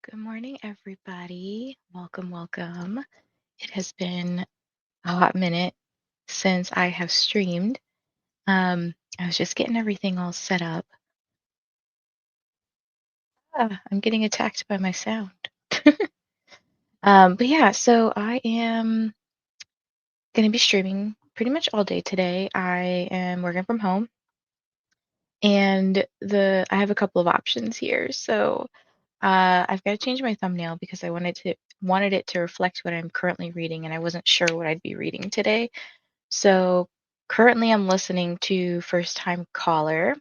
Good morning, everybody. Welcome, welcome. It has been a hot minute since I have streamed. I was just getting everything all set up. I'm getting attacked by my sound. But yeah, so I am going to be streaming pretty much all day today. I am working from home, and I have a couple of options here. So I've got to change my thumbnail because I wanted it to reflect what I'm currently reading, and I wasn't sure what I'd be reading today. So currently I'm listening to First Time Caller,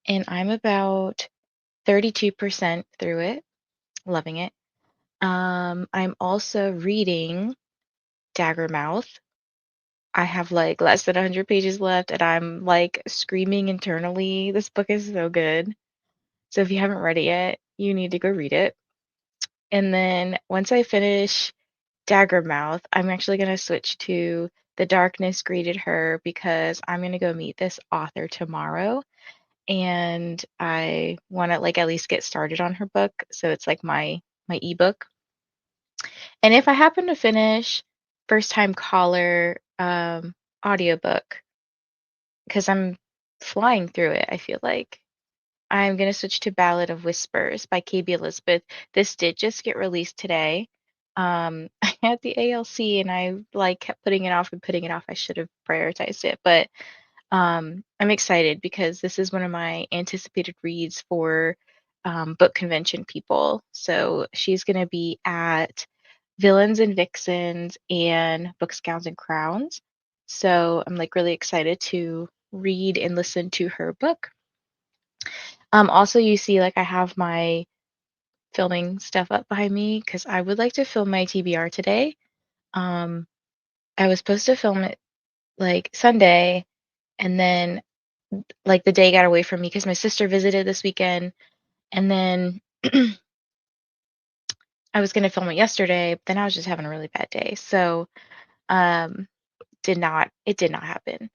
and I'm about 32% through it, loving it. I'm also reading Daggermouth. I have like less than 100 pages left, and I'm like screaming internally. This book is so good. So if you haven't read it yet, you need to go read it. And then once I finish Daggermouth, I'm actually going to switch to The Darkness Greeted Her because I'm going to go meet this author tomorrow, and I want to like at least get started on her book, so it's like my ebook. And if I happen to finish First Time Caller audiobook, because I'm flying through it, I feel like I'm going to switch to Ballad of Whispers by KB Elizabeth. This did just get released today. I had the ALC and I like kept putting it off and putting it off. I should have prioritized it, but I'm excited because this is one of my anticipated reads for book convention people. So she's going to be at Villains and Vixens and Books, Gowns, and Crowns. So I'm like really excited to read and listen to her book. Also, you see, like I have my filming stuff up behind me because I would like to film my TBR today. Um, I was supposed to film it like Sunday, and then like the day got away from me because my sister visited this weekend, and then I was gonna film it yesterday, but then I was just having a really bad day, so um, it did not happen.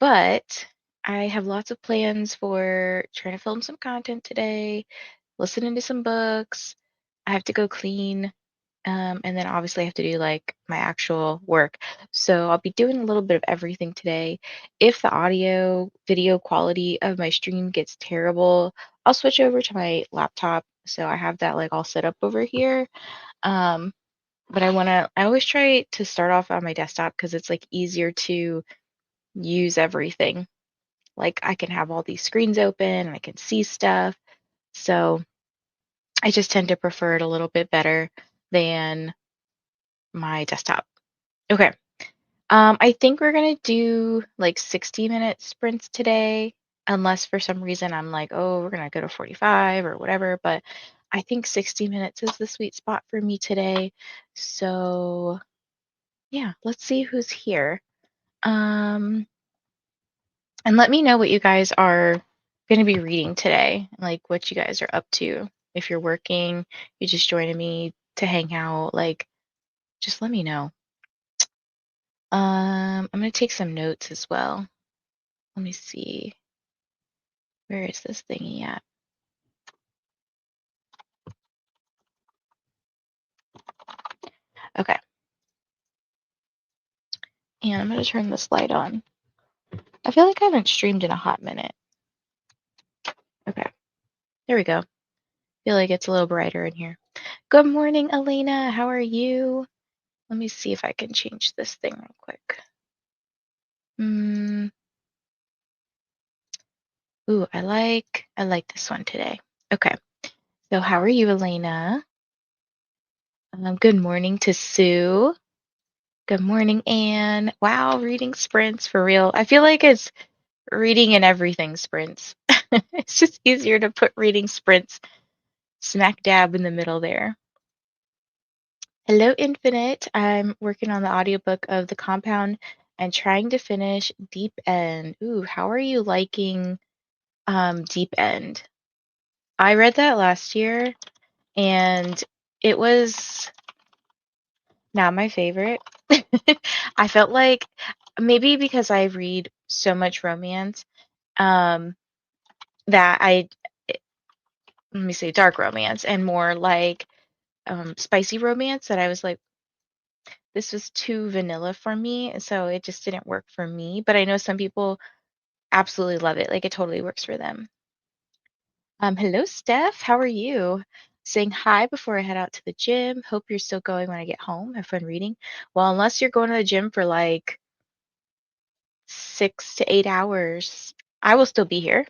But I have lots of plans for trying to film some content today, listening to some books. I have to go clean. And then obviously I have to do like my actual work. So I'll be doing a little bit of everything today. If the audio video quality of my stream gets terrible, I'll switch over to my laptop. So I have that like all set up over here. Um, but I always try to start off on my desktop because it's like easier to use everything. Like I can have all these screens open and I can see stuff. So I just tend to prefer it a little bit better than my desktop. Okay. I think we're gonna do like 60-minute sprints today, unless for some reason I'm like, oh, we're gonna go to 45 or whatever. But I think 60 minutes is the sweet spot for me today. So yeah, let's see who's here. Um, and let me know what you guys are gonna be reading today, like what you guys are up to. If you're working, you're just joining me to hang out, like just let me know. I'm gonna take some notes as well. Let me see. Where is this thingy at? Okay. And I'm going to turn this light on. I feel like I haven't streamed in a hot minute. Okay. There we go. I feel like it's a little brighter in here. Good morning, Elena. How are you? Let me see if I can change this thing real quick. Ooh, I like this one today. Okay. So how are you, Elena? Good morning to Sue. Good morning, Anne. Wow, reading sprints for real. I feel like it's reading and everything sprints. It's just easier to put reading sprints smack dab in the middle there. Hello, Infinite. I'm working on the audiobook of The Compound and trying to finish Deep End. Ooh, how are you liking Deep End? I read that last year and it was not my favorite. I felt like maybe because I read so much romance, um, that let me say dark romance and more like spicy romance that I was like, this was too vanilla for me, and so it just didn't work for me. But I know some people absolutely love it. Like it totally works for them. Hello, Steph. How are you? Saying hi before I head out to the gym. Hope you're still going when I get home. Have fun reading. Well, unless you're going to the gym for like 6 to 8 hours, I will still be here.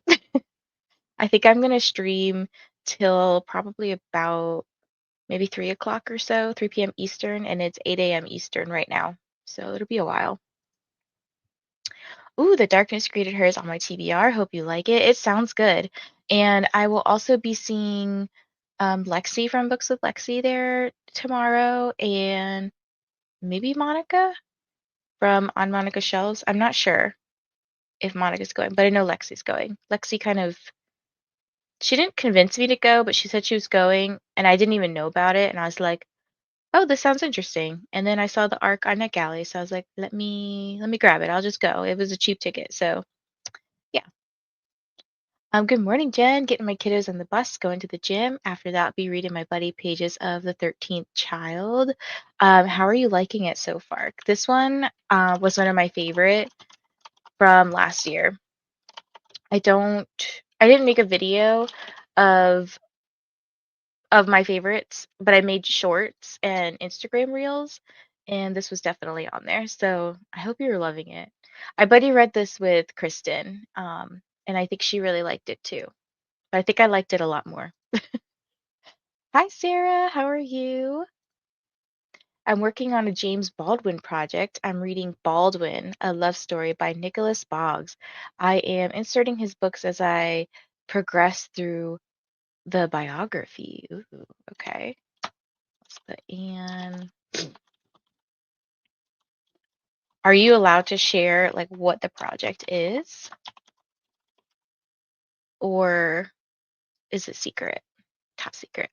I think I'm gonna stream till probably about maybe 3 o'clock or so, 3 p.m. Eastern, and it's 8 a.m. Eastern right now. So it'll be a while. Ooh, The Darkness Greeted Her is on my TBR. Hope you like it. It sounds good. And I will also be seeing Lexi from Books with Lexi there tomorrow, and maybe Monica from On Monica's Shelves. I'm not sure if Monica's going, but I know Lexi's going. Lexi kind of, she didn't convince me to go, but she said she was going, and I didn't even know about it. And I was like, oh, this sounds interesting. And then I saw the arc on NetGalley, so I was like, let me grab it. I'll just go. It was a cheap ticket, so yeah. Good morning, Jen. Getting my kiddos on the bus, going to the gym. After that, I'll be reading my buddy pages of The 13th Child. How are you liking it so far? This one was one of my favorite from last year. I didn't make a video of my favorites, but I made shorts and Instagram reels, and this was definitely on there. So I hope you're loving it. I buddy read this with Kristen, and I think she really liked it too. But I think I liked it a lot more. Hi, Sarah. How are you? I'm working on a James Baldwin project. I'm reading Baldwin, a love story by Nicholas Boggs. I am inserting his books as I progress through the biography. Ooh, okay. Let's put Anne. Are you allowed to share like what the project is, or is it secret? Top secret.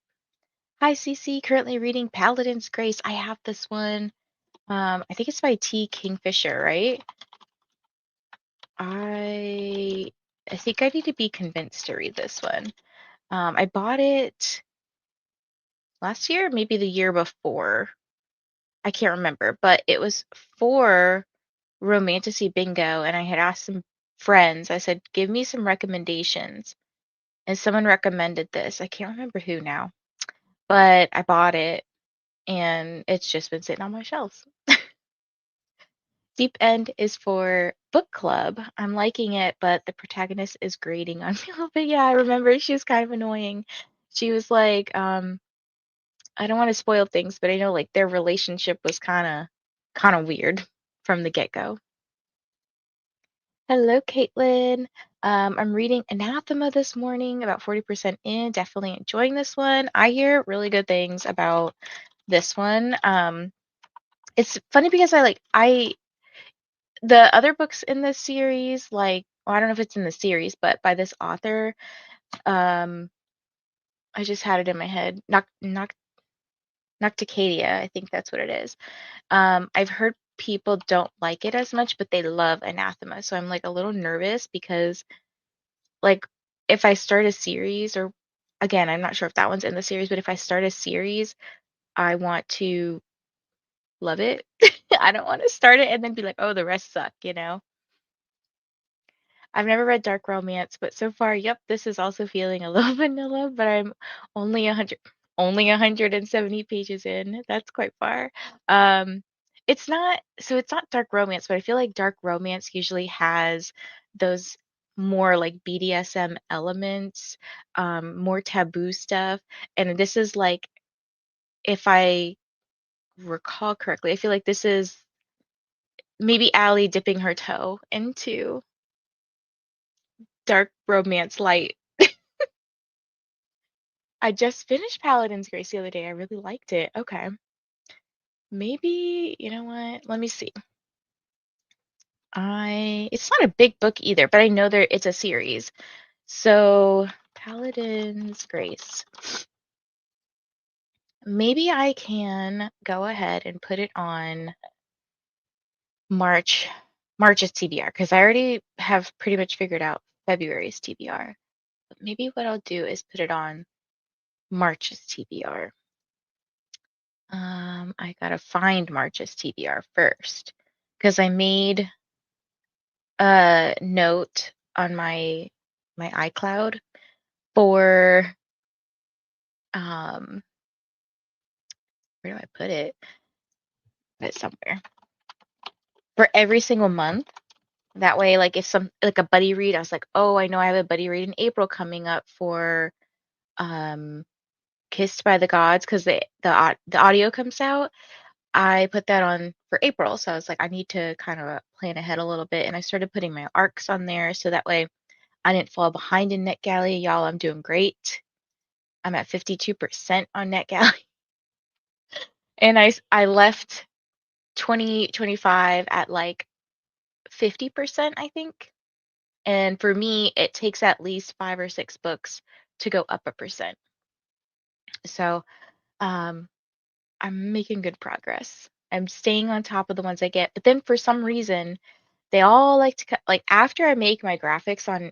Hi, Cece. Currently reading Paladin's Grace. I have this one. I think it's by T. Kingfisher, right? I I think I need to be convinced to read this one. I bought it last year, maybe the year before. I can't remember, but it was for Romantasy Bingo, and I had asked some friends. I said, "Give me some recommendations." And someone recommended this. I can't remember who now, but I bought it, and it's just been sitting on my shelves. Deep End is for book club. I'm liking it, but the protagonist is grating on me a little bit. Yeah, I remember she was kind of annoying. She was like, I don't want to spoil things, but I know like their relationship was kind of weird from the get-go. Hello, Caitlin. I'm reading Anathema this morning, about 40% in. Definitely enjoying this one. I hear really good things about this one. It's funny because I the other books in this series, like, well, I don't know if it's in the series, but by this author, um, I just had it in my head. Nocticadia, I think that's what it is. I've heard people don't like it as much, but they love Anathema. So I'm like a little nervous because like if I start a series, or again, I'm not sure if that one's in the series, but if I start a series, I want to love it. I don't want to start it and then be like, oh, the rest suck, you know? I've never read dark romance, but so far, yep, this is also feeling a little vanilla, but I'm only 170 pages in. That's quite far. Um, it's not dark romance, but I feel like dark romance usually has those more like BDSM elements, more taboo stuff. And this is like, if I recall correctly, I feel like this is maybe Allie dipping her toe into dark romance light. I just finished Paladin's Grace the other day. I really liked it. Okay. Maybe, you know what? Let me see. It's not a big book either, but I know it's a series. So, Paladin's Grace. Maybe I can go ahead and put it on March March's TBR because I already have pretty much figured out February's TBR. But maybe what I'll do is put it on March's TBR. I gotta find March's TBR first because I made a note on my iCloud for um where do I put it? Put it somewhere. For every single month. That way, like if some like a buddy read, I was like, oh, I know I have a buddy read in April coming up for um Kissed by the Gods because the audio comes out. I put that on for April, so I was like, I need to kind of plan ahead a little bit, and I started putting my arcs on there so that way I didn't fall behind in NetGalley. Y'all, I'm doing great. I'm at 52% on NetGalley, and I left 2025 at like 50%, I think. And for me, it takes at least 5 or 6 books to go up a percent. So um, I'm making good progress. I'm staying on top of the ones I get. But then for some reason, they all like to like after I make my graphics on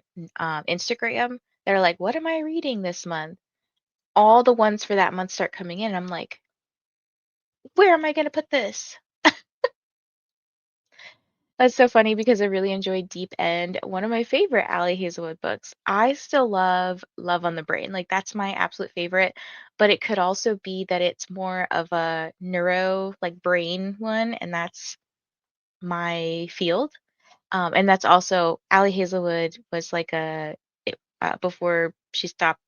Instagram, they're like, "What am I reading this month?" All the ones for that month start coming in. And I'm like, "Where am I going to put this?" That's so funny because I really enjoyed Deep End, one of my favorite Allie Hazelwood books. I still love Love on the Brain. Like that's my absolute favorite, but it could also be that it's more of a neuro like brain one, and that's my field. And that's also Allie Hazelwood was like before she stopped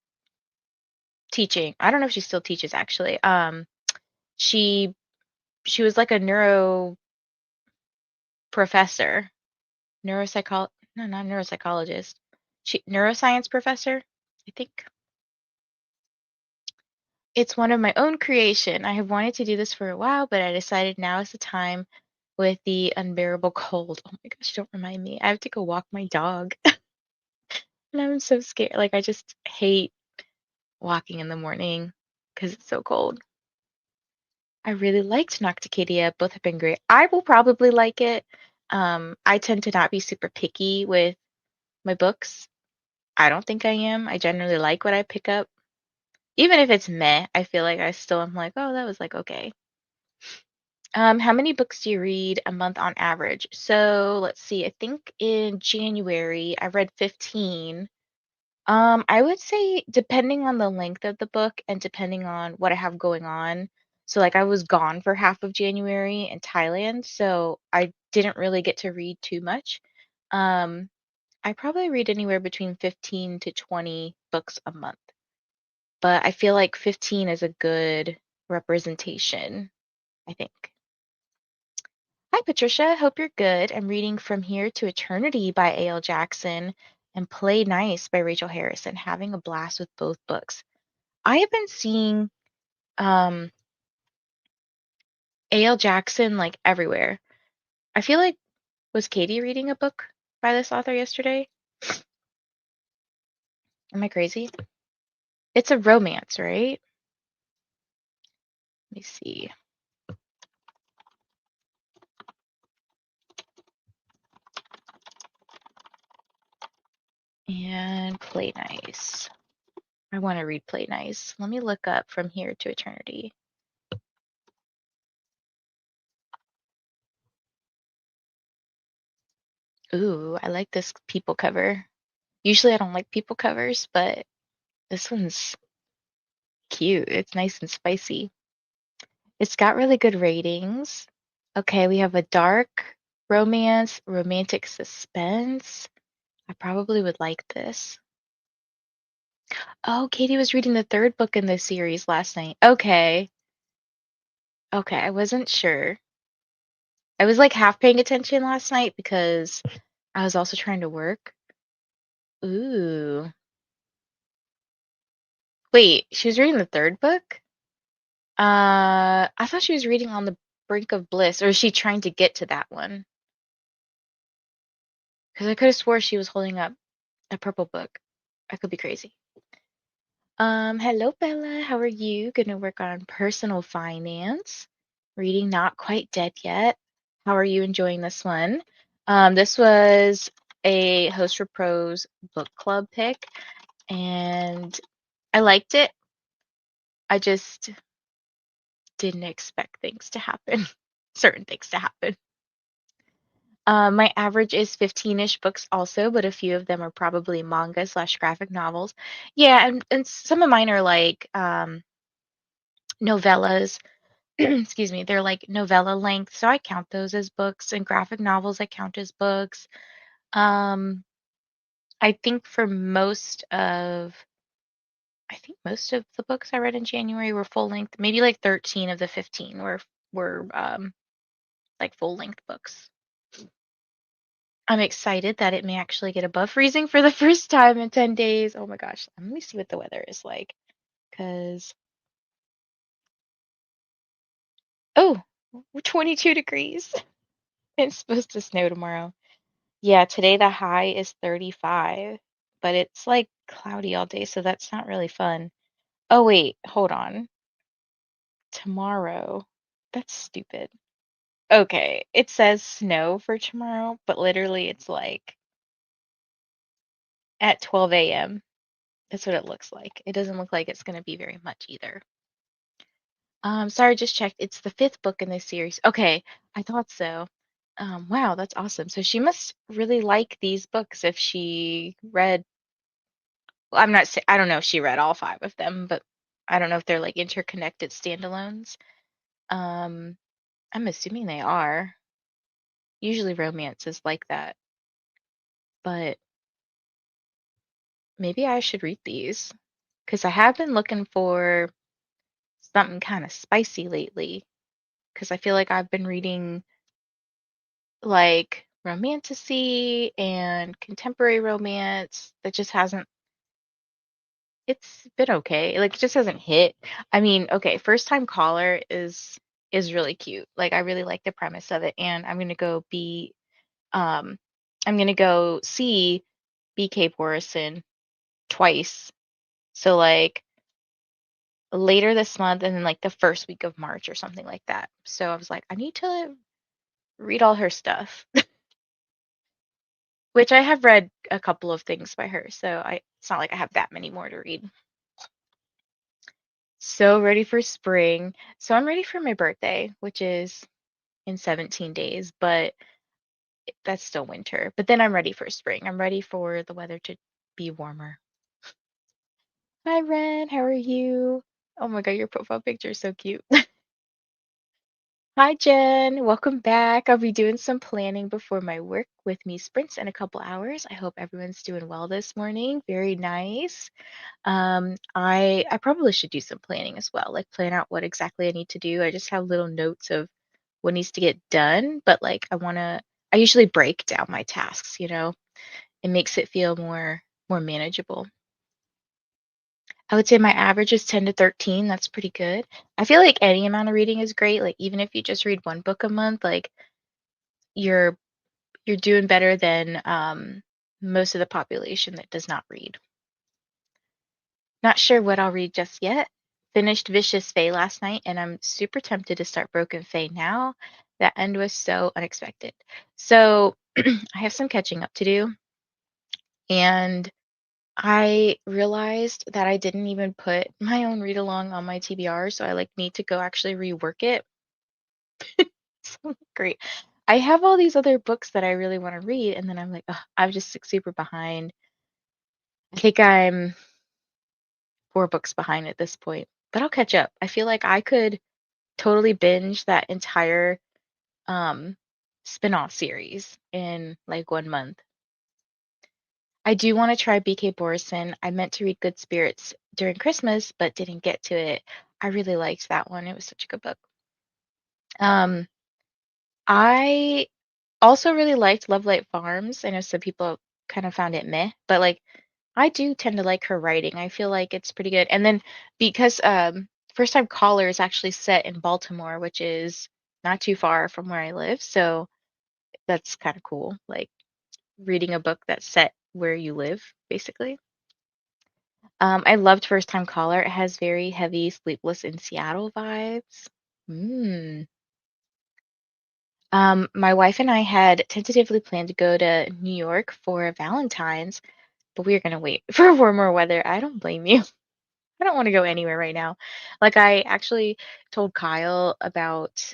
teaching. I don't know if she still teaches actually. She she was like a neuro professor, no, not neuropsychologist. Neuroscience professor, I think. It's one of my own creation. I have wanted to do this for a while, but I decided now is the time with the unbearable cold. Oh my gosh, don't remind me. I have to go walk my dog. And I'm so scared. Like I just hate walking in the morning because it's so cold. I really liked Nocticadia. Both have been great. I will probably like it. I tend to not be super picky with my books. I don't think I am. I generally like what I pick up. Even if it's meh, I feel like I still am like, oh, that was like okay. How many books do you read a month on average? So let's see. I think in January I read 15. I would say depending on the length of the book and depending on what I have going on. So like I was gone for half of January in Thailand, so I didn't really get to read too much. Um, I probably read anywhere between 15 to 20 books a month, but I feel like 15 is a good representation, I think. Hi, Patricia. Hope you're good. I'm reading From Here to Eternity by A.L. Jackson and Play Nice by Rachel Harrison, having a blast with both books. I have been seeing um, A.L. Jackson like everywhere. I feel like, was Katie reading a book by this author yesterday? Am I crazy? It's a romance, right? Let me see. And Play Nice. I want to read Play Nice. Let me look up From Here to Eternity. Ooh, I like this people cover. Usually I don't like people covers, but this one's cute. It's nice and spicy. It's got really good ratings. Okay, we have a dark romance, romantic suspense. I probably would like this. Oh, Katie was reading the third book in this series last night. Okay. Okay, I wasn't sure. I was like half paying attention last night because I was also trying to work. Ooh. Wait, she was reading the third book? I thought she was reading On the Brink of Bliss, or is she trying to get to that one? Because I could have swore she was holding up a purple book. I could be crazy. Hello Bella, how are you? Gonna work on personal finance. Reading Not Quite Dead Yet. How are you enjoying this one? This was a Host for Pros book club pick, and I liked it. I just didn't expect things to happen, certain things to happen. My average is 15-ish books also, but a few of them are probably manga slash graphic novels. Yeah, and some of mine are like novellas. Excuse me, they're like novella length, so I count those as books, and graphic novels I count as books. Um, I think for I think most of the books I read in January were full length. Maybe like 13 of the 15 were like full length books. I'm excited that it may actually get above freezing for the first time in 10 days. Oh my gosh. Let me see what the weather is like. Because, oh, we're 22 degrees. It's supposed to snow tomorrow. Yeah, today the high is 35, but it's like cloudy all day, so that's not really fun. Oh, wait, hold on. Tomorrow. That's stupid. Okay, it says snow for tomorrow, but literally it's like at 12 a.m. That's what it looks like. It doesn't look like it's going to be very much either. Sorry, just checked. It's the fifth book in this series. Okay, I thought so. Wow, that's awesome. So she must really like these books if she read, well, I don't know if she read all five of them, but I don't know if they're like interconnected standalones. Um, I'm assuming they are. Usually romance is like that, but maybe I should read these because I have been looking for something kind of spicy lately because I feel like I've been reading like romantasy and contemporary romance that just hasn't it's been okay. Like it just hasn't hit. I mean, okay, First Time Caller is really cute. Like I really like the premise of it and um I'm gonna go see BK Borison twice. So like later this month and then like the first week of March or something like that. So I was like, I need to read all her stuff, which I have read a couple of things by her. So it's not like I have that many more to read. So ready for spring. So I'm ready for my birthday, which is in 17 days, but that's still winter. But then I'm ready for spring. I'm ready for the weather to be warmer. Hi, Ren. How are you? Oh my God, your profile picture is so cute. Hi, Jen. Welcome back. I'll be doing some planning before my work with me sprints in a couple hours. I hope everyone's doing well this morning. Very nice. I probably should do some planning as well, like plan out what exactly I need to do. I just have little notes of what needs to get done, but like I usually break down my tasks, you know. It makes it feel more manageable. I would say my average is 10 to 13. That's pretty good. I feel like any amount of reading is great. Like even if you just read one book a month, like you're you're doing better than most of the population that does not read. Not sure what I'll read just yet. Finished Vicious Fae last night, and I'm super tempted to start Broken Fae now. That end was so unexpected. So I have some catching up to do, and I realized that I didn't even put my own read along on my TBR, so I like need to go actually rework it. So great. I have all these other books that I really want to read, and then I'm like, ugh, I'm just like, super behind. I think I'm 4 books behind at this point, but I'll catch up. I feel like I could totally binge that entire um spin-off series in like 1 month. I do want to try BK Borison. I meant to read Good Spirits during Christmas, but didn't get to it. I really liked that one. It was such a good book. Um, I also really liked Love Light Farms. I know some people kind of found it meh, but like I do tend to like her writing. I feel like it's pretty good. And then because First Time Caller is actually set in Baltimore, which is not too far from where I live, so that's kind of cool. Like reading a book that's set where you live, basically. I loved First Time Caller. It has very heavy Sleepless in Seattle vibes. Mm. My wife and I had tentatively planned to go to New York for Valentine's, but we are gonna wait for warmer weather. I don't blame you. I don't want to go anywhere right now. Like I actually told Kyle about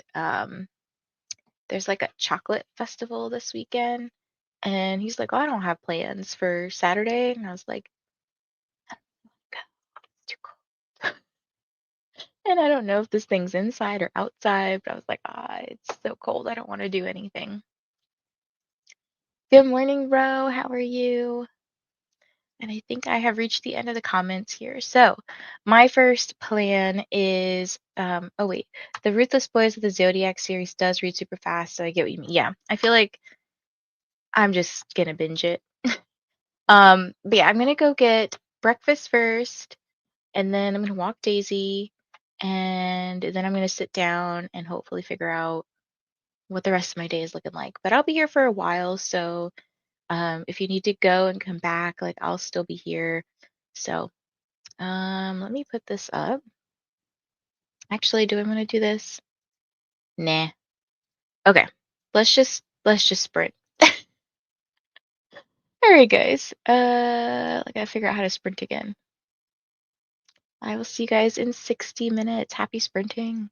there's like a chocolate festival this weekend and he's like, "Oh, I don't have plans for Saturday." And I was like, "God, it's too cold." And I don't know if this thing's inside or outside, but I was like, "Ah, it's so cold. I don't want to do anything." Good morning, Ro. How are you? And I think I have reached the end of the comments here. So, my first plan is oh wait, the Ruthless Boys of the Zodiac series does read super fast, so I get what you mean. Yeah, I feel like I'm just gonna binge it. But yeah, I'm gonna go get breakfast first, and then I'm gonna walk Daisy, and then I'm gonna sit down and hopefully figure out what the rest of my day is looking like. But I'll be here for a while, so if you need to go and come back, like I'll still be here. So let me put this up. Actually, do I want to do this? Nah. Okay. Let's just sprint. All right, guys. I gotta figure out how to sprint again. I will see you guys in 60 minutes. Happy sprinting.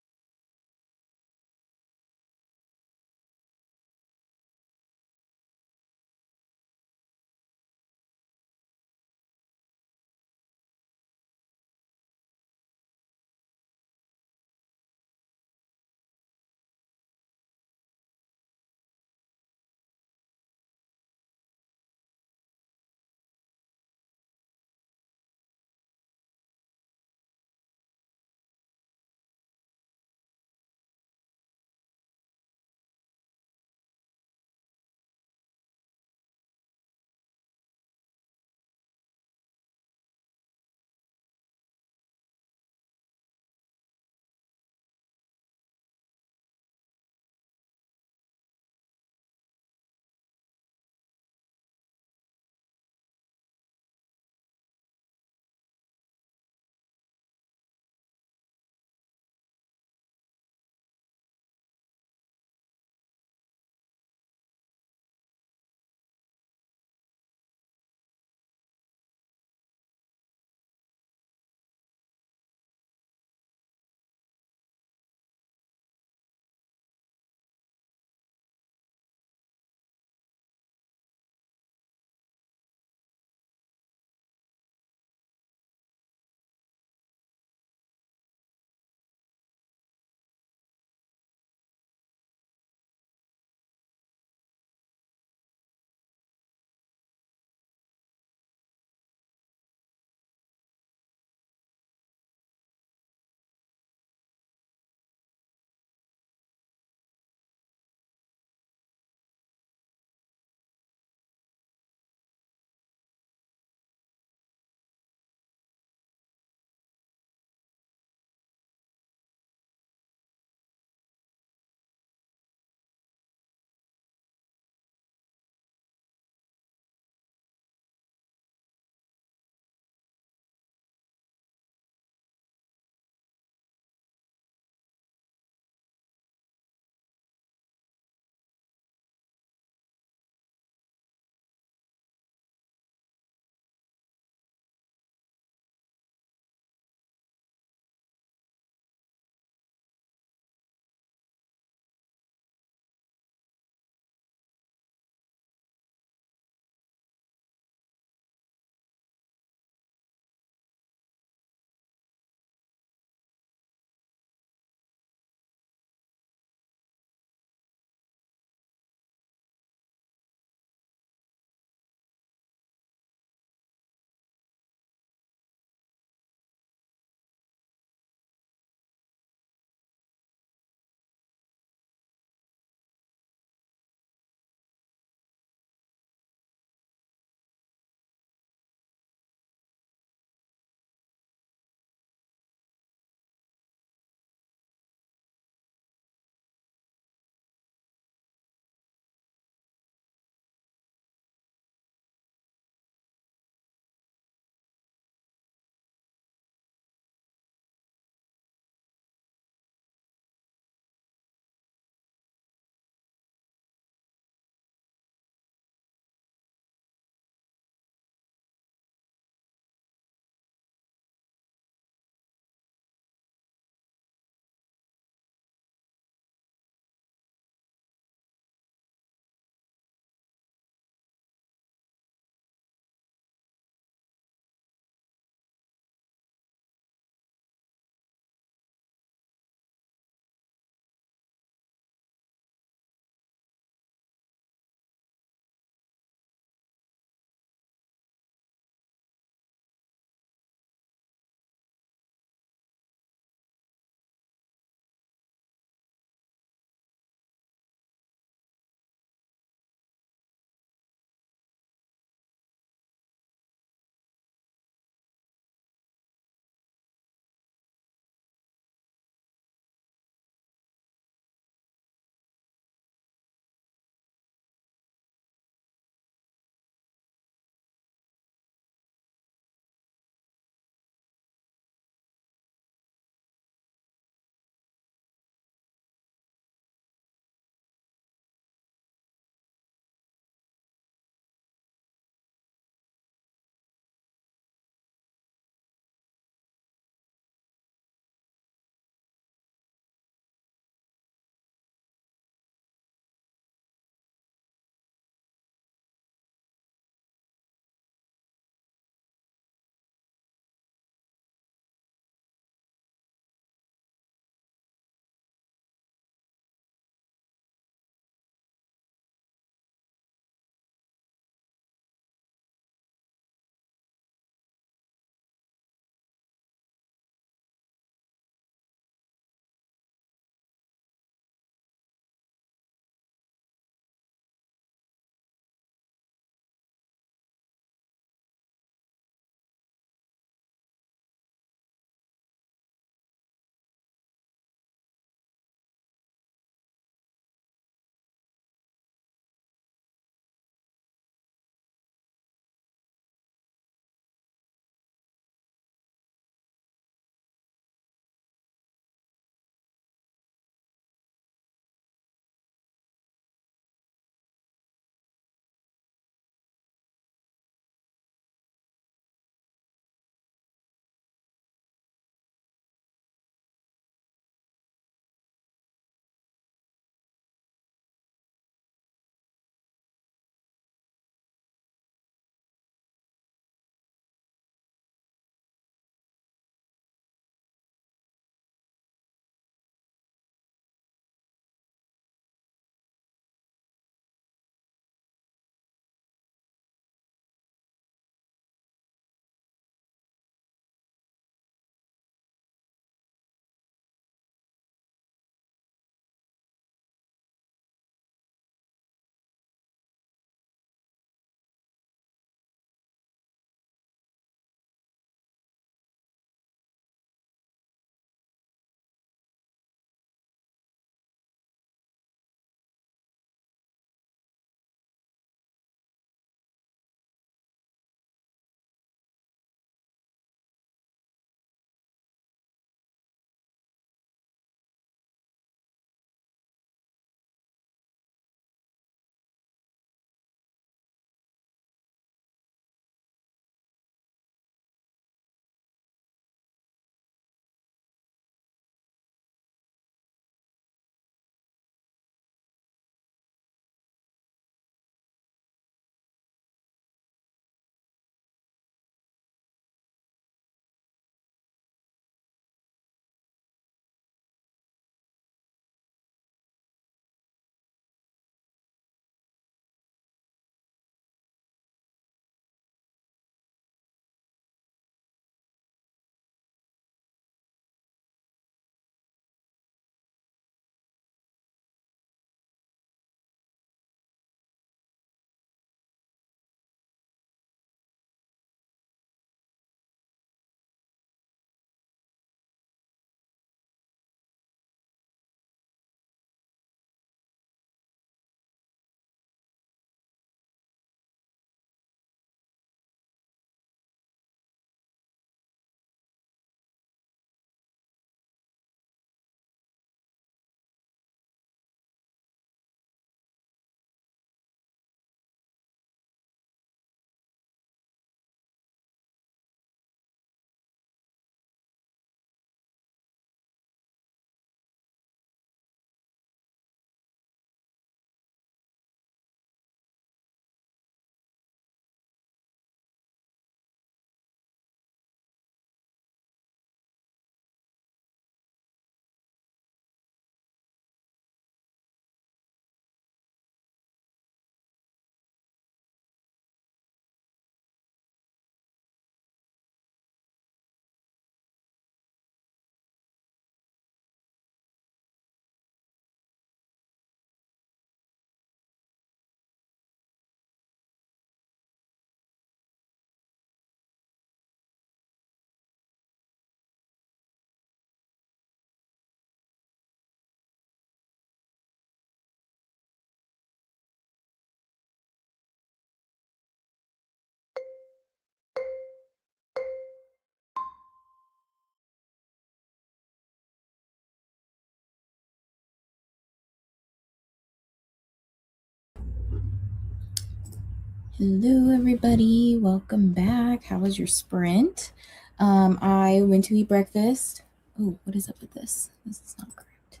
Hello, everybody. Welcome back. How was your sprint? I went to eat breakfast. Oh, what is up with this? This is not correct.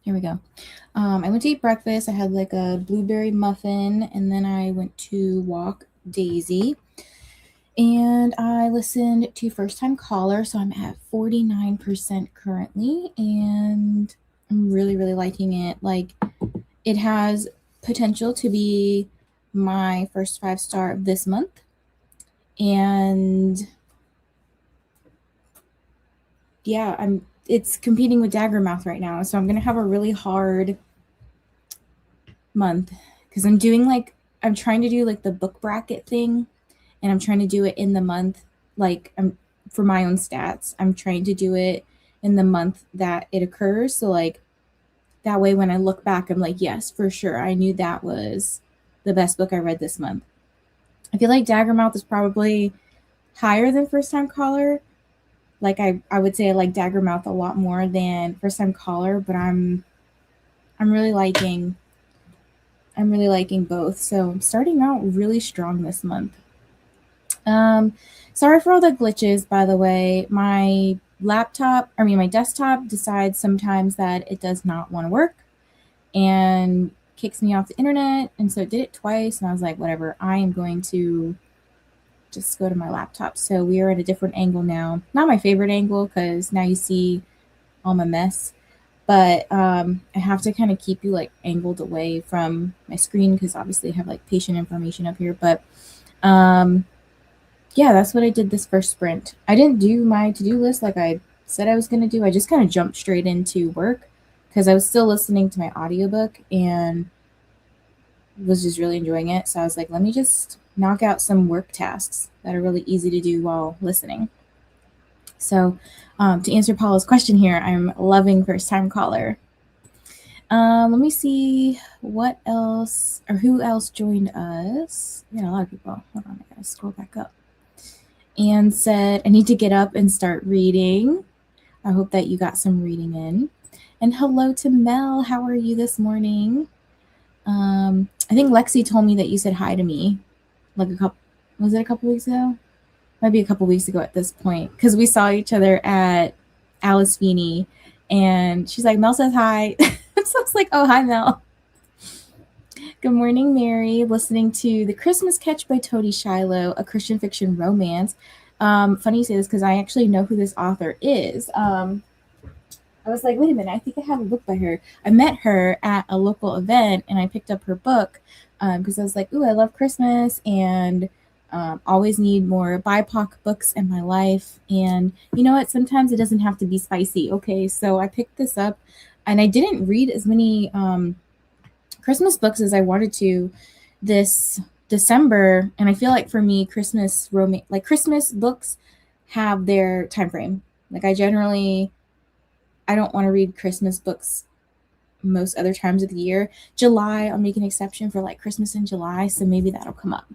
Here we go. I went to eat breakfast. I had like a blueberry muffin, and then I went to walk Daisy. And I listened to First Time Caller, so I'm at 49% currently, and I'm really, really liking it. Like, it has potential to be my first 5-star of this month. And yeah, it's competing with Daggermouth right now, so I'm gonna have a really hard month because I'm trying to do like the book bracket thing, and I'm trying to do it in the month, like I'm for my own stats. I'm trying to do it in the month that it occurs, so like that way when I look back, I'm like, yes, for sure, I knew that was the best book I read this month. I feel like Daggermouth is probably higher than First Time Caller. Like I would say I like Daggermouth a lot more than First Time Caller, but I'm really liking both. So I'm starting out really strong this month. Um, Sorry for all the glitches, by the way. My desktop decides sometimes that it does not want to work and kicks me off the internet. And so it did it twice, and I was like, whatever, I am going to just go to my laptop. So we are at a different angle now. Not my favorite angle because now you see all my mess. But I have to kind of keep you like angled away from my screen because obviously I have like patient information up here. But um, yeah, that's what I did this first sprint. I didn't do my to do list like I said I was going to do. I just kind of jumped straight into work because I was still listening to my audiobook and was just really enjoying it. So I was like, let me just knock out some work tasks that are really easy to do while listening. So, to answer Paula's question here, I'm loving First Time Caller. Let me see what else or who else joined us. We got a lot of people. Hold on, I gotta scroll back up. And said, I need to get up and start reading. I hope that you got some reading in. And hello to Mel. How are you this morning? I think Lexi told me that you said hi to me like was it a couple weeks ago? Might be a couple weeks ago at this point because we saw each other at Alice Feeney, and she's like, Mel says hi. So I was like, oh, hi, Mel. Good morning, Mary. Listening to The Christmas Catch by Tony Shiloh, a Christian fiction romance. Funny you say this because I actually know who this author is. I was like, wait a minute, I think I have a book by her. I met her at a local event and I picked up her book because I was like, ooh, I love Christmas and always need more BIPOC books in my life. And you know what? Sometimes it doesn't have to be spicy. Okay, so I picked this up and I didn't read as many Christmas books as I wanted to this December. And I feel like for me, Christmas books have their time frame. Like I don't want to read Christmas books most other times of the year. July, I'll make an exception for like Christmas in July, so maybe that'll come up.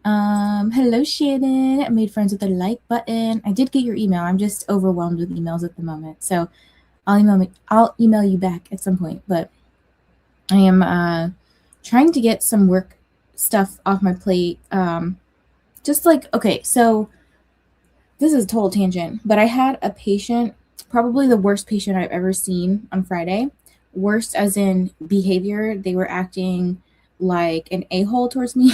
Hello, Shannon. I made friends with the like button. I did get your email. I'm just overwhelmed with emails at the moment, so I'll email you back at some point. But I am trying to get some work stuff off my plate. Just like okay, so this is a total tangent, but I had a patient, probably the worst patient I've ever seen on Friday. Worst as in behavior. They were acting like an a-hole towards me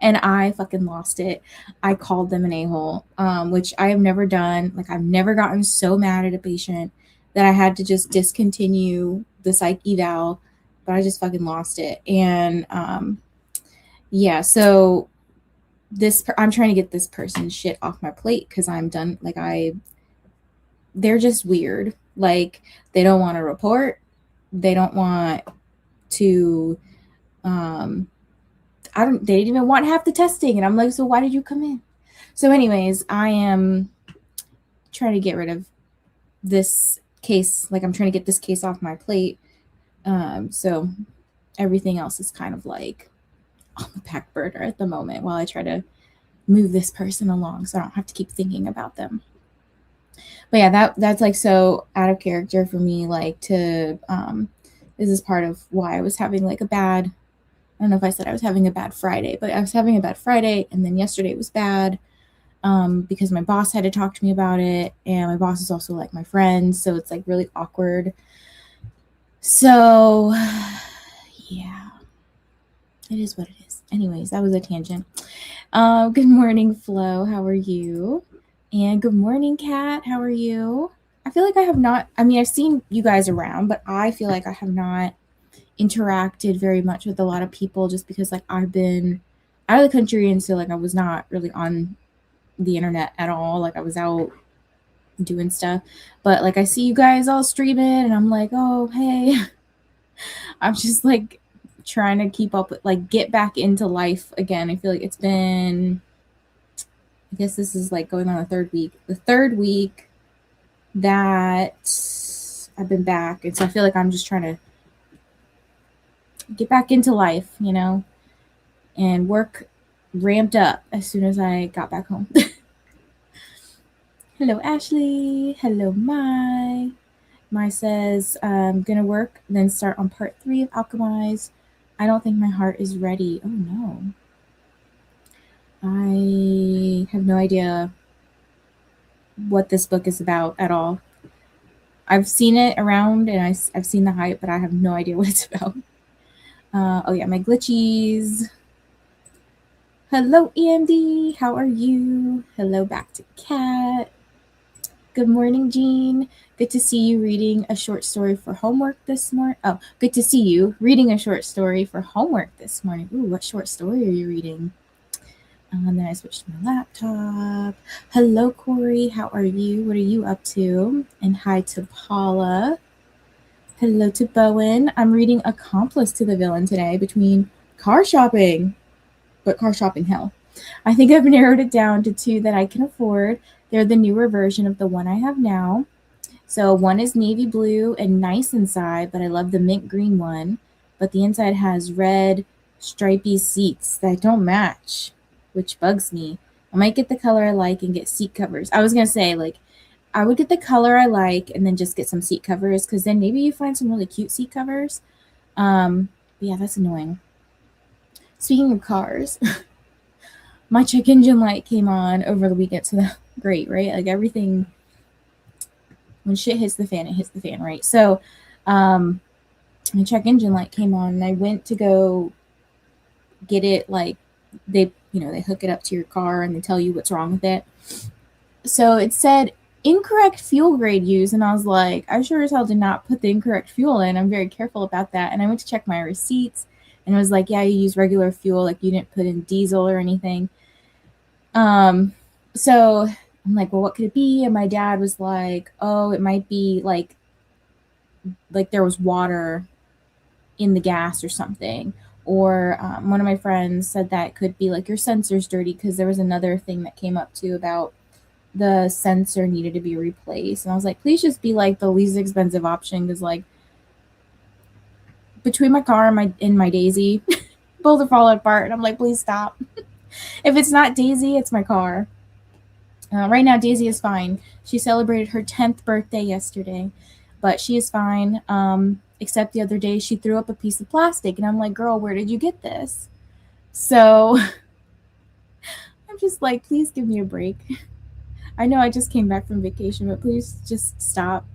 and I fucking lost it. I called them an a-hole, which I have never done. Like I've never gotten so mad at a patient that I had to just discontinue the psych eval, but I just fucking lost it. And yeah, so I'm trying to get this person's shit off my plate because I'm done. They're just weird. Like they don't want to report. They don't want to. They didn't even want half the testing, and I'm like, so why did you come in? So, anyways, I am trying to get rid of this case. Like I'm trying to get this case off my plate. So everything else is kind of like on the back burner at the moment while I try to move this person along, so I don't have to keep thinking about them. But yeah, that's like so out of character for me. Like to this is part of why I was having like a bad I don't know if I said I was having a bad Friday, but I was having a bad Friday, and then yesterday was bad because my boss had to talk to me about it, and my boss is also like my friend, so it's like really awkward. So, yeah, it is what it is. Anyways, that was a tangent. Good morning, Flo. How are you? And good morning, Kat. How are you? I feel like I have not, I mean, I've seen you guys around, but I feel like I have not interacted very much with a lot of people just because, like, I've been out of the country. And so, like, I was not really on the internet at all. Like, I was out doing stuff. But, like, I see you guys all streaming, and I'm like, oh, hey. I'm just, like, trying to keep up with, like, get back into life again. I feel like it's been, I guess this is like going on the third week that I've been back. And so I feel like I'm just trying to get back into life, you know, and work ramped up as soon as I got back home. Hello, Ashley. Hello, Mai. Mai says, I'm going to work, then start on part 3 of Alchemize. I don't think my heart is ready. Oh, no. I have no idea what this book is about at all. I've seen it around, and I've seen the hype, but I have no idea what it's about. Oh, yeah, my glitchies. Hello, Andy. How are you? Hello back to Kat. Good morning, Jean. Good to see you reading a short story for homework this morning. Oh, good to see you reading a short story for homework this morning. Ooh, what short story are you reading? And then I switched to my laptop. Hello, Corey. How are you? What are you up to? And hi to Paula. Hello to Bowen. I'm reading Accomplice to the Villain today between car shopping, but car shopping hell. I think I've narrowed it down to 2 that I can afford. They're the newer version of the one I have now. So one is navy blue and nice inside, but I love the mint green one. But the inside has red stripy seats that don't match, which bugs me. I might get the color I like and get seat covers. I was going to say, like, I would get the color I like and then just get some seat covers, because then maybe you find some really cute seat covers. But yeah, that's annoying. Speaking of cars, my check engine light came on over the weekend, so that's great, right? Like, everything, when shit hits the fan, it hits the fan, right? So my check engine light came on, and I went to go get it. Like, they hook it up to your car and they tell you what's wrong with it. So it said incorrect fuel grade used, and I was like, I sure as hell did not put the incorrect fuel in. I'm very careful about that. And I went to check my receipts, and it was like, yeah, you use regular fuel, like you didn't put in diesel or anything. So I'm like, well, what could it be? And my dad was like, oh, it might be like there was water in the gas or something. Or one of my friends said that it could be like your sensor's dirty, because there was another thing that came up too about the sensor needed to be replaced. And I was like, please just be like the least expensive option, because like between my car and my Daisy, both are falling apart. And I'm like, please stop. If it's not Daisy, it's my car. Right now, Daisy is fine. She celebrated her 10th birthday yesterday, but she is fine. Except the other day, she threw up a piece of plastic, and I'm like, girl, where did you get this? So I'm just like, please give me a break. I know I just came back from vacation, but please just stop.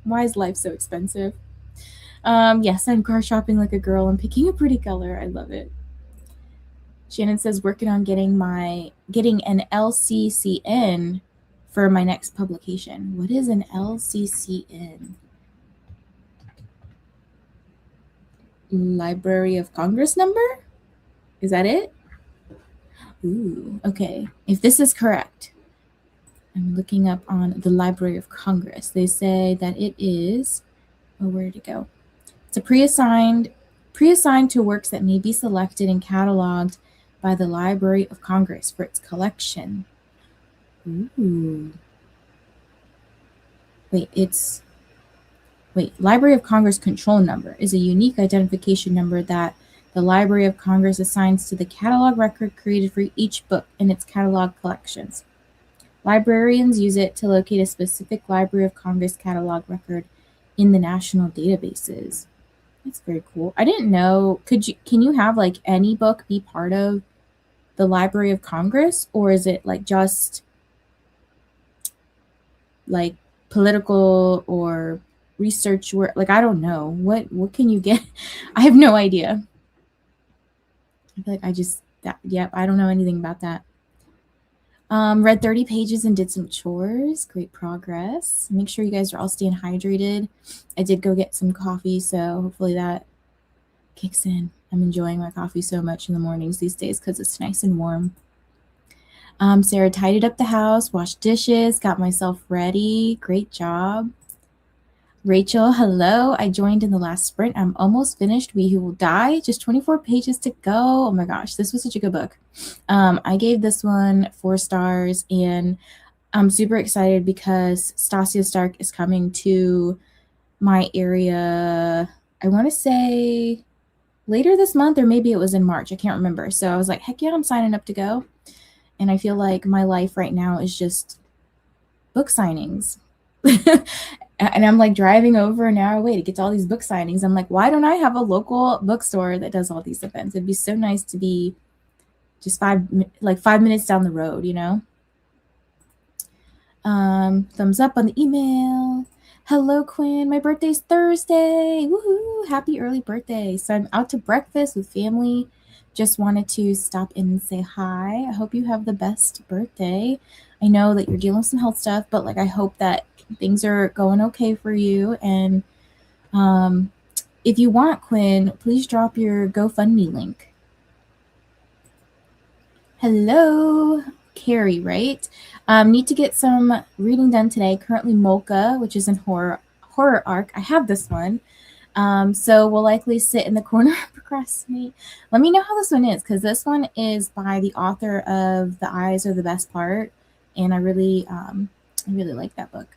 Why is life so expensive? Yes, I'm car shopping like a girl and picking a pretty color. I love it. Shannon says working on getting an LCCN for my next publication. What is an LCCN? Library of Congress number? Is that it? Ooh, okay. If this is correct, I'm looking up on the Library of Congress. They say that it is, oh, where'd it go? It's a pre-assigned to works that may be selected and cataloged by the Library of Congress for its collection. Ooh. Library of Congress control number is a unique identification number that the Library of Congress assigns to the catalog record created for each book in its catalog collections. Librarians use it to locate a specific Library of Congress catalog record in the national databases. That's very cool. I didn't know. Can you have like any book be part of the Library of Congress, or is it like just like political or research work? Like I don't know. What can you get? I have no idea. I feel like I just that yep, I don't know anything about that. Read 30 pages and did some chores. Great progress. Make sure you guys are all staying hydrated. I did go get some coffee, so hopefully that kicks in. I'm enjoying my coffee so much in the mornings these days because it's nice and warm. Sarah tidied up the house, washed dishes, got myself ready. Great job. Rachel, hello. I joined in the last sprint. I'm almost finished. We Who Will Die. Just 24 pages to go. Oh my gosh, this was such a good book. I gave this one 4 stars, and I'm super excited because Stasia Stark is coming to my area. I want to say later this month, or maybe it was in March. I can't remember. So I was like, heck yeah, I'm signing up to go. And I feel like my life right now is just book signings. And I'm like driving over an hour away to get to all these book signings. I'm like, why don't I have a local bookstore that does all these events? It'd be so nice to be just 5 minutes down the road, you know? Thumbs up on the email. Hello, Quinn. My birthday's Thursday. Woohoo! Happy early birthday. So I'm out to breakfast with family. Just wanted to stop in and say hi. I hope you have the best birthday. I know that you're dealing with some health stuff, but like I hope that things are going okay for you. And if you want, Quinn, please drop your GoFundMe link. Hello, Carrie, right? Need to get some reading done today. Currently Mocha, which is in horror arc. I have this one. So we'll likely sit in the corner and procrastinate. Let me know how this one is, because this one is by the author of The Eyes Are the Best Part, and I really like that book.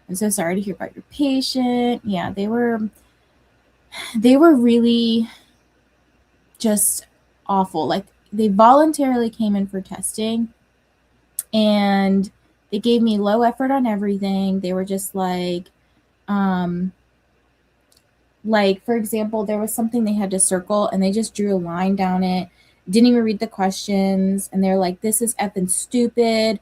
I'm so sorry to hear about your patient. Yeah, they were really just awful. Like they voluntarily came in for testing, and they gave me low effort on everything. They were just like for example, there was something they had to circle and they just drew a line down it, didn't even read the questions, and they're like, this is effing stupid,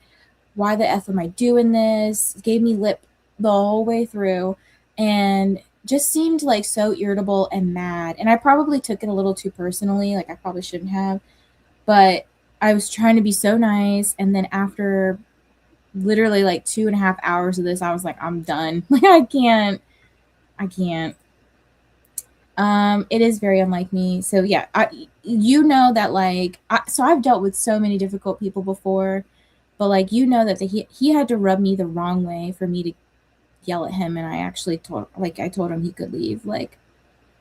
why the f am I doing this? Gave me lip the whole way through, and just seemed like so irritable and mad. And I probably took it a little too personally, like I probably shouldn't have, but I was trying to be so nice. And then after literally like 2.5 hours of this, I was like, I'm done. Like I can't. It is very unlike me. So yeah, you know that so I've dealt with so many difficult people before, but like you know that he had to rub me the wrong way for me to yell at him, and I actually told him he could leave. Like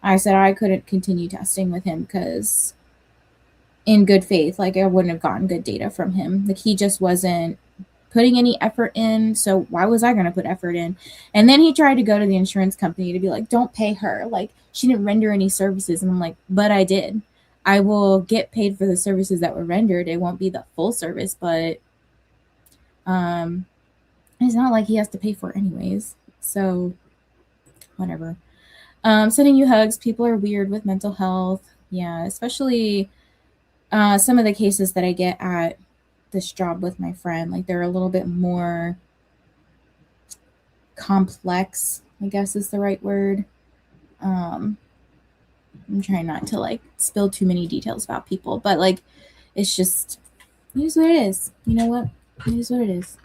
I said I couldn't continue testing with him because in good faith, like I wouldn't have gotten good data from him. Like he just wasn't putting any effort in, so why was I going to put effort in? And then he tried to go to the insurance company to be like, don't pay her, like she didn't render any services. And I'm like, but I did. I will get paid for the services that were rendered. It won't be the full service, but it's not like he has to pay for it anyways, so whatever. Sending you hugs. People are weird with mental health. Yeah, especially some of the cases that I get at this job with my friend, like they're a little bit more complex, I guess is the right word. I'm trying not to like spill too many details about people, but like it's just, it is what it is. You know what? It is what it is.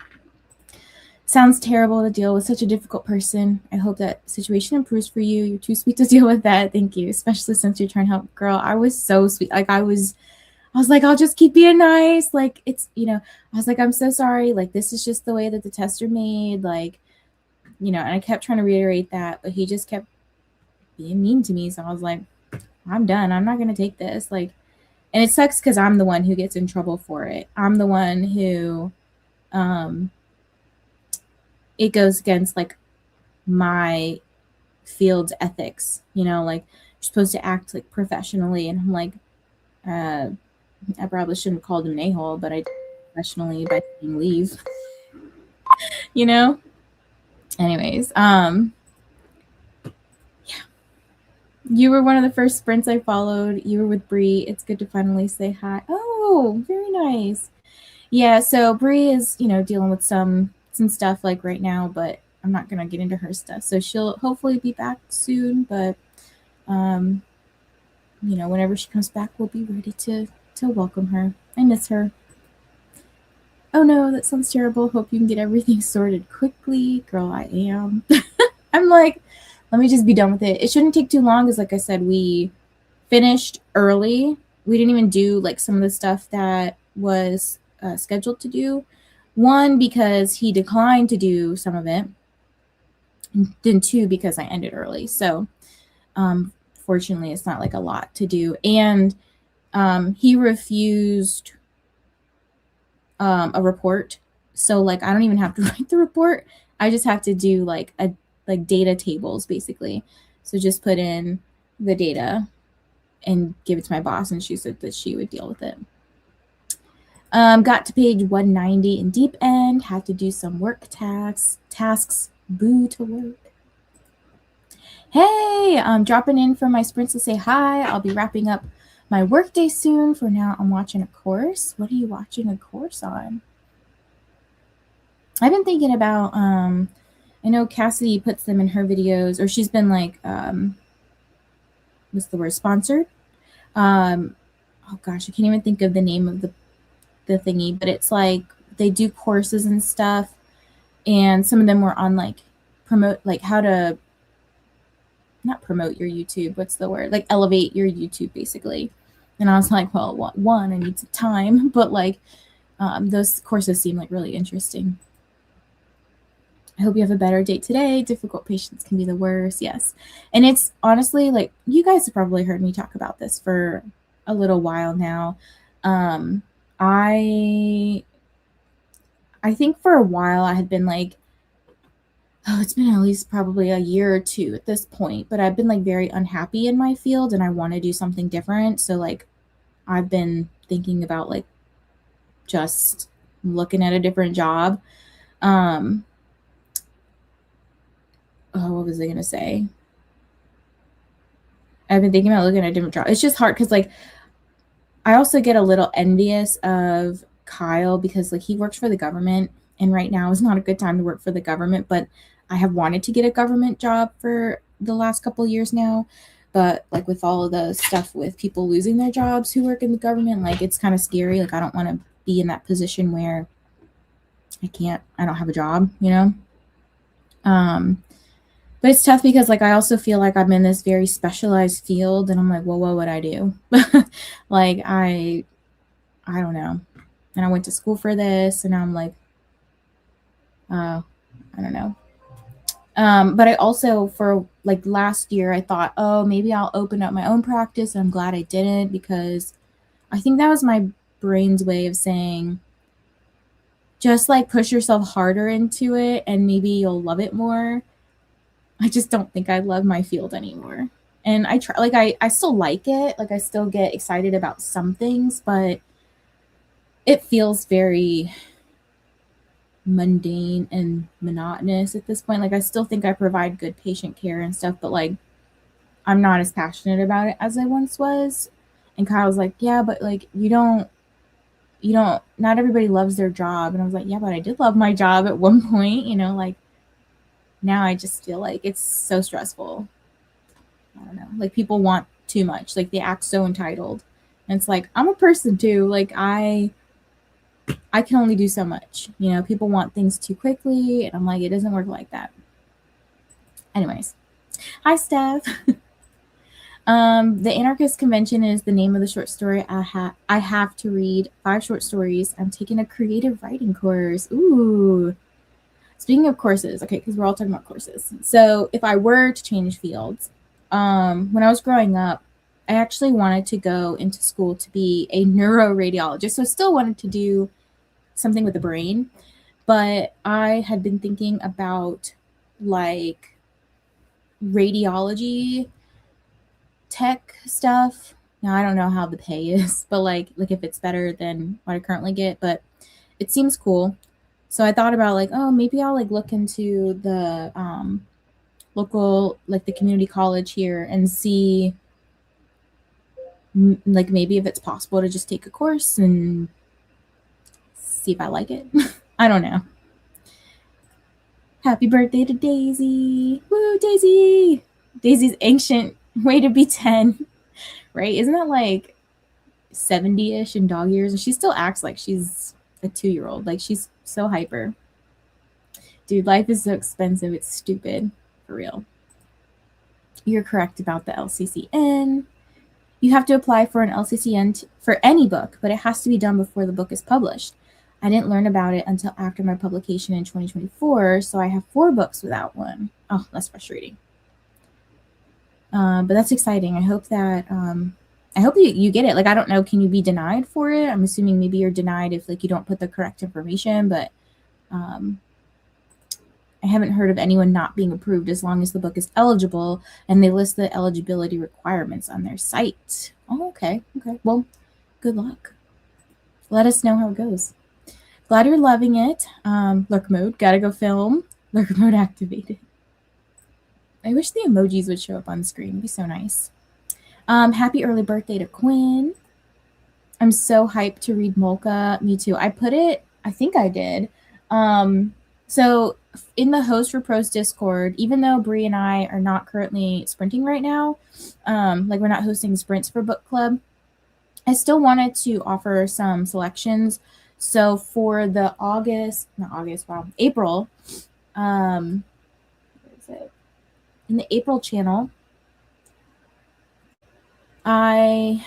Sounds terrible to deal with such a difficult person. I hope that situation improves for you. You're too sweet to deal with that. Thank you, especially since you're trying to help. Girl, I was so sweet. Like I was like, I'll just keep being nice. Like it's, I was like, I'm so sorry. Like this is just the way that the tests are made. Like, and I kept trying to reiterate that, but he just kept being mean to me. So I was like, I'm done. I'm not going to take this. Like, and it sucks because I'm the one who gets in trouble for it. I'm the one who, it goes against like my field's ethics, like you're supposed to act like professionally. And I'm like, I probably shouldn't have called him an a-hole, but I did professionally by saying leave. Anyways, yeah. You were one of the first sprints I followed. You were with Bree. It's good to finally say hi. Oh, very nice. Yeah, so Bree is, dealing with some stuff like right now, but I'm not gonna get into her stuff. So she'll hopefully be back soon, but um, whenever she comes back, we'll be ready to welcome her. I miss her. Oh no, that sounds terrible. Hope you can get everything sorted quickly. Girl, I am. I'm like, let me just be done with it. It shouldn't take too long because, like I said, we finished early. We didn't even do like some of the stuff that was scheduled to do. One, because he declined to do some of it, and then two, because I ended early. So, fortunately, it's not like a lot to do. And he refused a report. So like I don't even have to write the report. I just have to do like data tables basically. So just put in the data and give it to my boss, and she said that she would deal with it. Got to page 190 in deep end. Had to do some work tasks. Boo to work. Hey, I'm dropping in for my sprints to say hi. I'll be wrapping up my workday soon. For now, I'm watching a course. What are you watching a course on? I've been thinking about I know Cassidy puts them in her videos, or she's been like what's the word, sponsored. Oh gosh, I can't even think of the name of the thingy, but it's like they do courses and stuff, and some of them were on like promote, like how to not promote your YouTube, what's the word, like elevate your YouTube basically. And I was like, well, one, I need some time, but like those courses seem like really interesting. I hope you have a better day today. Difficult patients can be the worst. Yes. And it's honestly like you guys have probably heard me talk about this for a little while now. Um, I think for a while I had been like, oh, it's been at least probably a year or two at this point, but I've been like very unhappy in my field and I want to do something different. So like I've been thinking about like just looking at a different job. Um, oh, what was I gonna say? I've been thinking about looking at a different job. It's just hard because like I also get a little envious of Kyle because like he works for the government, and right now is not a good time to work for the government, but I have wanted to get a government job for the last couple of years now. But like with all of the stuff with people losing their jobs who work in the government, like it's kind of scary. Like I don't want to be in that position where I don't have a job, you know? Um, but it's tough because like I also feel like I'm in this very specialized field and I'm like, well, what would I do? Like I don't know. And I went to school for this and now I'm like, I don't know. But I also for like last year I thought, oh, maybe I'll open up my own practice, and I'm glad I didn't because I think that was my brain's way of saying just like push yourself harder into it and maybe you'll love it more. I just don't think I love my field anymore. And I try, like, I still like it. Like, I still get excited about some things, but it feels very mundane and monotonous at this point. Like, I still think I provide good patient care and stuff, but like, I'm not as passionate about it as I once was. And Kyle's like, yeah, but like, not everybody loves their job. And I was like, yeah, but I did love my job at one point, like now I just feel like it's so stressful. I don't know. Like people want too much. Like they act so entitled. And it's like I'm a person too. Like I can only do so much. People want things too quickly, and I'm like it doesn't work like that. Anyways, hi Steph. The Anarchist Convention is the name of the short story I have to read 5 short stories. I'm taking a creative writing course. Ooh. Speaking of courses, okay, because we're all talking about courses. So if I were to change fields, when I was growing up, I actually wanted to go into school to be a neuroradiologist. So I still wanted to do something with the brain, but I had been thinking about like radiology tech stuff. Now I don't know how the pay is, but like if it's better than what I currently get, but it seems cool. So I thought about like, oh, maybe I'll like look into the local, like the community college here, and see like maybe if it's possible to just take a course and see if I like it. I don't know. Happy birthday to Daisy. Woo, Daisy. Daisy's ancient way to be 10, right? Isn't that like 70-ish in dog years? And she still acts like she's a 2-year-old. Like she's so hyper. Dude, life is so expensive. It's stupid. For real. You're correct about the LCCN. You have to apply for an LCCN for any book, but it has to be done before the book is published. I didn't learn about it until after my publication in 2024, so I have 4 books without one. Oh, that's frustrating. But that's exciting. I hope that you get it. Like, I don't know, can you be denied for it? I'm assuming maybe you're denied if like you don't put the correct information, but I haven't heard of anyone not being approved as long as the book is eligible and they list the eligibility requirements on their site. Oh, okay. Okay. Well, good luck. Let us know how it goes. Glad you're loving it. Lurk mode. Gotta go film. Lurk mode activated. I wish the emojis would show up on screen. It'd be so nice. Happy early birthday to Quinn. I'm so hyped to read Molka. Me too. I think I did. So in the Host for Pros Discord, even though Bree and I are not currently sprinting right now, like we're not hosting sprints for book club, I still wanted to offer some selections. So for the April, where is it? In the April channel, I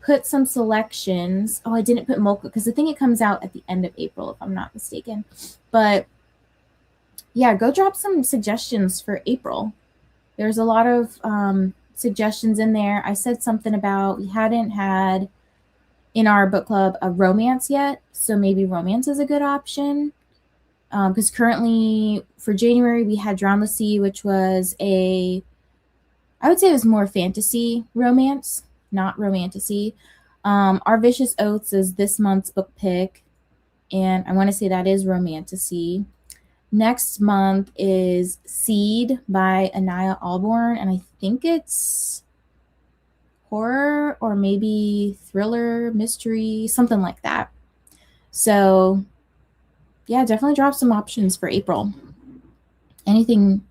put some selections. Oh, I didn't put Molka because I think it comes out at the end of April, if I'm not mistaken. But yeah, go drop some suggestions for April. There's a lot of suggestions in there. I said something about we hadn't had in our book club a romance yet, so maybe romance is a good option. Because currently for January we had Drown the Sea, which was I would say it was more fantasy romance, not romantasy. Our Vicious Oaths is this month's book pick, and I want to say that is romantasy. Next month is Seed by Anaya Alborn, and I think it's horror or maybe thriller, mystery, something like that. So yeah, definitely drop some options for April. Anything,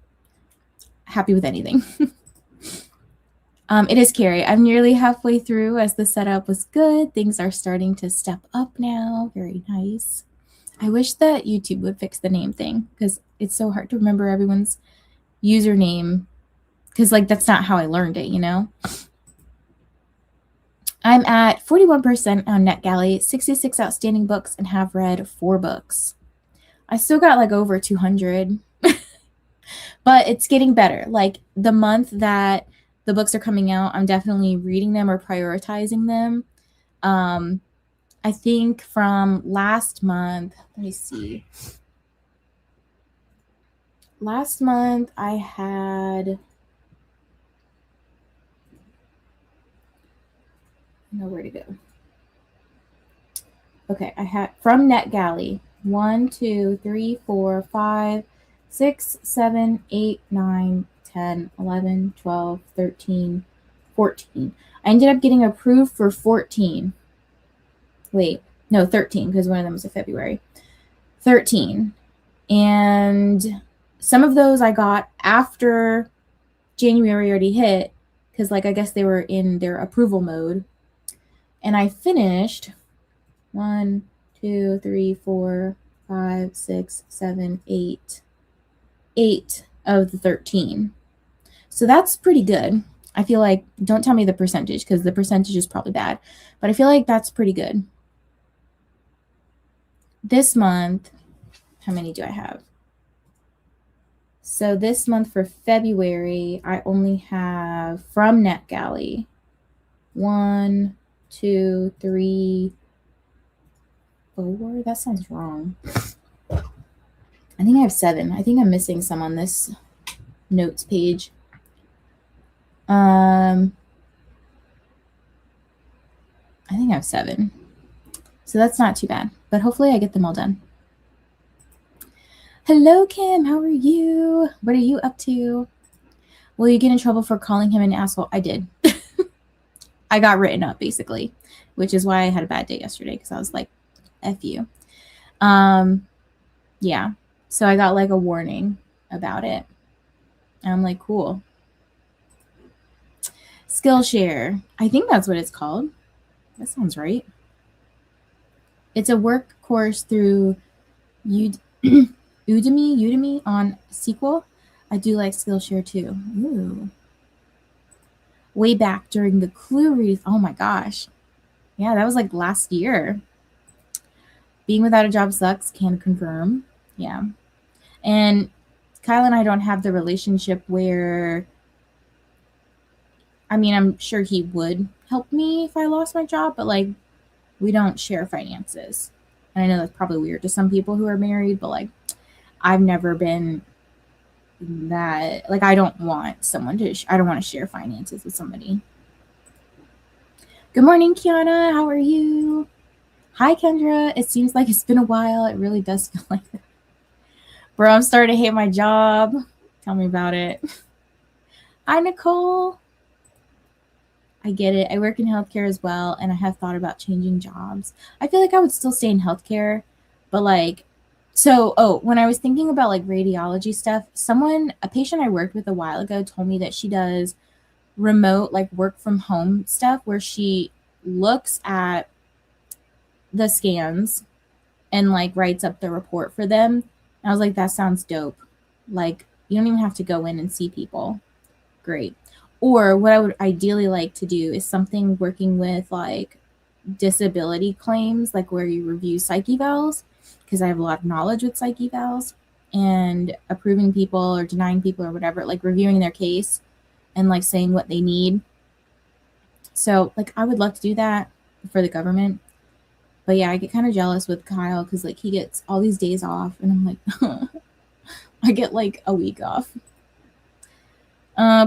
happy with anything. It is Carrie. I'm nearly halfway through as the setup was good. Things are starting to step up now. Very nice. I wish that YouTube would fix the name thing because it's so hard to remember everyone's username because like that's not how I learned it, you know? I'm at 41% on NetGalley, 66 outstanding books, and have read 4 books. I still got like over 200, but it's getting better. Like the month that the books are coming out, I'm definitely reading them or prioritizing them. I think from last month, let me see. Last month I had, I know where to go. Okay, I had from NetGalley 1, 2, 3, 4, 5, 6, 7, 8, 9, 10, 11, 12, 13, 14. I ended up getting approved for 14. Wait, no, 13, because one of them was in February. 13. And some of those I got after January already hit, because like I guess they were in their approval mode. And I finished 1, 2, 3, 4, 5, 6, 7, 8. 8 of the 13. So that's pretty good. I feel like, don't tell me the percentage because the percentage is probably bad, but I feel like that's pretty good. This month, how many do I have? So this month for February, I only have from NetGalley 1, 2, 3, 4. That sounds wrong. I think I have 7. I think I'm missing some on this notes page. I think I have 7. So that's not too bad, but hopefully I get them all done. Hello, Kim. How are you? What are you up to? Will you get in trouble for calling him an asshole? I did. I got written up, basically, which is why I had a bad day yesterday because I was like, F you. Yeah. So I got like a warning about it. And I'm like, cool. Skillshare. I think that's what it's called. That sounds right. It's a work course through Udemy on SQL. I do like Skillshare too. Ooh. Way back during the Clue read. Oh my gosh. Yeah, that was like last year. Being without a job sucks, can confirm. Yeah. And Kyle and I don't have the relationship where, I mean, I'm sure he would help me if I lost my job, but like, we don't share finances. And I know that's probably weird to some people who are married, but like, I've never been that, like, I don't want someone to, I don't want to share finances with somebody. Good morning, Kiana. How are you? Hi, Kendra. It seems like it's been a while. It really does feel like that. Bro, I'm starting to hate my job. Tell me about it. Hi, Nicole. I get it. I work in healthcare as well, and I have thought about changing jobs. I feel like I would still stay in healthcare, but like, when I was thinking about like radiology stuff, a patient I worked with a while ago told me that she does remote, like work from home stuff where she looks at the scans and like writes up the report for them. And I was like, that sounds dope. Like, you don't even have to go in and see people. Great. Or what I would ideally like to do is something working with like disability claims, like where you review psych evals, because I have a lot of knowledge with psych evals and approving people or denying people or whatever, like reviewing their case and like saying what they need. So like I would love to do that for the government. But yeah, I get kind of jealous with Kyle because like he gets all these days off and I'm like, I get like a week off.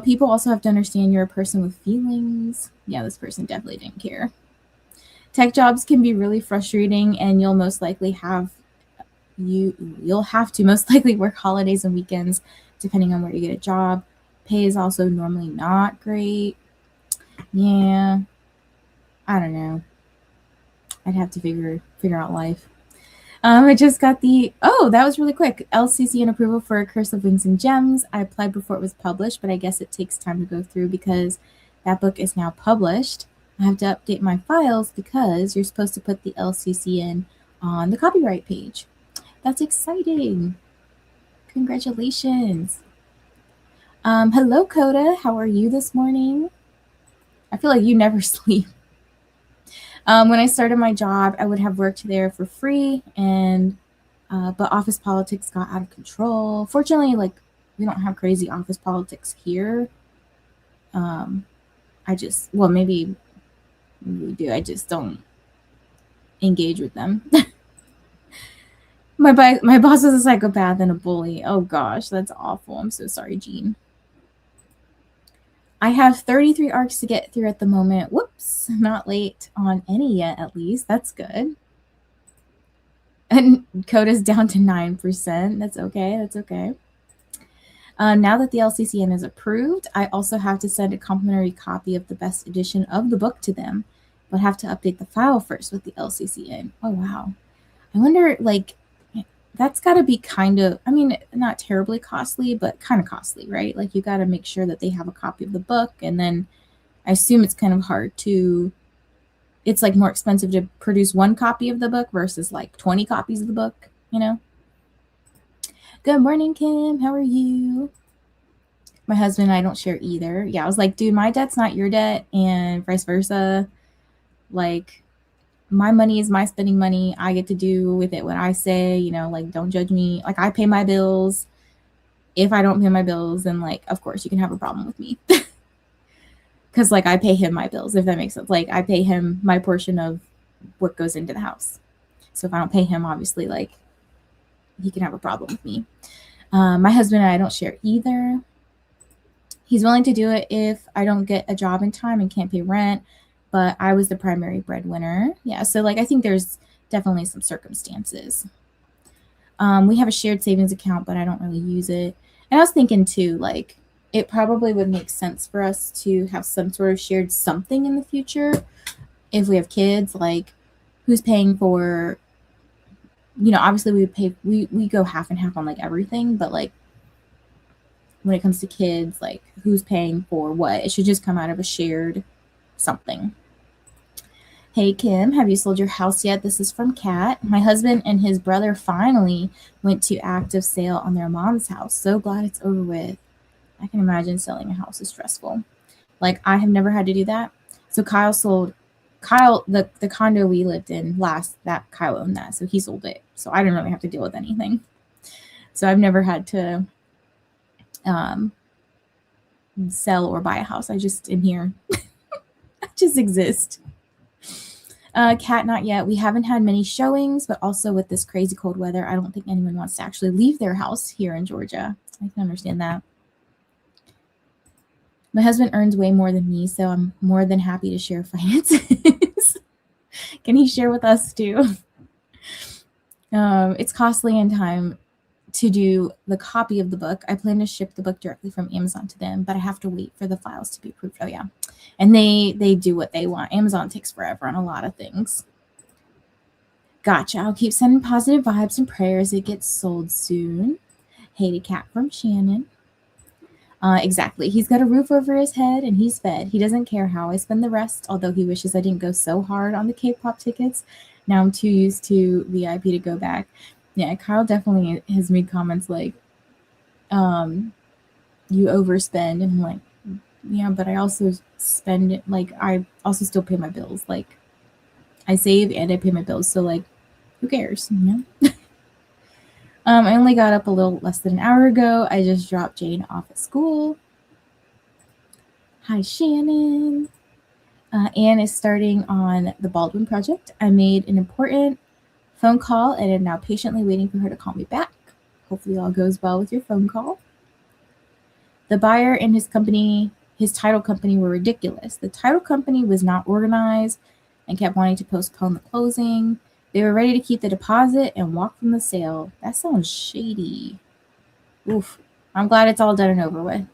People also have to understand you're a person with feelings. Yeah, this person definitely didn't care. Tech jobs can be really frustrating, and you'll most likely have to most likely work holidays and weekends depending on where you get a job. Pay is also normally not great. Yeah, I don't know. I'd have to figure out life. I just got that was really quick. LCCN approval for Curse of Wings and Gems. I applied before it was published, but I guess it takes time to go through because that book is now published. I have to update my files because you're supposed to put the LCCN on the copyright page. That's exciting. Congratulations. Hello, Coda. How are you this morning? I feel like you never sleep. When I started my job, I would have worked there for free, but office politics got out of control. Fortunately, like we don't have crazy office politics here. Maybe we do. I just don't engage with them. My boss is a psychopath and a bully. Oh gosh, that's awful. I'm so sorry, Jean. I have 33 arcs to get through at the moment. Whoops, not late on any yet, at least. That's good. And code is down to 9%. That's okay. That's okay. Now that the LCCN is approved, I also have to send a complimentary copy of the best edition of the book to them, but have to update the file first with the LCCN. Oh, wow. I wonder, like, that's got to be kind of, I mean, not terribly costly, but kind of costly, right? Like, you got to make sure that they have a copy of the book. And then I assume it's kind of hard to, it's like more expensive to produce one copy of the book versus like 20 copies of the book, you know? Good morning, Kim. How are you? My husband and I don't share either. Yeah, I was like, dude, my debt's not your debt, and vice versa. Like, my money is my spending money. I get to do with it what I say, you know, like, don't judge me. Like, I pay my bills. If I don't pay my bills, then, like, of course, you can have a problem with me. Because, like, I pay him my bills, if that makes sense. Like, I pay him my portion of what goes into the house. So if I don't pay him, obviously, like, he can have a problem with me. My husband and I don't share either. He's willing to do it if I don't get a job in time and can't pay rent, but I was the primary breadwinner. Yeah, so like I think there's definitely some circumstances. We have a shared savings account, but I don't really use it. And I was thinking too, like, it probably would make sense for us to have some sort of shared something in the future if we have kids. Like, who's paying for, obviously we go half and half on like everything, but like when it comes to kids, like who's paying for what? It should just come out of a shared something. Hey Kim, have you sold your house yet? This is from Kat. My husband and his brother finally went to active sale on their mom's house. So glad it's over with. I can imagine selling a house is stressful. Like, I have never had to do that. So Kyle, the condo we lived in last, that Kyle owned that. So he sold it. So I didn't really have to deal with anything. So I've never had to um, sell or buy a house. I just am here. I just exist. Cat, not yet. We haven't had many showings, but also with this crazy cold weather, I don't think anyone wants to actually leave their house here in Georgia. I can understand that. My husband earns way more than me, so I'm more than happy to share finances. Can he share with us too? It's costly in time to do the copy of the book. I plan to ship the book directly from Amazon to them, but I have to wait for the files to be approved. Oh yeah. And they do what they want. Amazon takes forever on a lot of things. Gotcha. I'll keep sending positive vibes and prayers. It gets sold soon. Hated cat from Shannon. Exactly. He's got a roof over his head and he's fed. He doesn't care how I spend the rest, although he wishes I didn't go so hard on the K-pop tickets. Now I'm too used to VIP to go back. Yeah, Kyle definitely has made comments like, you overspend. And I'm like, yeah, but I also spend it. Like, I also still pay my bills. Like, I save and I pay my bills. So, like, who cares? I only got up a little less than an hour ago. I just dropped Jane off at school. Hi, Shannon. Anne is starting on the Baldwin project. I made an important phone call and am now patiently waiting for her to call me back. Hopefully, all goes well with your phone call. The buyer and his title company, were ridiculous. The title company was not organized and kept wanting to postpone the closing. They were ready to keep the deposit and walk from the sale. That sounds shady. Oof. I'm glad it's all done and over with.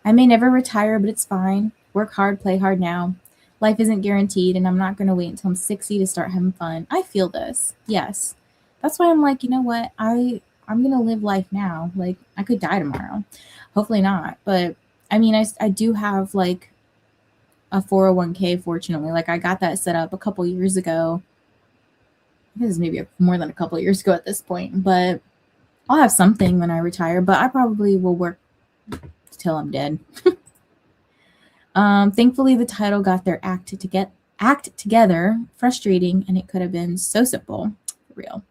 I may never retire, but it's fine. Work hard, play hard now. Life isn't guaranteed, and I'm not going to wait until I'm 60 to start having fun. I feel this. Yes. That's why I'm like, you know what? I'm going to live life now. Like, I could die tomorrow. Hopefully not. But I mean, I do have like a 401k, fortunately. Like, I got that set up a couple years ago. This is maybe more than a couple years ago at this point, but I'll have something when I retire. But I probably will work till I'm dead. Thankfully, the title got their act together. Frustrating, and it could have been so simple. For real.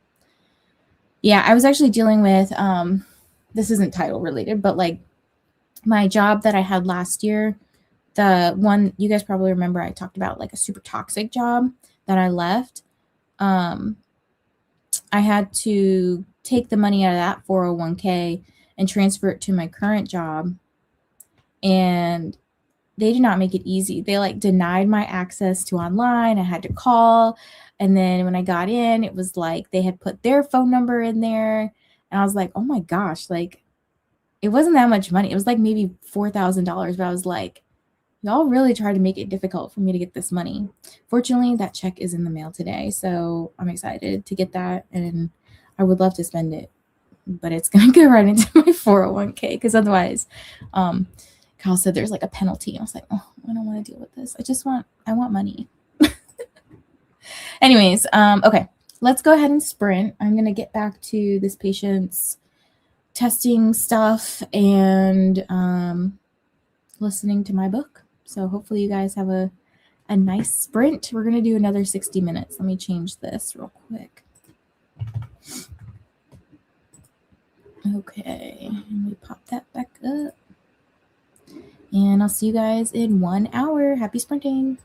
Yeah, I was actually dealing with this isn't title related, but like my job that I had last year, the one you guys probably remember I talked about, like a super toxic job that I left. I had to take the money out of that 401k and transfer it to my current job, and they did not make it easy. They like denied my access to online. I had to call. And then when I got in, it was like they had put their phone number in there. And I was like, oh my gosh, like it wasn't that much money. It was like maybe $4,000. But I was like, y'all really tried to make it difficult for me to get this money. Fortunately, that check is in the mail today. So I'm excited to get that. And I would love to spend it, but it's going to go right into my 401k because otherwise, Kyle said there's like a penalty. I was like, oh, I don't want to deal with this. I want money. Anyways, okay, let's go ahead and sprint. I'm going to get back to this patient's testing stuff and listening to my book. So hopefully you guys have a nice sprint. We're going to do another 60 minutes. Let me change this real quick. Okay, let me pop that back up. And I'll see you guys in 1 hour. Happy sprinting.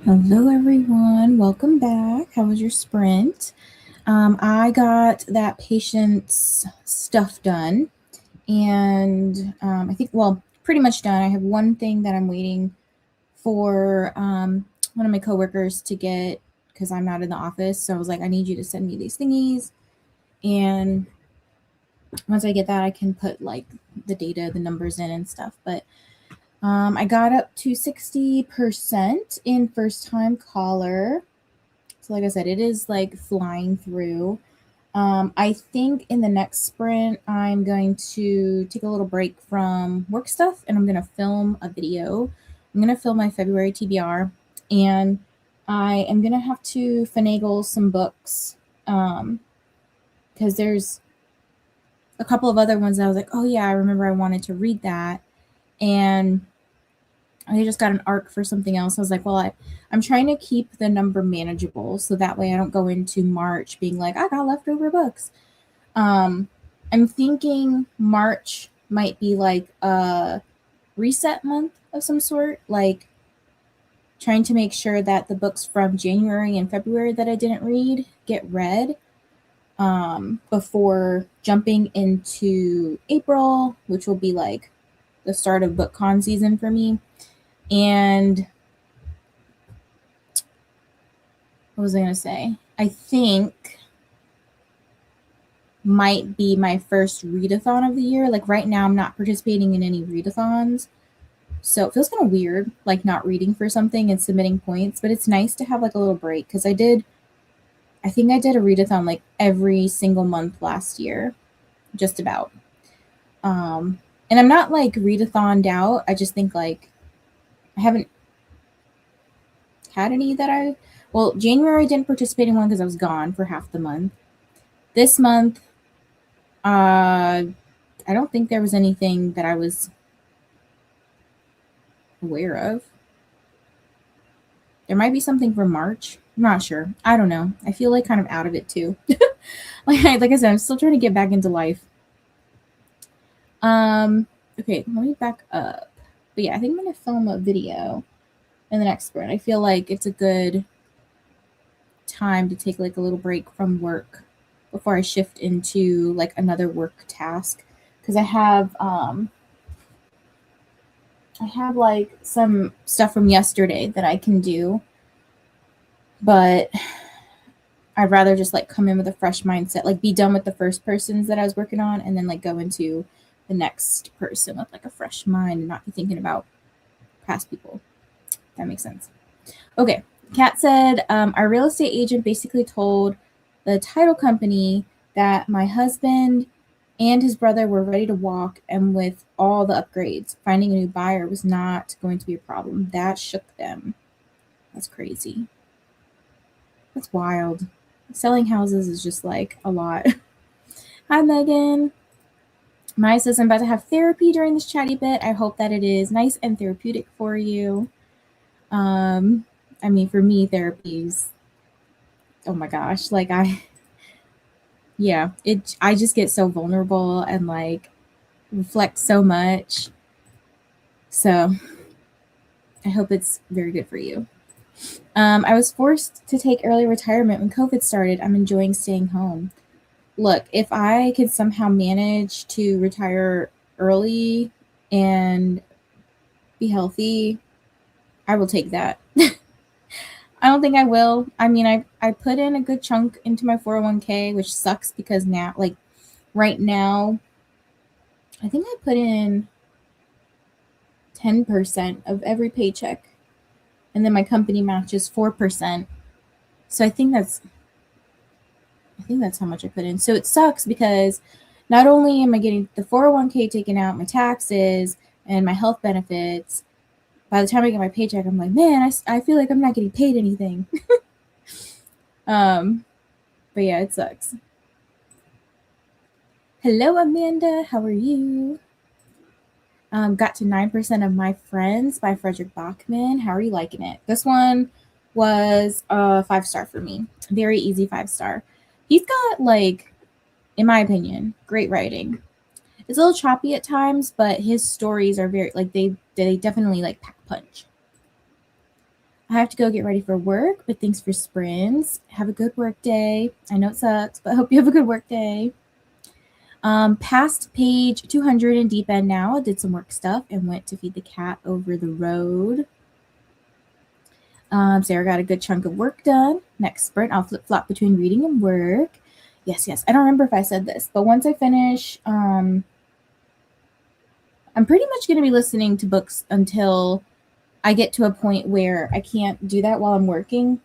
Hello, everyone. Welcome back. How was your sprint? I got that patient's stuff done, and I think, well, pretty much done. I have one thing that I'm waiting for one of my coworkers to get because I'm not in the office. So I was like, I need you to send me these thingies, and once I get that, I can put like the data, the numbers in and stuff. But I got up to 60% in first time caller. So, like I said, it is like flying through. I think in the next sprint, I'm going to take a little break from work stuff and I'm going to film a video. I'm going to film my February TBR and I am going to have to finagle some books because there's a couple of other ones that I was like, oh, yeah, I remember I wanted to read that. And I just got an arc for something else. I was like, well, I'm trying to keep the number manageable so that way I don't go into March being like, I got leftover books. I'm thinking March might be like a reset month of some sort, like trying to make sure that the books from January and February that I didn't read get read before jumping into April, which will be like the start of book con season for me. And what was I going to say? I think might be my first readathon of the year. Like right now, I'm not participating in any readathons. So it feels kind of weird, like not reading for something and submitting points, but it's nice to have like a little break because I think I did a readathon like every single month last year, just about. And I'm not like readathoned out. I just think like I haven't had any that well, January I didn't participate in one because I was gone for half the month. This month, I don't think there was anything that I was aware of. There might be something for March. I'm not sure. I don't know. I feel like kind of out of it too. like I said, I'm still trying to get back into life. Okay, let me back up. But yeah, I think I'm gonna film a video in the next sprint. I feel like it's a good time to take like a little break from work before I shift into like another work task because I have like some stuff from yesterday that I can do, but I'd rather just like come in with a fresh mindset, like be done with the first persons that I was working on and then like go into the next person with like a fresh mind and not be thinking about past people. That makes sense. Okay. Kat said, our real estate agent basically told the title company that my husband and his brother were ready to walk, and with all the upgrades, finding a new buyer was not going to be a problem. That shook them. That's crazy. That's wild. Selling houses is just like a lot. Hi, Megan. Maya says, I'm about to have therapy during this chatty bit. I hope that it is nice and therapeutic for you. I mean, for me, therapies, oh my gosh, like I just get so vulnerable and like reflect so much. So I hope it's very good for you. I was forced to take early retirement when COVID started. I'm enjoying staying home. Look, if I could somehow manage to retire early and be healthy, I will take that. I don't think I will. I mean, I put in a good chunk into my 401k, which sucks because now, like right now, I think I put in 10% of every paycheck, and then my company matches 4%. So I think that's how much I put in. So it sucks because not only am I getting the 401k taken out, my taxes, and my health benefits, by the time I get my paycheck, I'm like, man, I feel like I'm not getting paid anything. But yeah, it sucks. Hello, Amanda. How are you? Got to 9% of My Friends by Frederick Bachman. How are you liking it? This one was a 5-star for me. Very easy 5-star. He's got, like, in my opinion, great writing. It's a little choppy at times, but his stories are very, like, they definitely, like, pack punch. I have to go get ready for work, but thanks for sprints. Have a good work day. I know it sucks, but I hope you have a good work day. Past page 200 in deep end now. Did some work stuff and went to feed the cat over the road. Sarah got a good chunk of work done. Next sprint, I'll flip flop between reading and work. Yes. I don't remember if I said this, but once I finish, I'm pretty much going to be listening to books until I get to a point where I can't do that while I'm working.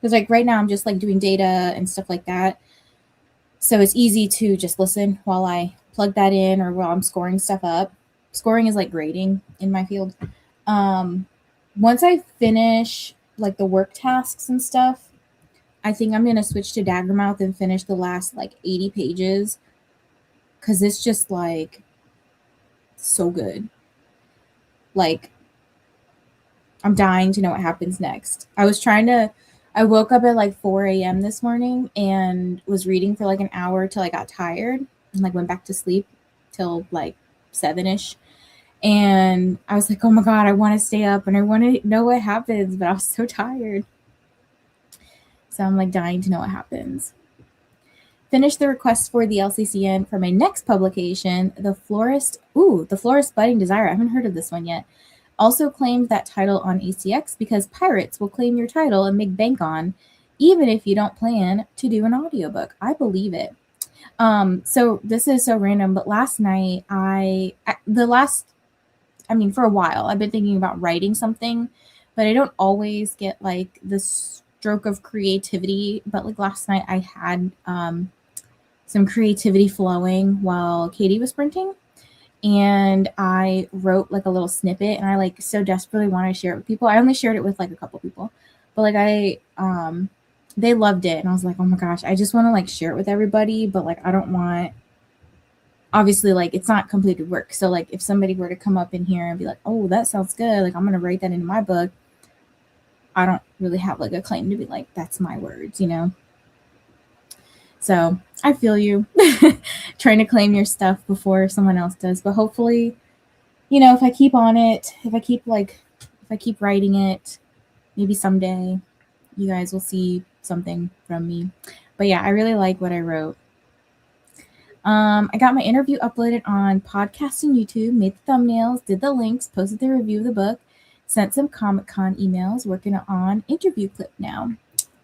Because like right now I'm just like doing data and stuff like that. So it's easy to just listen while I plug that in or while I'm scoring stuff up. Scoring is like grading in my field. Once I finish like the work tasks and stuff, I think I'm going to switch to Daggermouth and finish the last like 80 pages. Because it's just like so good. Like, I'm dying to know what happens next. I woke up at like 4 a.m. this morning and was reading for like an hour till I got tired and like went back to sleep till like 7-ish. And I was like, oh my God, I want to stay up and I want to know what happens, but I was so tired. So I'm like dying to know what happens. Finish the request for the LCCN for my next publication, The Florist Budding Desire. I haven't heard of this one yet. Also claimed that title on ACX because pirates will claim your title and make bank on, even if you don't plan to do an audiobook. I believe it. So this is so random, but last night for a while, I've been thinking about writing something, but I don't always get like the stroke of creativity. But like last night I had some creativity flowing while Katie was sprinting. And I wrote like a little snippet and I like so desperately wanted to share it with people. I only shared it with like a couple people, but like they loved it. And I was like, oh my gosh, I just want to like share it with everybody. But like, I don't want, obviously like it's not completed work. So like if somebody were to come up in here and be like, oh, that sounds good. Like I'm going to write that into my book. I don't really have like a claim to be like, that's my words, you know? So I feel you trying to claim your stuff before someone else does. But hopefully, you know, if I keep on it, if I keep writing it, maybe someday you guys will see something from me. But yeah, I really like what I wrote. I got my interview uploaded on podcast and YouTube, made the thumbnails, did the links, posted the review of the book, sent some Comic-Con emails, working on interview clip now.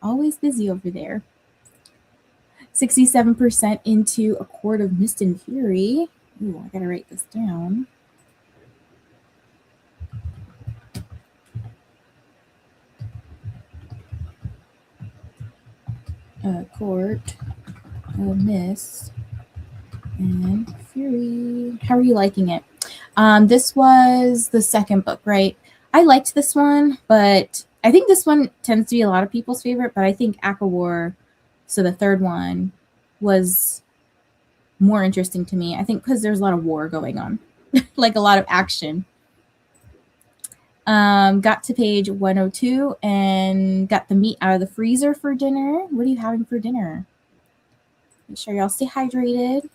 Always busy over there. 67% into A Court of Mist and Fury. Ooh, I gotta write this down. A Court of Mist and Fury. How are you liking it? This was the second book, right? I liked this one, but I think this one tends to be a lot of people's favorite, but I think ACOWAR, so the third one, was more interesting to me. I think because there's a lot of war going on, like a lot of action. Got to page 102 and got the meat out of the freezer for dinner. What are you having for dinner? Make sure y'all stay hydrated.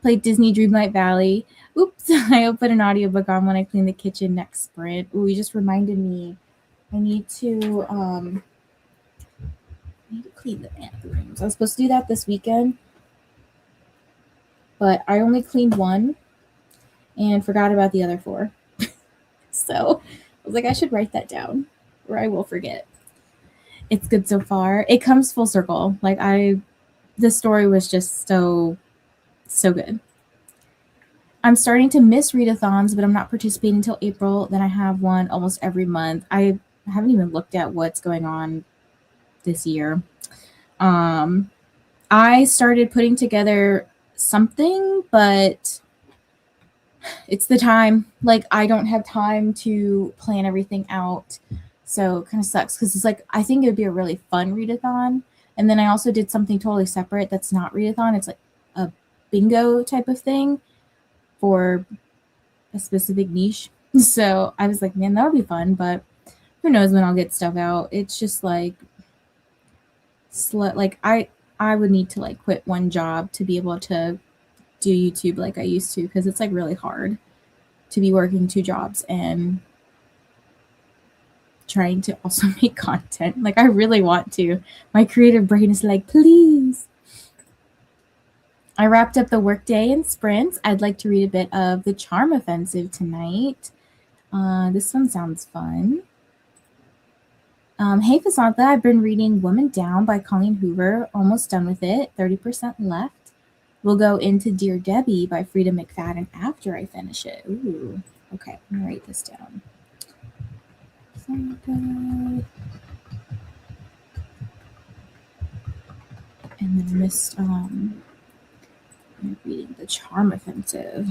Played Disney Dreamlight Valley. Oops, I put an audiobook on when I clean the kitchen next sprint. Ooh, you just reminded me. I need to clean the bathrooms. I was supposed to do that this weekend, but I only cleaned one and forgot about the other 4. So I was like, I should write that down or I will forget. It's good so far. It comes full circle. Like the story was just so good. I'm starting to miss readathons, but I'm not participating until April. Then I have one almost every month. I haven't even looked at what's going on this year. I started putting together something, but it's the time. Like I don't have time to plan everything out. So it kind of sucks because it's like, I think it would be a really fun readathon. And then I also did something totally separate that's not readathon. It's like a bingo type of thing for a specific niche. So I was like, man, that would be fun, but who knows when I'll get stuff out. It's just like I would need to like quit one job to be able to do YouTube like I used to, because it's like really hard to be working 2 jobs and trying to also make content. Like, I really want to. My creative brain is like, please. I wrapped up the workday in sprints. I'd like to read a bit of The Charm Offensive tonight. This one sounds fun. Hey, Fasantha, I've been reading Woman Down by Colleen Hoover. Almost done with it. 30% left. We'll go into Dear Debbie by Frida McFadden after I finish it. Ooh. Okay, I'm going to write this down. And then I missed reading The Charm Offensive.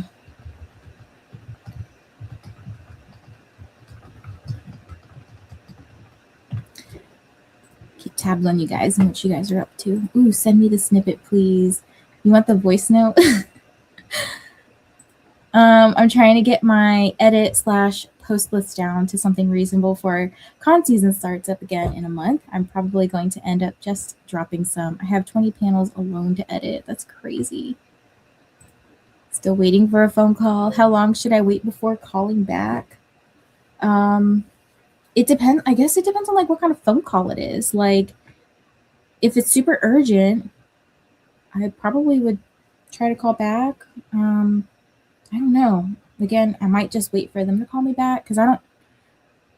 Keep tabs on you guys and what you guys are up to. Ooh, send me the snippet, please. You want the voice note? I'm trying to get my edit / post list down to something reasonable for con season starts up again in a month. I'm probably going to end up just dropping some. I have 20 panels alone to edit. That's crazy. Still waiting for a phone call. How long should I wait before calling back? It depends. I guess it depends on like what kind of phone call it is. Like, if it's super urgent, I probably would try to call back. I don't know. Again, I might just wait for them to call me back because I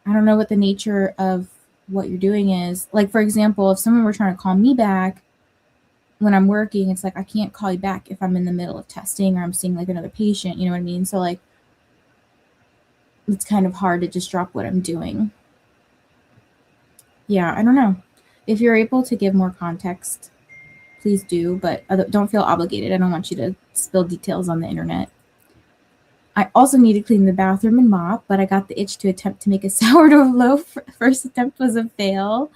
don't know what the nature of what you're doing is. Like, for example, if someone were trying to call me back when I'm working, it's like I can't call you back if I'm in the middle of testing or I'm seeing like another patient, you know what I mean? So like it's kind of hard to just drop what I'm doing. Yeah, I don't know. If you're able to give more context, please do, but don't feel obligated. I don't want you to spill details on the internet. I also need to clean the bathroom and mop, but I got the itch to attempt to make a sourdough loaf. First attempt was a fail.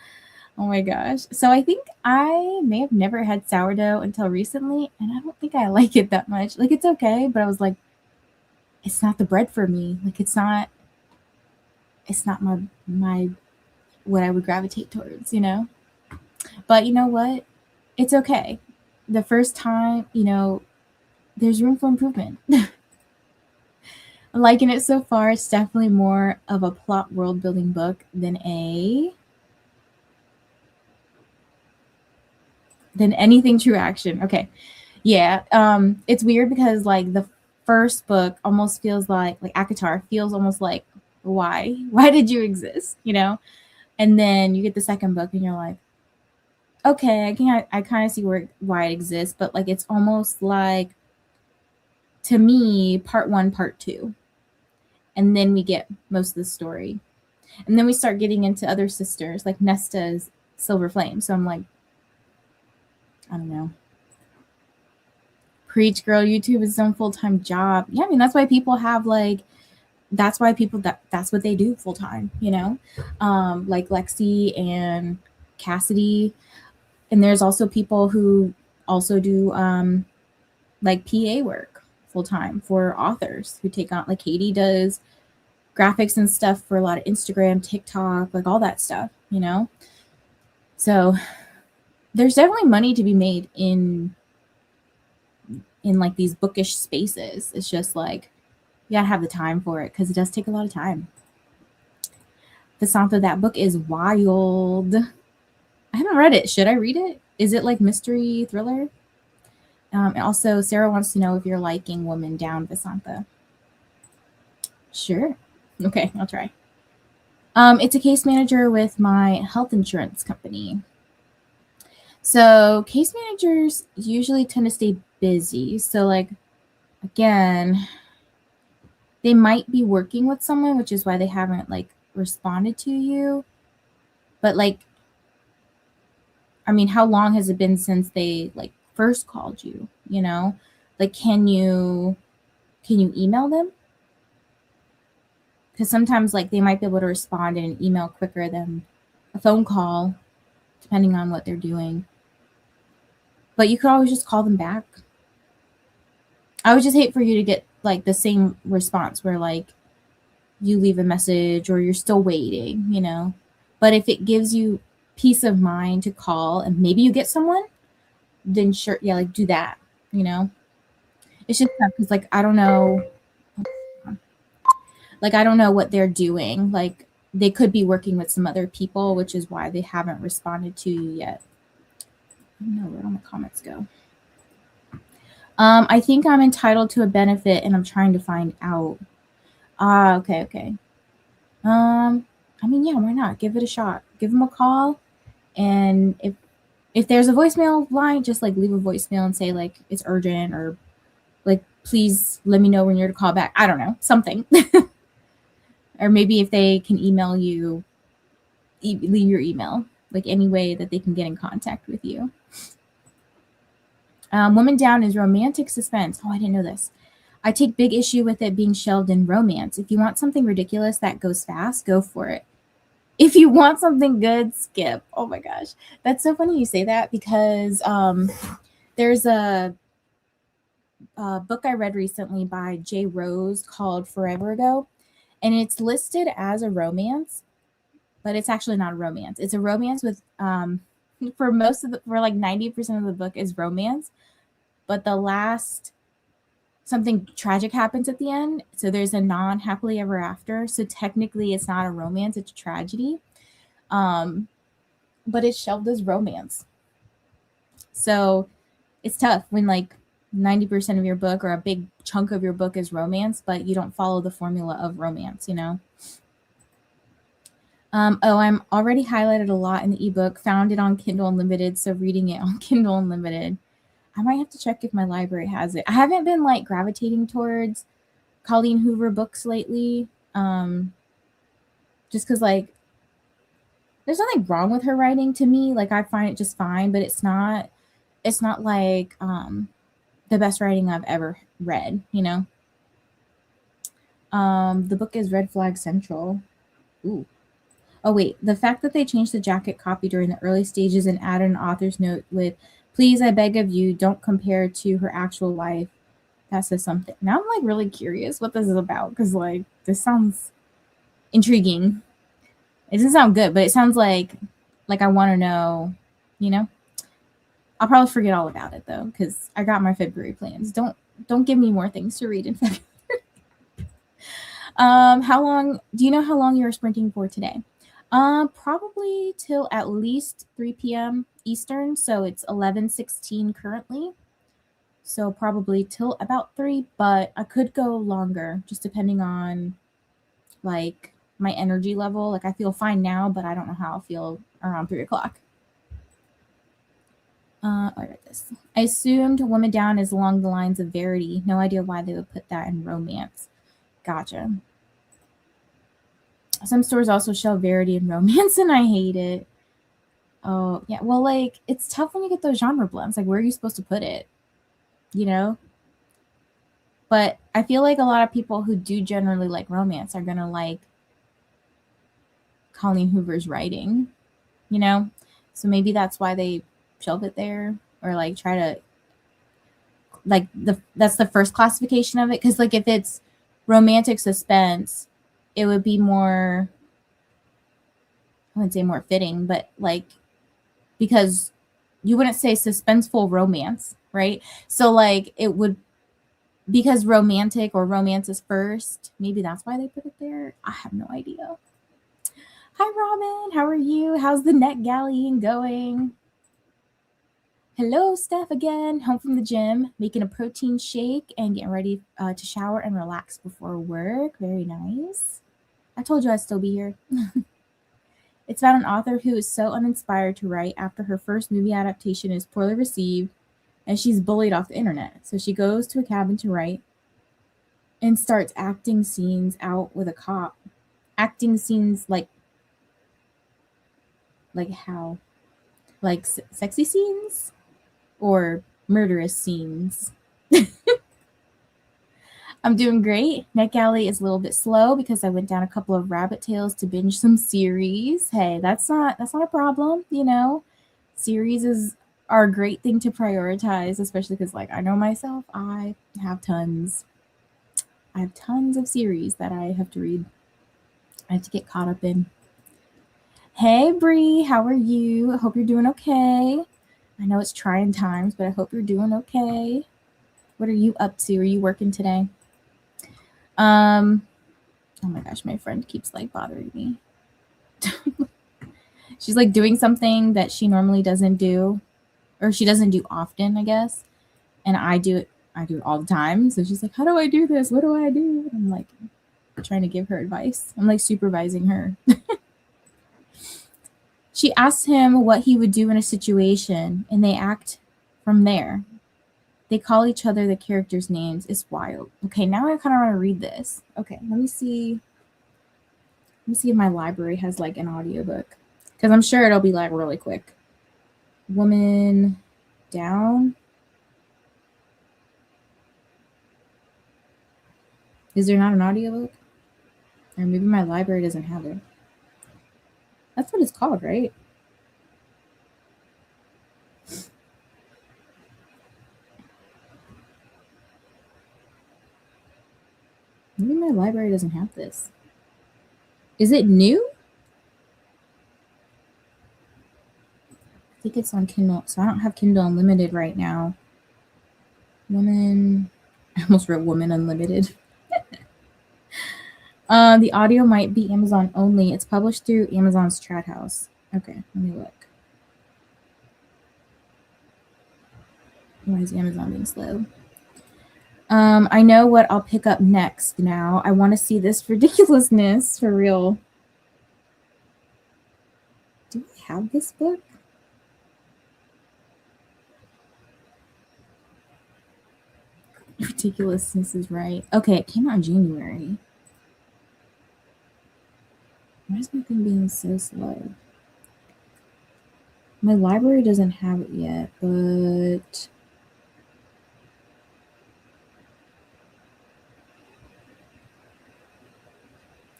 Oh my gosh. So I think I may have never had sourdough until recently, and I don't think I like it that much. Like, it's okay, but I was like, it's not the bread for me. Like, it's not my what I would gravitate towards, you know? But you know what? It's okay. The first time, you know, there's room for improvement. I'm liking it so far. It's definitely more of a plot world building book than anything true action. Okay. Yeah. It's weird because like the first book almost feels like Akatar feels almost like why did you exist, you know? And then you get the second book and you're like, okay, I kind of see why it exists, but like it's almost like, to me, part 1, part 2. And then we get most of the story. And then we start getting into other sisters, like Nesta's Silver Flame. So I'm like, I don't know. Preach, girl. YouTube is its own full-time job. Yeah, I mean, that's why people have like, that's why people, that's what they do full-time, you know? Like Lexi and Cassidy. And there's also people who also do like PA work full-time for authors who take on, like Katie does graphics and stuff for a lot of Instagram, TikTok, like all that stuff, you know? So there's definitely money to be made in like these bookish spaces. It's just like, you gotta have the time for it because it does take a lot of time. Vasantha, that book is wild. I haven't read it. Should I read it? Is it like mystery thriller? And also, Sarah wants to know if you're liking Woman Down, Vasantha. Sure. Okay, I'll try. It's a case manager with my health insurance company. So case managers usually tend to stay busy. So like, again, they might be working with someone, which is why they haven't like responded to you. But like, I mean, how long has it been since they like first called you, you know? Like, can you email them? Because sometimes like they might be able to respond in an email quicker than a phone call, depending on what they're doing. But you could always just call them back. I would just hate for you to get like the same response where like you leave a message or you're still waiting, you know? But if it gives you peace of mind to call and maybe you get someone, then sure, yeah, like do that, you know? It's just tough because like I don't know what they're doing. Like they could be working with some other people, which is why they haven't responded to you yet. I don't know, where all my comments go. I think I'm entitled to a benefit and I'm trying to find out. Okay. I mean, yeah, why not? Give it a shot. Give them a call. And if there's a voicemail line, just like leave a voicemail and say like it's urgent, or like please let me know when you're to call back. I don't know, something. Or maybe if they can email you, leave your email, like any way that they can get in contact with you. Woman Down is romantic suspense. Oh, I didn't know this. I take big issue with it being shelved in romance. If you want something ridiculous that goes fast, go for it. If you want something good, skip. Oh my gosh. That's so funny you say that, because there's a book I read recently by J. Rose called Forever Ago, and it's listed as a romance, but it's actually not a romance. It's a romance with for like 90% of the book is romance, but the last, something tragic happens at the end, so there's a non-happily ever after. So technically it's not a romance, it's a tragedy. But it's shelved as romance. So it's tough when like 90% of your book, or a big chunk of your book, is romance, but you don't follow the formula of romance, you know? I'm already highlighted a lot in the ebook, found it on Kindle Unlimited, so reading it on Kindle Unlimited. I might have to check if my library has it. I haven't been like gravitating towards Colleen Hoover books lately, just because like there's nothing wrong with her writing to me. Like I find it just fine, but it's not like the best writing I've ever read, you know? The book is Red Flag Central. Ooh. Oh wait, the fact that they changed the jacket copy during the early stages and added an author's note with, please, I beg of you, don't compare to her actual life. That says something. Now I'm like really curious what this is about, because like this sounds intriguing. It doesn't sound good, but it sounds like I want to know, you know? I'll probably forget all about it though, because I got my February plans. Don't give me more things to read in February. How long do you know how long you are sprinting for today? Probably till at least 3 p.m. Eastern, so it's 11:16 currently. So probably till about 3, but I could go longer, just depending on like my energy level. Like I feel fine now, but I don't know how I'll feel around 3 o'clock. I read this. I assumed Woman Down is along the lines of Verity. No idea why they would put that in romance. Gotcha. Some stores also show Verity in romance, and I hate it. Oh, yeah. Well, like, it's tough when you get those genre blends. Like, where are you supposed to put it? You know? But I feel like a lot of people who do generally like romance are going to like Colleen Hoover's writing, you know? So maybe that's why they shelve it there, or like try to like that's the first classification of it, because like if it's romantic suspense, it would be more, I wouldn't say more fitting, but like, because you wouldn't say suspenseful romance, right? So like it would, because romantic or romance is first, maybe that's why they put it there. I have no idea. Hi Robin, how are you? How's the net galleon going? Hello, Steph again. Home from the gym, making a protein shake and getting ready to shower and relax before work. Very nice. I told you I'd still be here. It's about an author who is so uninspired to write after her first movie adaptation is poorly received and she's bullied off the internet. So she goes to a cabin to write and starts acting scenes out with a cop. Acting scenes like how? Like sexy scenes? Or murderous scenes. I'm doing great. NetGalley is a little bit slow because I went down a couple of rabbit tails to binge some series. Hey, that's not a problem, you know. Series are a great thing to prioritize, especially because like I know myself, I have tons of series that I have to read. I have to get caught up in. Hey Bree, how are you? I hope you're doing okay. I know it's trying times, but I hope you're doing okay. What are you up to? Are you working today? Oh my gosh, my friend keeps like bothering me. She's like doing something that she normally doesn't do, or she doesn't do often, I guess. And I do it all the time. So she's like, how do I do this? What do I do? And I'm like trying to give her advice. I'm like supervising her. She asks him what he would do in a situation, and they act from there. They call each other the characters' names. It's wild. Okay, now I kind of want to read this. Okay, let me see. Let me see if my library has like an audiobook. Because I'm sure it'll be like really quick. Woman down. Is there not an audiobook? Or maybe my library doesn't have it. That's what it's called, right? Maybe my library doesn't have this. Is it new? I think it's on Kindle. So I don't have Kindle Unlimited right now. Woman. I almost wrote Woman Unlimited. The audio might be Amazon only. It's published through Amazon's Chat House. Okay, let me look. Why is Amazon being slow? I know what I'll pick up next now. I want to see this ridiculousness for real. Do I have this book? Ridiculousness is right. Okay, it came out in January. Why is my thing being so slow? My library doesn't have it yet, but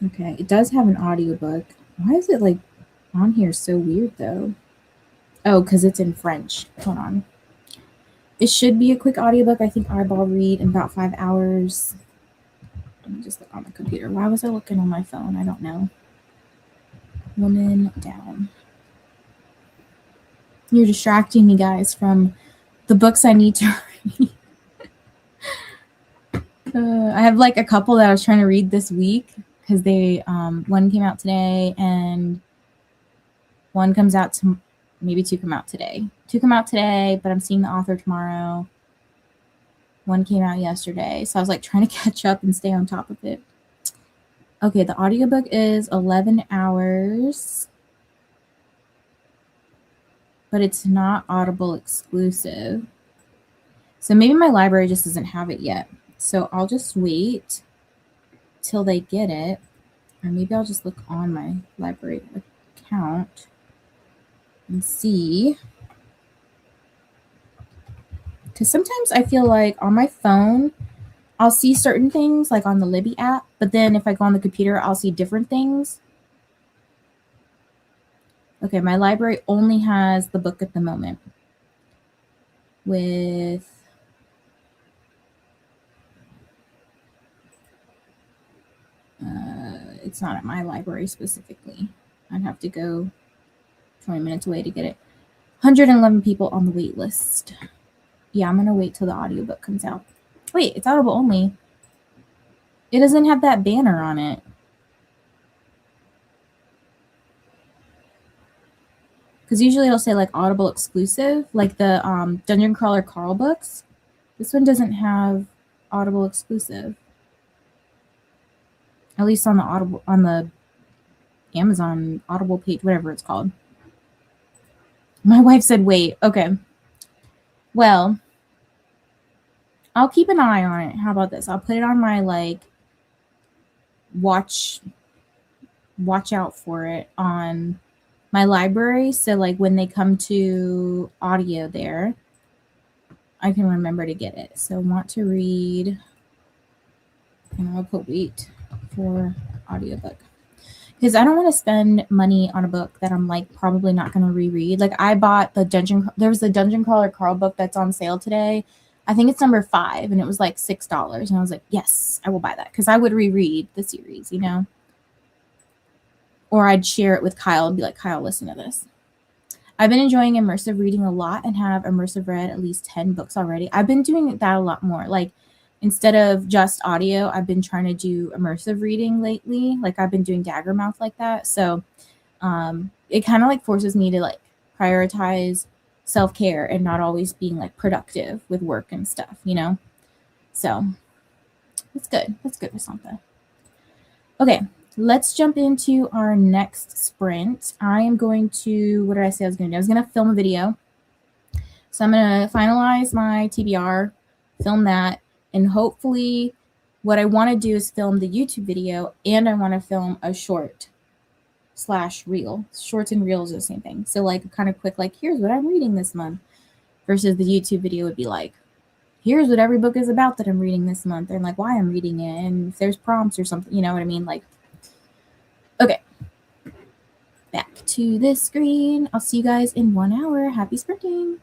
okay, it does have an audiobook. Why is it like on here so weird though? Oh, because it's in French. Hold on. It should be a quick audiobook. I think I'll read in about 5 hours. Let me just look on the computer. Why was I looking on my phone? I don't know. Woman down. You're distracting me, guys, from the books I need to read. I have like a couple that I was trying to read this week because they one came out today and one comes out to maybe two come out today. Two come out today, but I'm seeing the author tomorrow. One came out yesterday, so I was like trying to catch up and stay on top of it. Okay, the audiobook is 11 hours, but it's not Audible exclusive. So maybe my library just doesn't have it yet. So I'll just wait till they get it. Or maybe I'll just look on my library account and see. Because sometimes I feel like on my phone, I'll see certain things like on the Libby app, but then if I go on the computer, I'll see different things. Okay, my library only has the book at the moment with it's not at my library specifically. I'd have to go 20 minutes away to get it. 111 people on the wait list. Yeah, I'm gonna wait till the audiobook comes out. Wait, it's Audible only. It doesn't have that banner on it. Because usually it'll say like Audible exclusive, like the Dungeon Crawler Carl books. This one doesn't have Audible exclusive. At least on the Amazon Audible page, whatever it's called. My wife said, wait, okay. Well, I'll keep an eye on it. How about this? I'll put it on my like watch out for it on my library. So like when they come to audio there, I can remember to get it. So want to read, and I'll put wait for audiobook. Because I don't want to spend money on a book that I'm like probably not going to reread. Like I bought there's the Dungeon Crawler Carl book that's on sale today. I think it's number 5 and it was like $6. And I was like, yes, I will buy that. Because I would reread the series, you know. Or I'd share it with Kyle and be like, Kyle, listen to this. I've been enjoying immersive reading a lot and have immersive read at least 10 books already. I've been doing that a lot more. Like instead of just audio, I've been trying to do immersive reading lately. Like I've been doing Daggermouth like that. So It kind of like forces me to like prioritize self-care and not always being like productive with work and stuff, you know? So it's good. That's good for something. Okay, let's jump into our next sprint. I am going to, what did I say I was going to do? I was going to film a video. So I'm going to finalize my TBR, film that, and hopefully what I want to do is film the YouTube video, and I want to film a short / reel. Shorts and reels are the same thing. So like kind of quick, like here's what I'm reading this month, versus the YouTube video would be like, here's what every book is about that I'm reading this month, and like why I'm reading it, and if there's prompts or something, you know what I mean? Like, okay, back to this screen. I'll see you guys in 1 hour. Happy sprinting.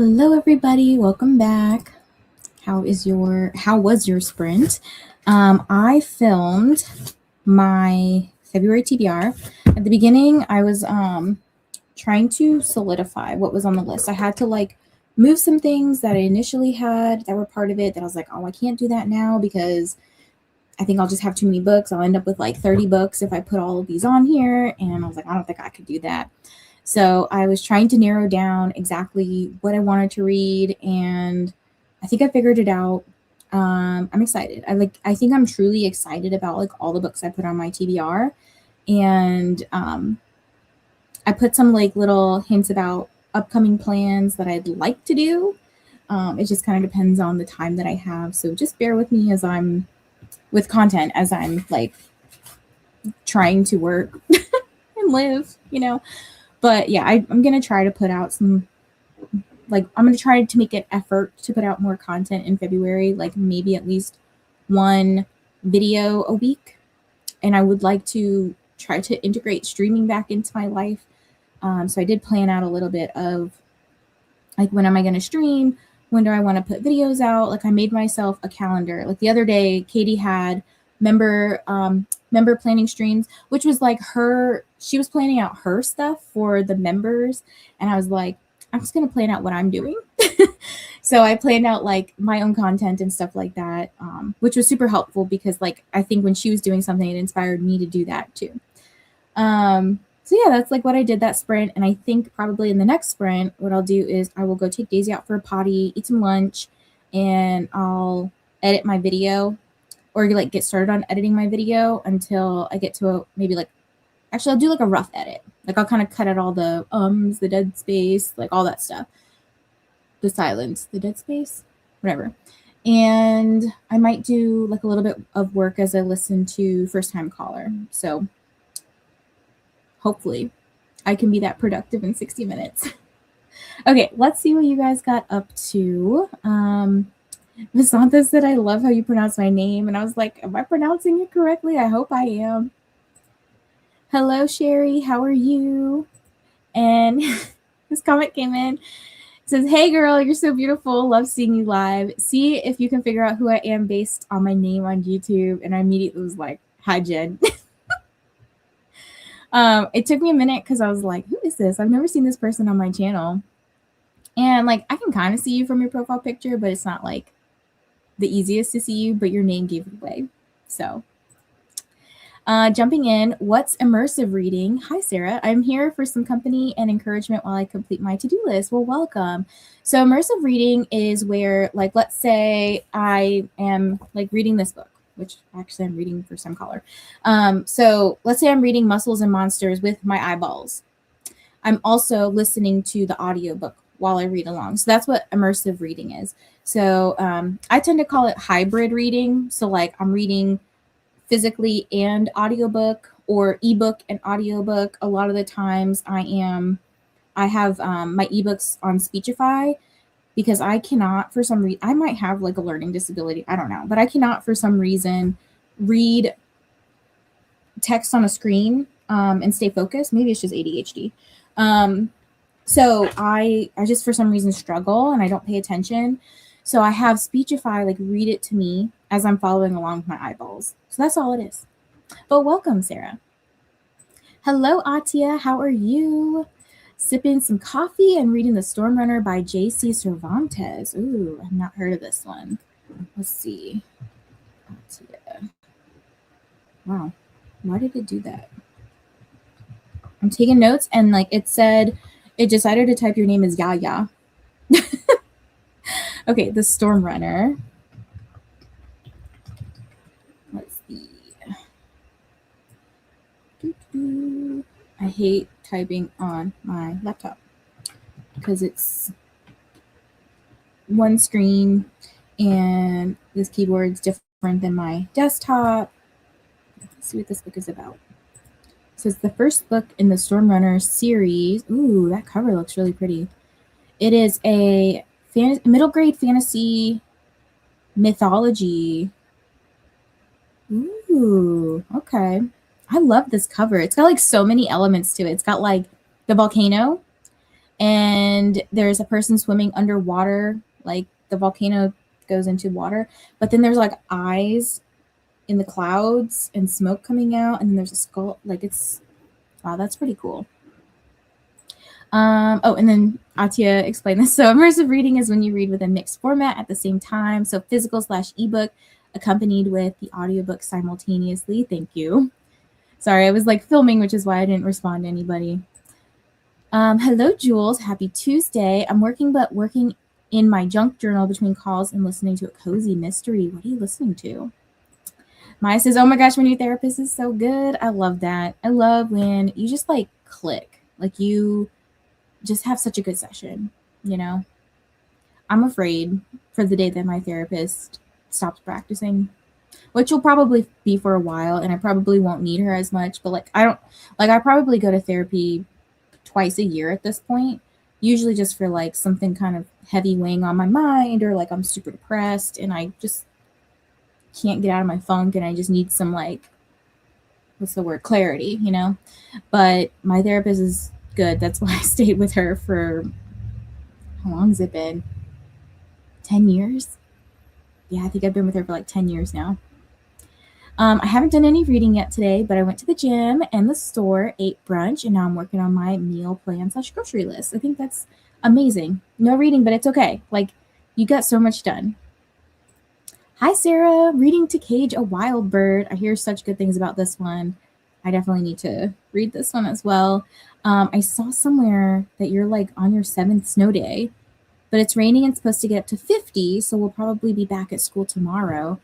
Hello, everybody. Welcome back. How was your sprint? I filmed my February TBR. At the beginning, I was trying to solidify what was on the list. I had to like move some things that I initially had that were part of it that I was like, oh, I can't do that now because I think I'll just have too many books. I'll end up with like 30 books if I put all of these on here. And I was like, I don't think I could do that. So I was trying to narrow down exactly what I wanted to read, and I think I figured it out. I'm excited. I think I'm truly excited about like all the books I put on my TBR, and I put some like little hints about upcoming plans that I'd like to do. It just kind of depends on the time that I have. So just bear with me as I'm with content as I'm like trying to work and live. But yeah, I'm gonna try to put out some I'm gonna try to make an effort to put out more content in February, like maybe at least one video a week. And I would like to try to integrate streaming back into my life. So I did plan out a little bit of like when am I gonna stream? When do I want to put videos out? Like I made myself a calendar. Like the other day, Katie had member planning streams, which was like she was planning out her stuff for the members, and I was like, I'm just gonna plan out what I'm doing. So I planned out like my own content and stuff like that, which was super helpful because like I think when she was doing something, it inspired me to do that too. So yeah, that's like what I did that sprint. And I think probably in the next sprint, what I'll do is I will go take Daisy out for a potty, eat some lunch, and I'll edit my video or like get started on editing my video until I get to actually I'll do like a rough edit. Like I'll kind of cut out all the the dead space, like all that stuff. The silence, the dead space, whatever. And I might do like a little bit of work as I listen to First Time Caller. So hopefully I can be that productive in 60 minutes. Okay, let's see what you guys got up to. Vasantha said, I love how you pronounce my name. And I was like, am I pronouncing it correctly? I hope I am. Hello, Sherry. How are you? And this comment came in. It says, hey, girl, you're so beautiful. Love seeing you live. See if you can figure out who I am based on my name on YouTube. And I immediately was like, hi, Jen. It took me a minute because I was like, who is this? I've never seen this person on my channel. And like, I can kind of see you from your profile picture, but it's not like the easiest to see you, but your name gave it away. So jumping in, what's immersive reading? Hi, Sarah. I'm here for some company and encouragement while I complete my to-do list. Well, welcome. So immersive reading is where, like, let's say I am like reading this book, which actually I'm reading First Time Caller. So let's say I'm reading Muscles and Monsters with my eyeballs. I'm also listening to the audiobook while I read along. So that's what immersive reading is. So I tend to call it hybrid reading. So like I'm reading physically and audiobook or ebook and audiobook. A lot of the times I have my ebooks on Speechify because I cannot for some reason, I might have like a learning disability. I don't know, but I cannot for some reason read text on a screen and stay focused. Maybe it's just ADHD. So I just for some reason struggle and I don't pay attention. So I have Speechify like read it to me as I'm following along with my eyeballs. So that's all it is. But welcome, Sarah. Hello, Atia. How are you? Sipping some coffee and reading The Storm Runner by J.C. Cervantes. Ooh, I've not heard of this one. Let's see. Atia. Wow. Why did it do that? I'm taking notes and like it said, it decided to type your name as Yaya. Okay, The Storm Runner. Let's see. I hate typing on my laptop because it's one screen and this keyboard's different than my desktop. Let's see what this book is about. So it's the first book in the Storm Runner series. Ooh, that cover looks really pretty. It is a middle grade fantasy mythology. Ooh, okay. I love this cover. It's got like so many elements to it. It's got like the volcano. and there's a person swimming underwater, like the volcano goes into water, but then there's like eyes in the clouds and smoke coming out, and then there's a skull. Like it's wow, that's pretty cool. Oh, and then Atia explained this. So immersive reading is when you read with a mixed format at the same time. So physical/ebook accompanied with the audiobook simultaneously. Thank you. Sorry, I was like filming, which is why I didn't respond to anybody. Hello, Jules. Happy Tuesday. I'm working in my junk journal between calls and listening to a cozy mystery. What are you listening to? Maya says, "Oh my gosh, my new therapist is so good." I love that. I love when you just like click, like you just have such a good session, you know? I'm afraid for the day that my therapist stops practicing, which will probably be for a while, and I probably won't need her as much, but like I probably go to therapy twice a year at this point, usually just for like something kind of heavy weighing on my mind, or like I'm super depressed and I just can't get out of my funk and I just need some like what's the word, clarity, you know? But my therapist is good. That's why I stayed with her for how long has it been? 10 years? Yeah, I think I've been with her for like 10 years now. I haven't done any reading yet today, but I went to the gym and the store, ate brunch, and now I'm working on my meal plan/grocery list. I think that's amazing. No reading, but it's okay. Like, you got so much done. Hi, Sarah. Reading To Cage a Wild Bird. I hear such good things about this one. I definitely need to read this one as well. I saw somewhere that you're like on your 7th snow day, but it's raining and supposed to get up to 50, so we'll probably be back at school tomorrow.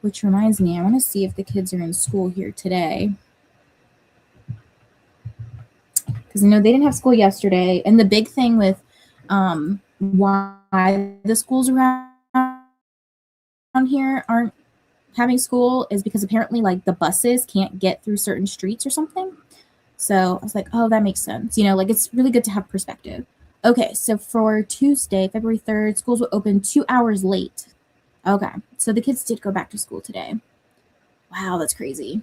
Which reminds me, I want to see if the kids are in school here today. Because I know they didn't have school yesterday. And the big thing with why the schools around here aren't having school is because apparently like the buses can't get through certain streets or something. So I was like, oh, that makes sense. You know, like it's really good to have perspective. Okay, so for Tuesday, February 3rd, schools will open 2 hours late. Okay, so the kids did go back to school today. Wow, that's crazy.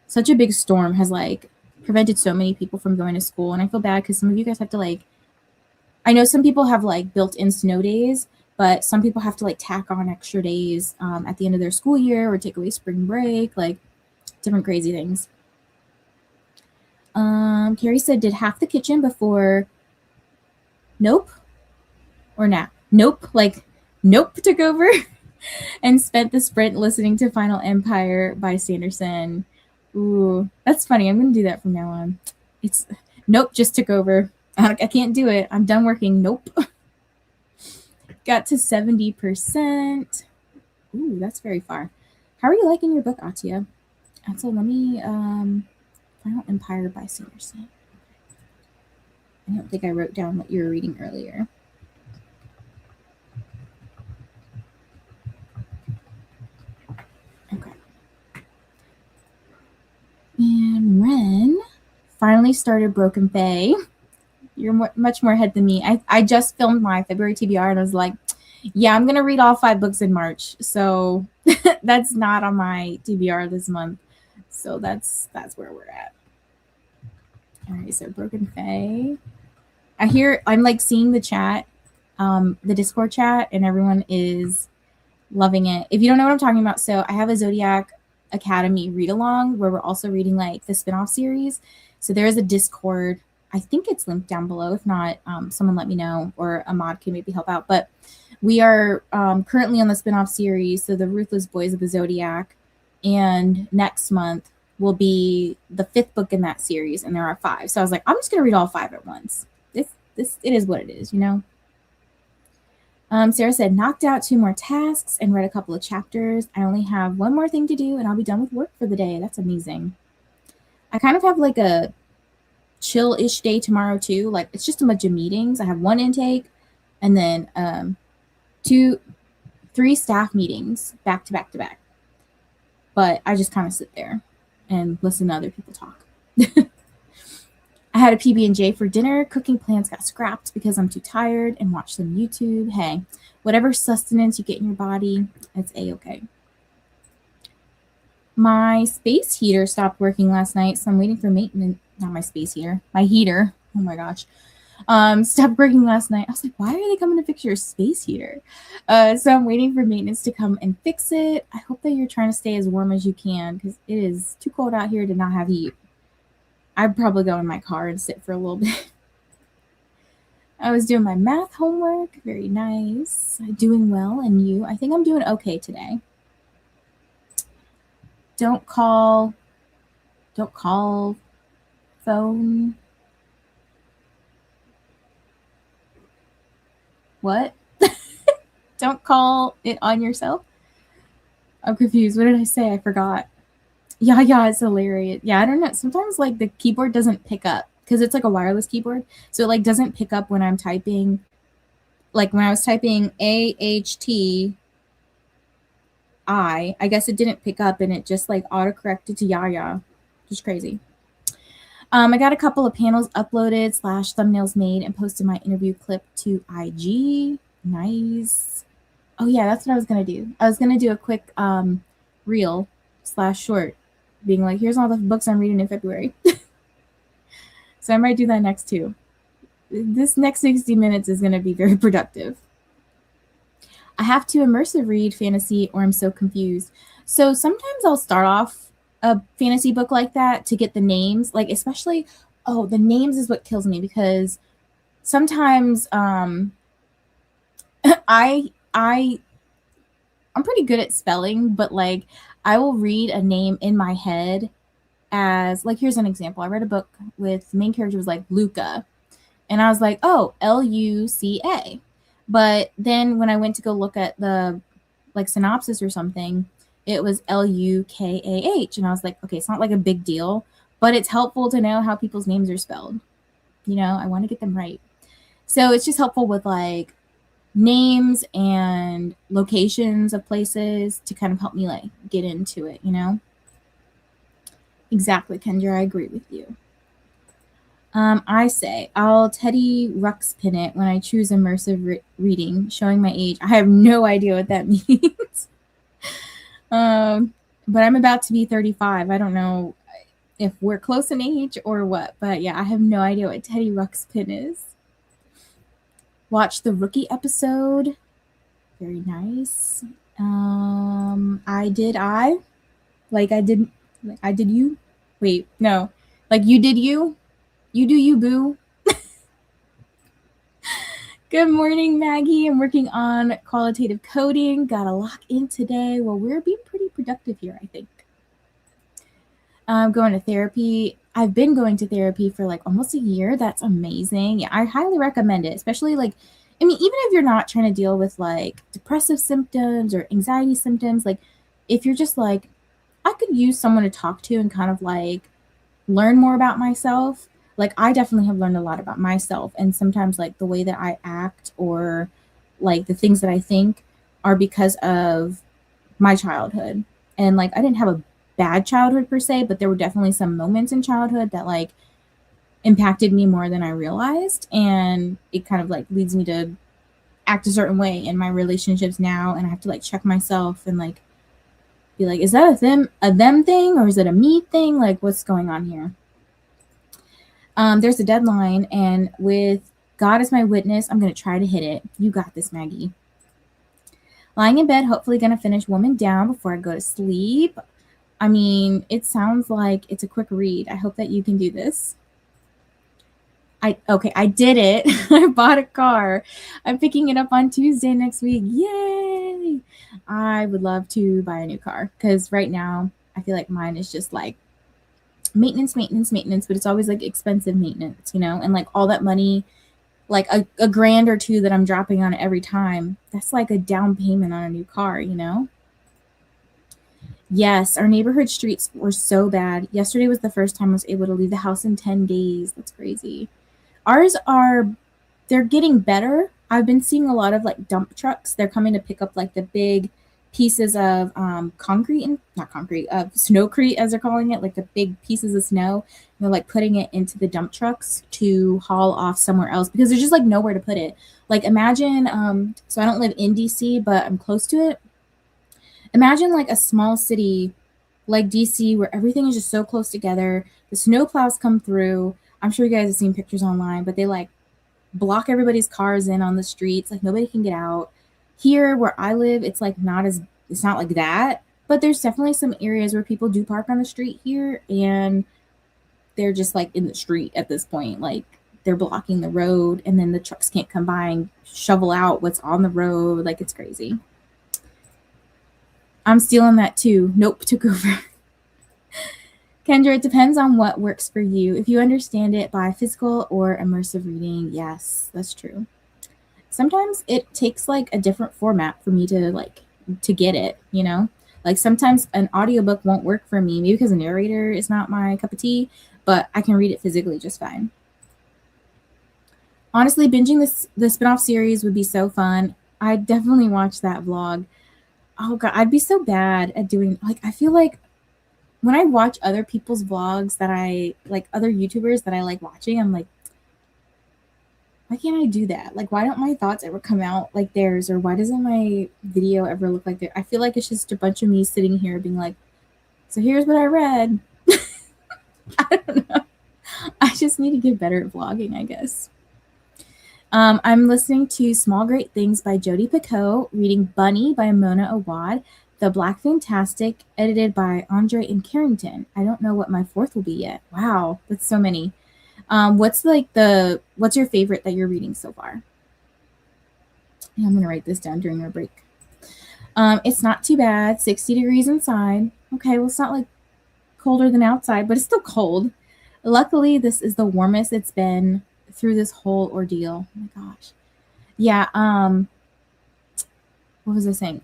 Such a big storm has like prevented so many people from going to school, and I feel bad because some of you guys have to like, I know some people have like built-in snow days, but some people have to like tack on extra days at the end of their school year or take away spring break, like different crazy things. Carrie said, did half the kitchen before Nope or Nap? Nope, like Nope took over and spent the sprint listening to Final Empire by Sanderson. Ooh, that's funny. I'm going to do that from now on. It's Nope just took over. I can't do it. I'm done working. Nope. Got to 70%. Ooh, that's very far. How are you liking your book, Atia? So let me Final Empire by Sanderson. I don't think I wrote down what you were reading earlier. Okay. And Ren finally started Broken Bay. You're much more ahead than me. I just filmed my February TBR and I was like, yeah, I'm going to read all 5 books in March. So that's not on my TBR this month. So that's where we're at. All right, so Broken Fae. I'm like seeing the chat, the Discord chat, and everyone is loving it. If you don't know what I'm talking about, so I have a Zodiac Academy read along where we're also reading like the spinoff series. So there is a Discord. I think it's linked down below. If not, someone let me know, or a mod can maybe help out. But we are currently on the spinoff series, so the Ruthless Boys of the Zodiac, and next month will be the 5th book in that series, and there are 5. So I was like, I'm just gonna read all 5 at once. It is what it is, you know. Sarah said, knocked out 2 more tasks and read a couple of chapters. I only have 1 more thing to do and I'll be done with work for the day. That's amazing. I kind of have like a chill-ish day tomorrow too. Like it's just a bunch of meetings. I have 1 intake and then 3 staff meetings back to back to back. But I just kind of sit there and listen to other people talk. I had a PB&J for dinner. Cooking plans got scrapped because I'm too tired and watched some YouTube. Hey, whatever sustenance you get in your body, it's A-okay. My space heater stopped working last night, so I'm waiting for maintenance. Not my space heater, my heater. Oh my gosh. Stopped working last night. I was like, why are they coming to fix your space heater? So I'm waiting for maintenance to come and fix it. I hope that you're trying to stay as warm as you can because it is too cold out here to not have heat. I'd probably go in my car and sit for a little bit. I was doing my math homework. Very nice. Doing well. And you? I think I'm doing okay today. Don't call. Don't call. Phone. What? Don't call it on yourself? I'm confused. What did I say? I forgot. Yeah, it's hilarious. Yeah, I don't know. Sometimes like the keyboard doesn't pick up because it's like a wireless keyboard. So it like doesn't pick up when I'm typing. Like when I was typing I guess it didn't pick up and it just like autocorrected to Yaya. Just crazy. I got a couple of panels uploaded / thumbnails made and posted my interview clip to IG. Nice. Oh yeah, that's what I was gonna do. I was gonna do a quick reel / short, being like, here's all the books I'm reading in February. So I might do that next too. This next 60 minutes is gonna be very productive. I have to immersive read fantasy or I'm so confused. So sometimes I'll start off a fantasy book like that to get the names, like especially the names is what kills me because sometimes I I'm pretty good at spelling, but like I will read a name in my head as like here's an example. I read a book with the main character was like Luca, and I was like, oh, Luca. But then when I went to go look at the like synopsis or something, it was Lukah, and I was like, okay, it's not like a big deal, but it's helpful to know how people's names are spelled. You know, I want to get them right. So it's just helpful with like names and locations of places to kind of help me like get into it, you know? Exactly, Kendra, I agree with you. I say I'll Teddy Ruxpin it when I choose immersive reading, showing my age. I have no idea what that means. But I'm about to be 35. I don't know if we're close in age or what, but yeah, I have no idea what Teddy Ruxpin is. Watch the Rookie episode. Very nice. I did you. Wait, no. Like you did you. You do you, boo. Good morning, Maggie. I'm working on qualitative coding. Got a lock in today. Well, we're being pretty productive here, I think. I'm going to therapy. I've been going to therapy for like almost a year. That's amazing. Yeah, I highly recommend it, especially like, I mean, even if you're not trying to deal with like depressive symptoms or anxiety symptoms, like if you're just like, I could use someone to talk to and kind of like learn more about myself. Like I definitely have learned a lot about myself, and sometimes like the way that I act or like the things that I think are because of my childhood. And like I didn't have a bad childhood per se, but there were definitely some moments in childhood that like impacted me more than I realized, and it kind of like leads me to act a certain way in my relationships now, and I have to like check myself and like be like, is that a them thing or is it a me thing? Like what's going on here? There's a deadline, and with God as my witness, I'm going to try to hit it. You got this, Maggie. Lying in bed, hopefully going to finish Woman Down before I go to sleep. I mean, it sounds like it's a quick read. I hope that you can do this. I did it. I bought a car. I'm picking it up on Tuesday next week. Yay! I would love to buy a new car because right now I feel like mine is just like maintenance, but it's always like expensive maintenance, you know? And like all that money, like a grand or two that I'm dropping on it every time, that's like a down payment on a new car, you know? Yes, our neighborhood streets were so bad. Yesterday was the first time I was able to leave the house in 10 days. That's crazy. They're getting better. I've been seeing a lot of like dump trucks. They're coming to pick up like the big pieces of concrete and not concrete, of snowcrete as they're calling it, like the big pieces of snow. They're like putting it into the dump trucks to haul off somewhere else because there's just like nowhere to put it. Like imagine, so I don't live in DC, but I'm close to it. Imagine like a small city like DC where everything is just so close together. The snow plows come through. I'm sure you guys have seen pictures online, but they like block everybody's cars in on the streets. Like nobody can get out. Here where I live, it's like it's not like that, but there's definitely some areas where people do park on the street here, and they're just like in the street at this point. Like they're blocking the road, and then the trucks can't come by and shovel out what's on the road. Like it's crazy. I'm stealing that too. Nope, took over. Kendra, it depends on what works for you. If you understand it by physical or immersive reading, yes, that's true. Sometimes it takes like a different format for me to get it, you know? Like sometimes an audiobook won't work for me, maybe because a narrator is not my cup of tea, but I can read it physically just fine. Honestly, binging the spin-off series would be so fun. I'd definitely watch that vlog. Oh god, I'd be so bad at doing, like, I feel like when I watch other people's vlogs that I like, other YouTubers that I like watching, I'm like, why can't I do that? Like, why don't my thoughts ever come out like theirs? Or why doesn't my video ever look like theirs? I feel like it's just a bunch of me sitting here being like, so here's what I read. I don't know. I just need to get better at vlogging, I guess. I'm listening to Small Great Things by Jodi Picoult, reading Bunny by Mona Awad, The Black Fantastic, edited by Andre and Carrington. I don't know what my fourth will be yet. Wow, that's so many. What's your favorite that you're reading so far? Yeah, I'm gonna write this down during our break. It's not too bad. 60 degrees inside. Okay, well, it's not like colder than outside, but it's still cold. Luckily, this is the warmest it's been through this whole ordeal. Oh my gosh. Yeah. What was I saying?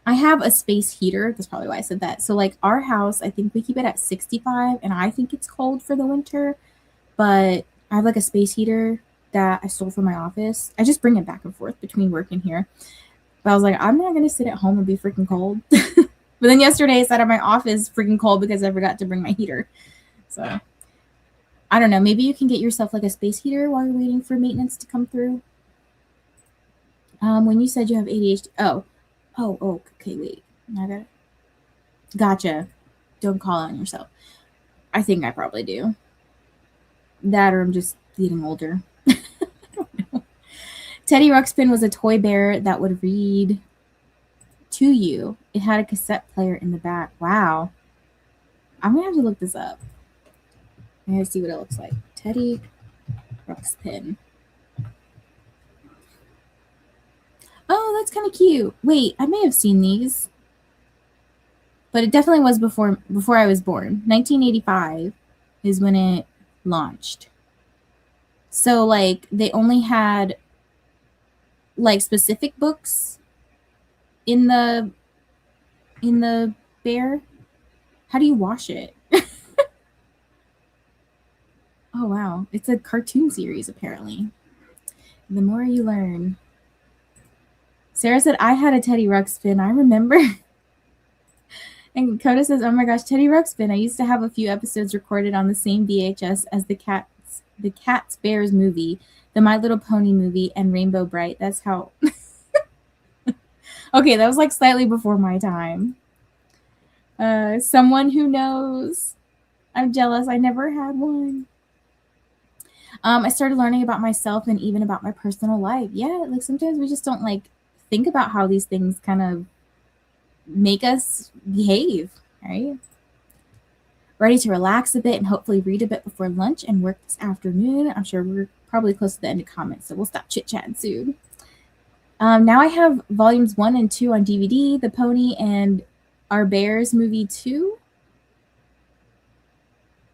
I have a space heater. That's probably why I said that. So like our house, I think we keep it at 65, and I think it's cold for the winter, but I have like a space heater that I stole from my office. I just bring it back and forth between work and here. But I was like, I'm not going to sit at home and be freaking cold. But then yesterday I sat at my office freaking cold because I forgot to bring my heater. So I don't know. Maybe you can get yourself like a space heater while you're waiting for maintenance to come through. When you said you have ADHD, oh, okay, wait. I got it. Gotcha. Don't call on yourself. I think I probably do. That, or I'm just getting older. I don't know. Teddy Ruxpin was a toy bear that would read to you. It had a cassette player in the back. Wow. I'm going to have to look this up. I gotta see what it looks like. Teddy Ruxpin. Oh, that's kind of cute. Wait, I may have seen these. But it definitely was before I was born. 1985 is when it launched. So like they only had like specific books in the bear. How do you wash it? Oh wow, it's a cartoon series apparently. The more you learn. Sarah said I had a Teddy Ruxpin. I remember. And Coda says, "Oh my gosh, Teddy Ruxpin! I used to have a few episodes recorded on the same VHS as the Cat's Bears movie, the My Little Pony movie, and Rainbow Bright. That's how." Okay, that was like slightly before my time. Someone who knows. I'm jealous. I never had one. I started learning about myself and even about my personal life. Yeah, like sometimes we just don't like think about how these things kind of make us behave, right? Ready to relax a bit and hopefully read a bit before lunch and work this afternoon. I'm sure we're probably close to the end of comments, so we'll stop chit-chatting soon. Now I have volumes 1 and 2 on DVD, The Pony and Our Bears movie 2.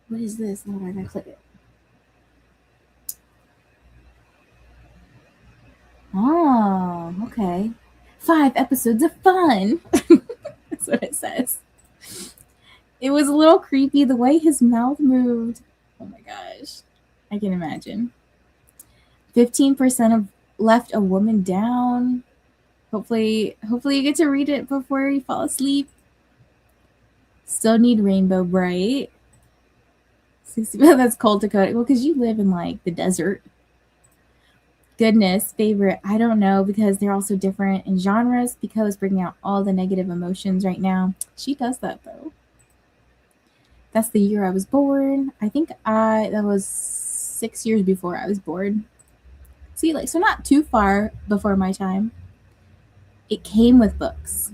What is this? Oh, I gotta click it. Oh, okay. 5 episodes of fun. That's what it says. It was a little creepy the way his mouth moved. Oh my gosh. I can imagine. 15% of left a woman down. Hopefully you get to read it before you fall asleep. Still need Rainbow Bright. 60, that's cold Dakota. Well, because you live in like the desert. Goodness, favorite. I don't know because they're all so different in genres. Pico is bringing out all the negative emotions right now. She does that though. That's the year I was born. I think that was 6 years before I was born. See, like, so not too far before my time. It came with books.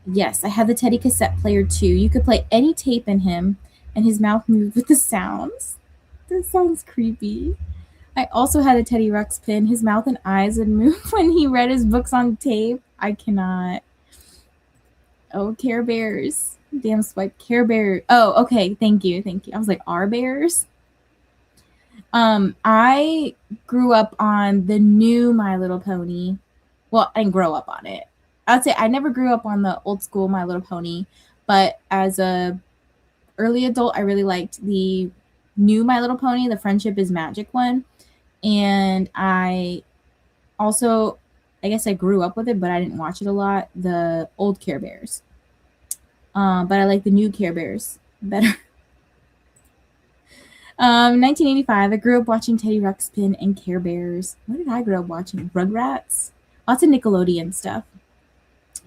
Yes, I had the Teddy cassette player too. You could play any tape in him, and his mouth moved with the sounds. That sounds creepy. I also had a Teddy Ruxpin. His mouth and eyes would move when he read his books on tape. I cannot. Oh, Care Bears. Damn swipe. Care Bear. Oh, okay. Thank you. Thank you. I was like, Are Bears? I grew up on the new My Little Pony. Well, I didn't grow up on it. I'd say I never grew up on the old school My Little Pony, but as a early adult, I really liked the new My Little Pony, the Friendship is Magic one. And I also, I guess I grew up with it, but I didn't watch it a lot. The old Care Bears. But I like the new Care Bears better. 1985, I grew up watching Teddy Ruxpin and Care Bears. What did I grow up watching? Rugrats? Lots of Nickelodeon stuff.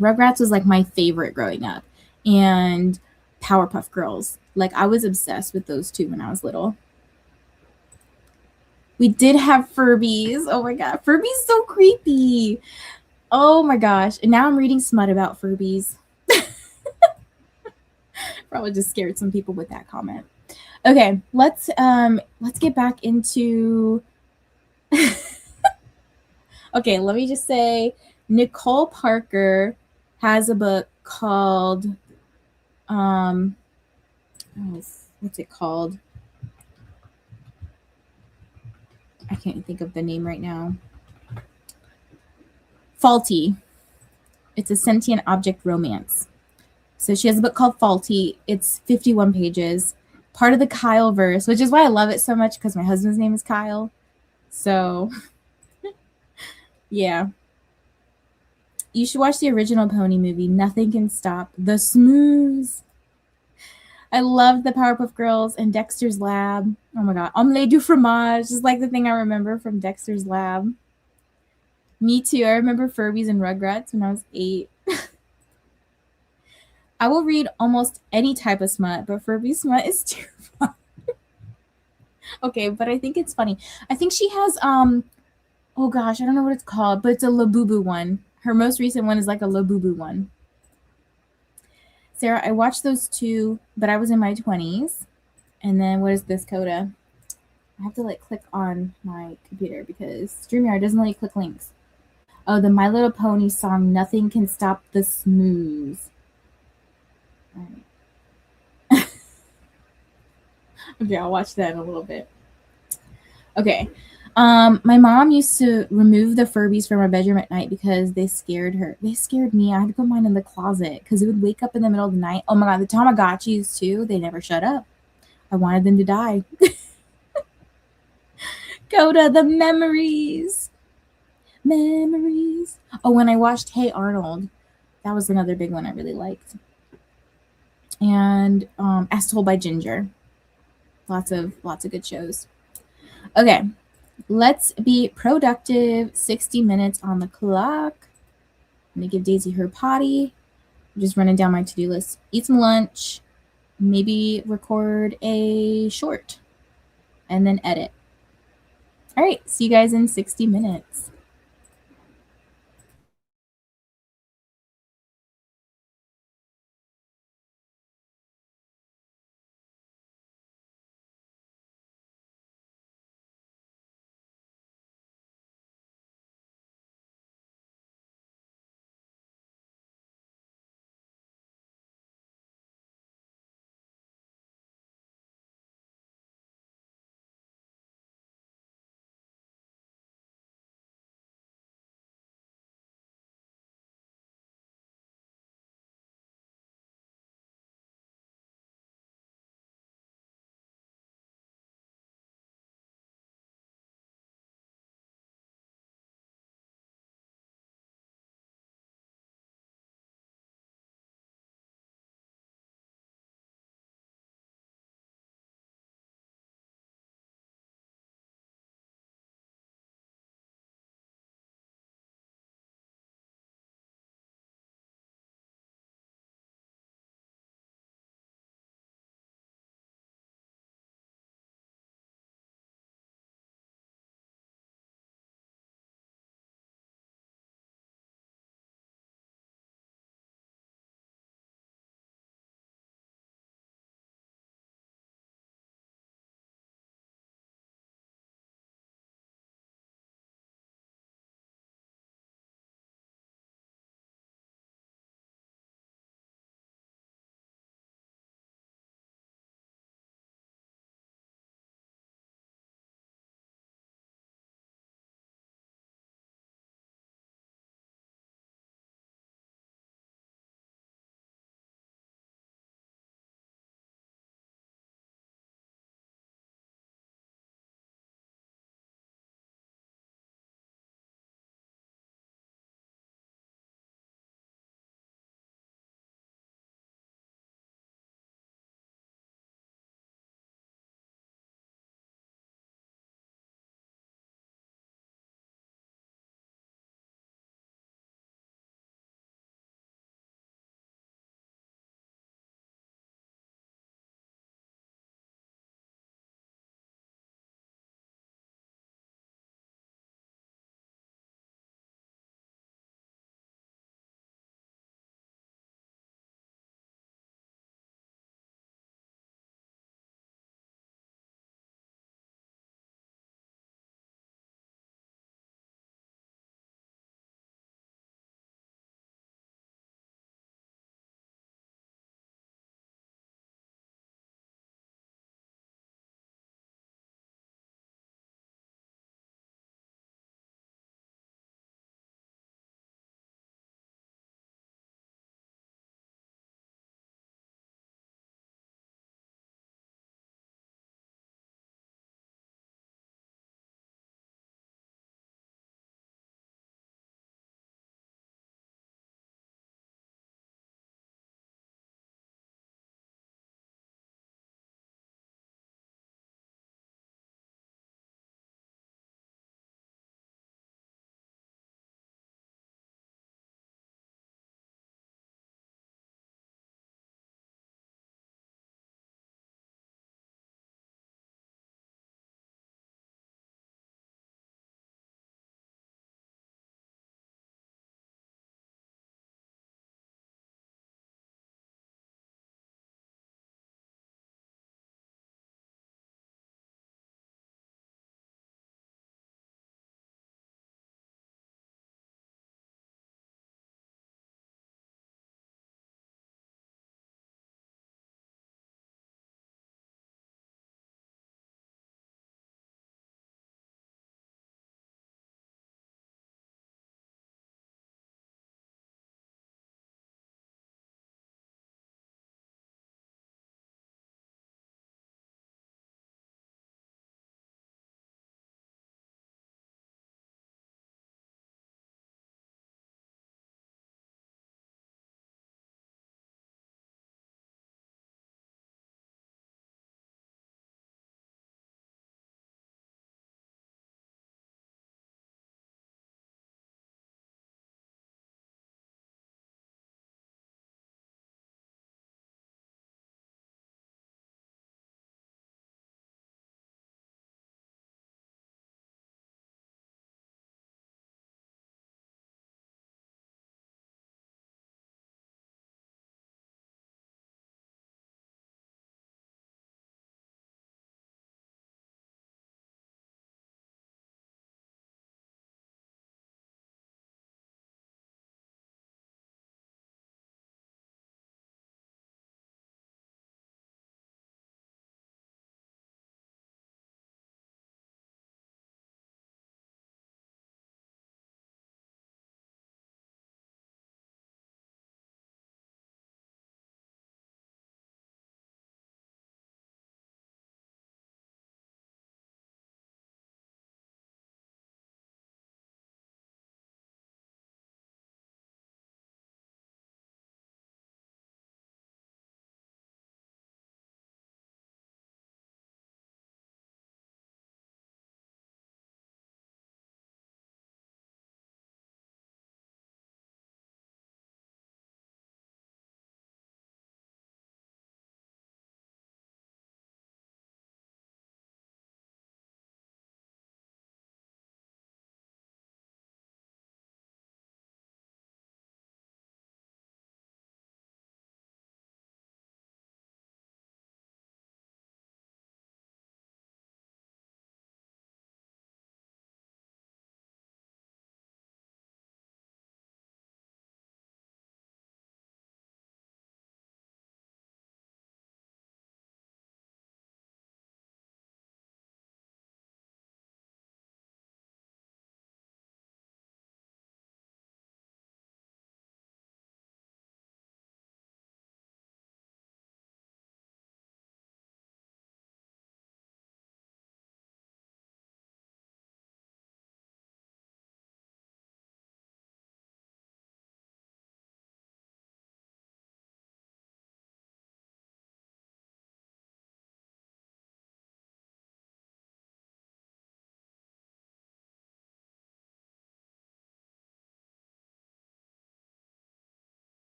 Rugrats was like my favorite growing up. And Powerpuff Girls. Like, I was obsessed with those two when I was little. We did have Furbies. Oh my god, Furbies so creepy. Oh my gosh. And now I'm reading smut about Furbies. Probably just scared some people with that comment. Okay, let's get back into Okay, let me just say Nicole Parker has a book called what's it called? I can't think of the name right now. Faulty. It's a sentient object romance. So she has a book called Faulty. It's 51 pages, part of the Kyle verse, which is why I love it so much because my husband's name is Kyle. So, yeah. You should watch the original Pony movie, Nothing Can Stop the Smooths. I love the Powerpuff Girls and Dexter's Lab. Oh my god. Omelette du fromage is like the thing I remember from Dexter's Lab. Me too. I remember Furbies and Rugrats when I was 8. I will read almost any type of smut, but Furby smut is too fun. Okay, but I think it's funny. I think she has oh gosh, I don't know what it's called, but it's a Labubu one. Her most recent one is like a Labubu one. Sarah, I watched those two, but I was in my 20s. And then what is this, Coda? I have to like click on my computer because StreamYard doesn't let you click links. Oh, the My Little Pony song, Nothing Can Stop the Smooth. All right. Okay, I'll watch that in a little bit. Okay. My mom used to remove the Furbies from our bedroom at night because they scared her. They scared me. I had to put mine in the closet because it would wake up in the middle of the night. Oh my god, the Tamagotchis too. They never shut up. I wanted them to die. Go to the memories. Memories. Oh, when I watched Hey Arnold, that was another big one I really liked. And As Told by Ginger. Lots of good shows. Okay. Let's be productive. 60 minutes on the clock. I'm going to give Daisy her potty. I'm just running down my to-do list. Eat some lunch. Maybe record a short. And then edit. All right. See you guys in 60 minutes.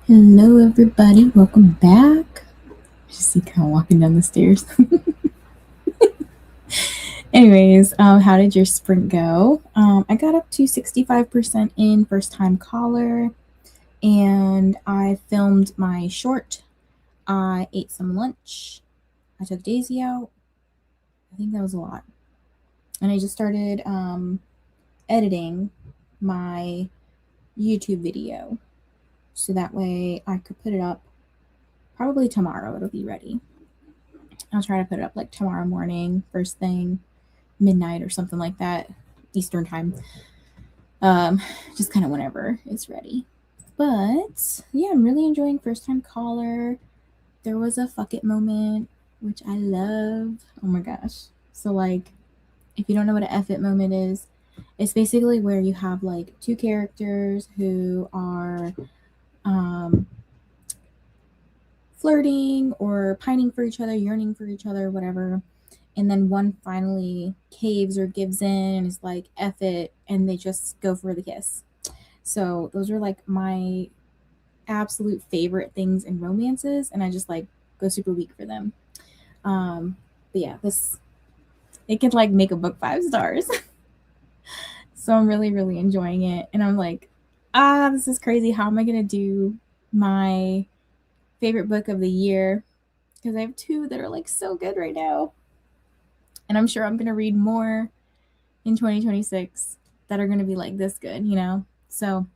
Hello, everybody. Welcome back. Just see kind of walking down the stairs. Anyways, how did your sprint go? I got up to 65% in first time caller, and I filmed my short. I ate some lunch. I took Daisy out. I think that was a lot. And I just started editing my YouTube video. So that way I could put it up probably tomorrow. It'll be ready. I'll try to put it up like tomorrow morning, first thing, midnight or something like that, Eastern time. Um, just kind of whenever it's ready. But yeah, I'm really enjoying first time caller. There was a fuck it moment, which I love. Oh my gosh. So like, if you don't know what an F it moment is, it's basically where you have like two characters who are flirting or pining for each other, yearning for each other, whatever. And then one finally caves or gives in and is like, F it, and they just go for the kiss. So those are like my absolute favorite things in romances, and I just like go super weak for them. But yeah, this it could like make a book 5 stars. So I'm really, really enjoying it. And I'm like, this is crazy. How am I gonna do my favorite book of the year? Because I have two that are like so good right now. And I'm sure I'm gonna read more in 2026 that are gonna be like this good, you know? So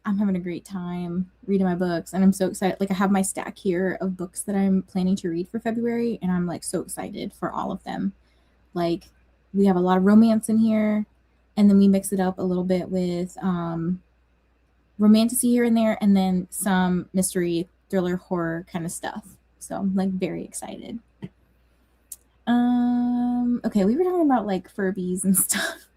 I'm having a great time reading my books, and I'm so excited. Like, I have my stack here of books that I'm planning to read for February, and I'm like so excited for all of them. Like, we have a lot of romance in here, and then we mix it up a little bit with romantasy here and there, and then some mystery, thriller, horror kind of stuff. So I'm like very excited. Okay, we were talking about like Furbies and stuff,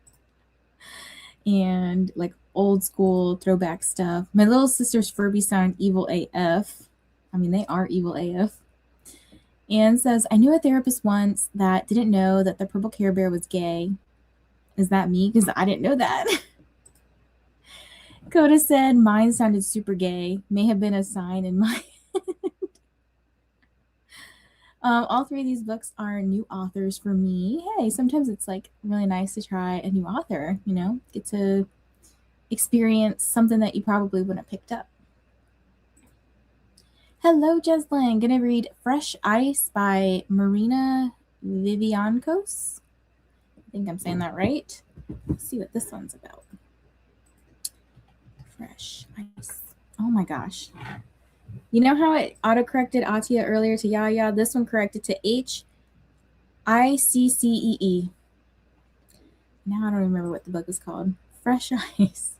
and like old school throwback stuff. My little sister's Furby sound evil AF. I mean, they are evil AF. Anne says, I knew a therapist once that didn't know that the purple Care Bear was gay. Is that me? Because I didn't know that. Coda said, mine sounded super gay. May have been a sign in my. All three of these books are new authors for me. Hey, sometimes it's like really nice to try a new author, you know, get to experience something that you probably wouldn't have picked up. Hello, Jeslyn. Gonna read Fresh Ice by Marina Viviancos. I think I'm saying that right. Let's see what this one's about. Fresh Ice. Oh my gosh. You know how it autocorrected Atia earlier to Yaya? This one corrected to Hiccee. Now I don't remember what the book is called. Fresh Ice.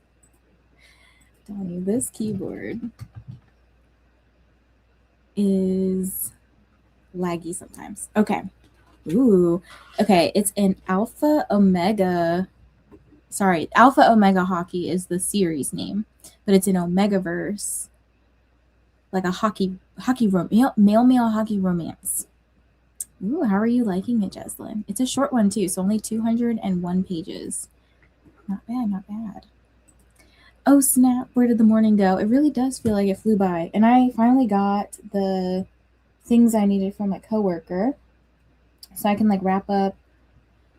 Telling you, this keyboard is laggy sometimes. Okay. Ooh. Okay, it's an Alpha Omega. Sorry, Alpha Omega Hockey is the series name, but it's an Omegaverse. Like a male hockey romance. Ooh, how are you liking it, Jeslyn? It's a short one too, so only 201 pages. Not bad, not bad. Oh snap, where did the morning go? It really does feel like it flew by. And I finally got the things I needed from my coworker. So I can like wrap up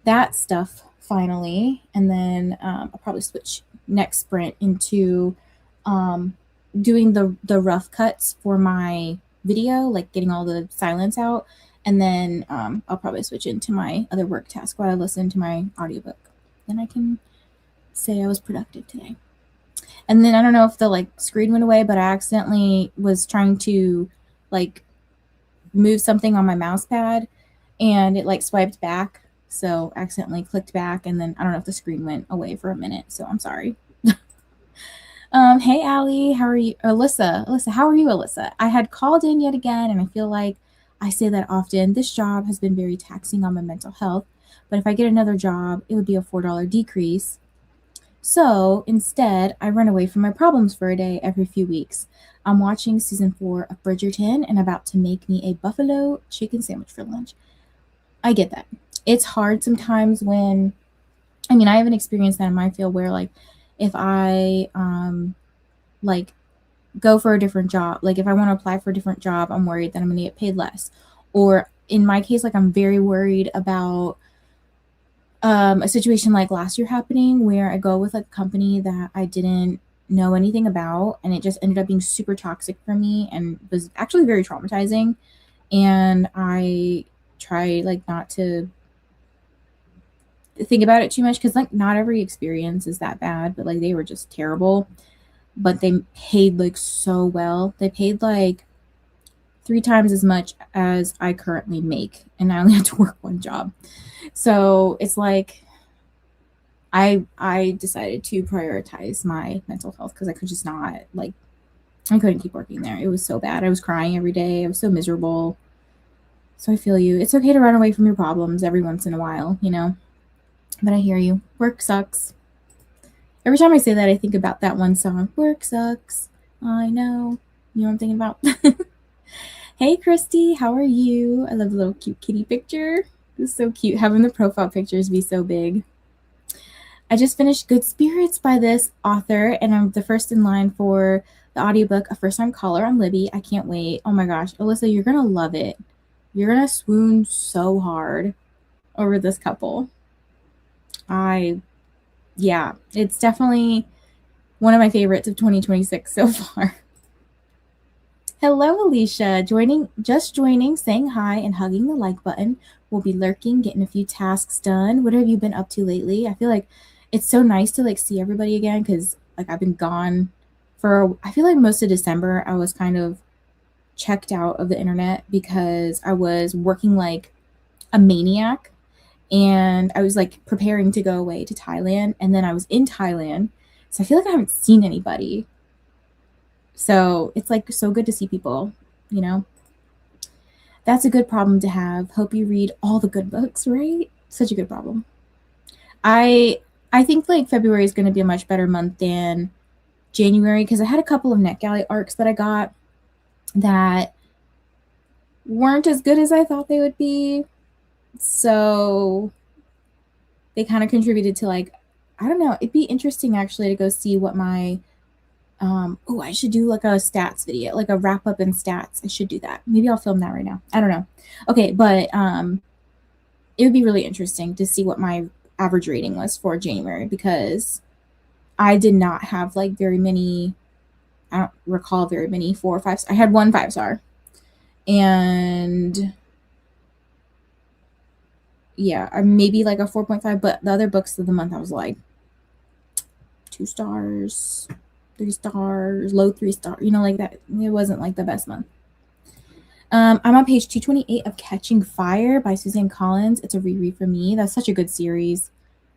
that stuff finally. And then I'll probably switch next sprint into doing the rough cuts for my video, like getting all the silence out. And then I'll probably switch into my other work task while I listen to my audiobook. Then I can say I was productive today. And then I don't know if the like screen went away, but I accidentally was trying to like move something on my mouse pad and it like swiped back. So accidentally clicked back, and then I don't know if the screen went away for a minute. So I'm sorry. Hey Allie, how are you? Alyssa, how are you, Alyssa? I had called in yet again, and I feel like I say that often. This job has been very taxing on my mental health, but if I get another job, it would be a $4 decrease. So instead, I run away from my problems for a day every few weeks. I'm watching season 4 of Bridgerton and about to make me a buffalo chicken sandwich for lunch. I get that. It's hard sometimes when, I mean, I haven't experienced that in my field where, like, if I, like, go for a different job. Like if I want to apply for a different job, I'm worried that I'm going to get paid less. Or in my case, like I'm very worried about a situation like last year happening where I go with like a company that I didn't know anything about, and it just ended up being super toxic for me and was actually very traumatizing. And I try like not to think about it too much because like not every experience is that bad, but like they were just terrible. But they paid like so well. They paid like 3 times as much as I currently make, and I only had to work one job. So it's like I decided to prioritize my mental health because I could just not like I couldn't keep working there. It was so bad. I was crying every day. I was so miserable. So I feel you. It's okay to run away from your problems every once in a while, you know. But I hear you. Work sucks. Every time I say that, I think about that one song. Work sucks. I know. You know what I'm thinking about? Hey, Christy, how are you? I love the little cute kitty picture. It's so cute having the profile pictures be so big. I just finished Good Spirits by this author, and I'm the first in line for the audiobook, A First Time Caller on Libby. I can't wait. Oh my gosh, Alyssa, you're going to love it. You're going to swoon so hard over this couple. Yeah, it's definitely one of my favorites of 2026 so far. Hello, Alicia. Just joining, saying hi, and hugging the like button. We'll be lurking, getting a few tasks done. What have you been up to lately? I feel like it's so nice to like see everybody again because like I've been gone for I feel like most of December. I was kind of checked out of the internet because I was working like a maniac, and I was like preparing to go away to Thailand, and then I was in Thailand, so I feel like I haven't seen anybody. So it's like so good to see people, you know? That's a good problem to have. Hope you read all the good books, right? Such a good problem. I I think like February is going to be a much better month than January because I had a couple of NetGalley arcs that I got that weren't as good as I thought they would be. So they kind of contributed to like I don't know, it'd be interesting actually to go see what my I should do like a stats video, like a wrap up in stats. I should do that. Maybe I'll film that right now. I don't know. Okay, but it would be really interesting to see what my average rating was for January because I did not have like very many. I don't recall very many 4 or 5. I had one 5-star, and yeah, maybe like a 4.5. But the other books of the month, I was like 2 stars, 3 stars, low 3 stars. You know, like that. It wasn't like the best month. I'm on page 228 of Catching Fire by Suzanne Collins. It's a reread for me. That's such a good series.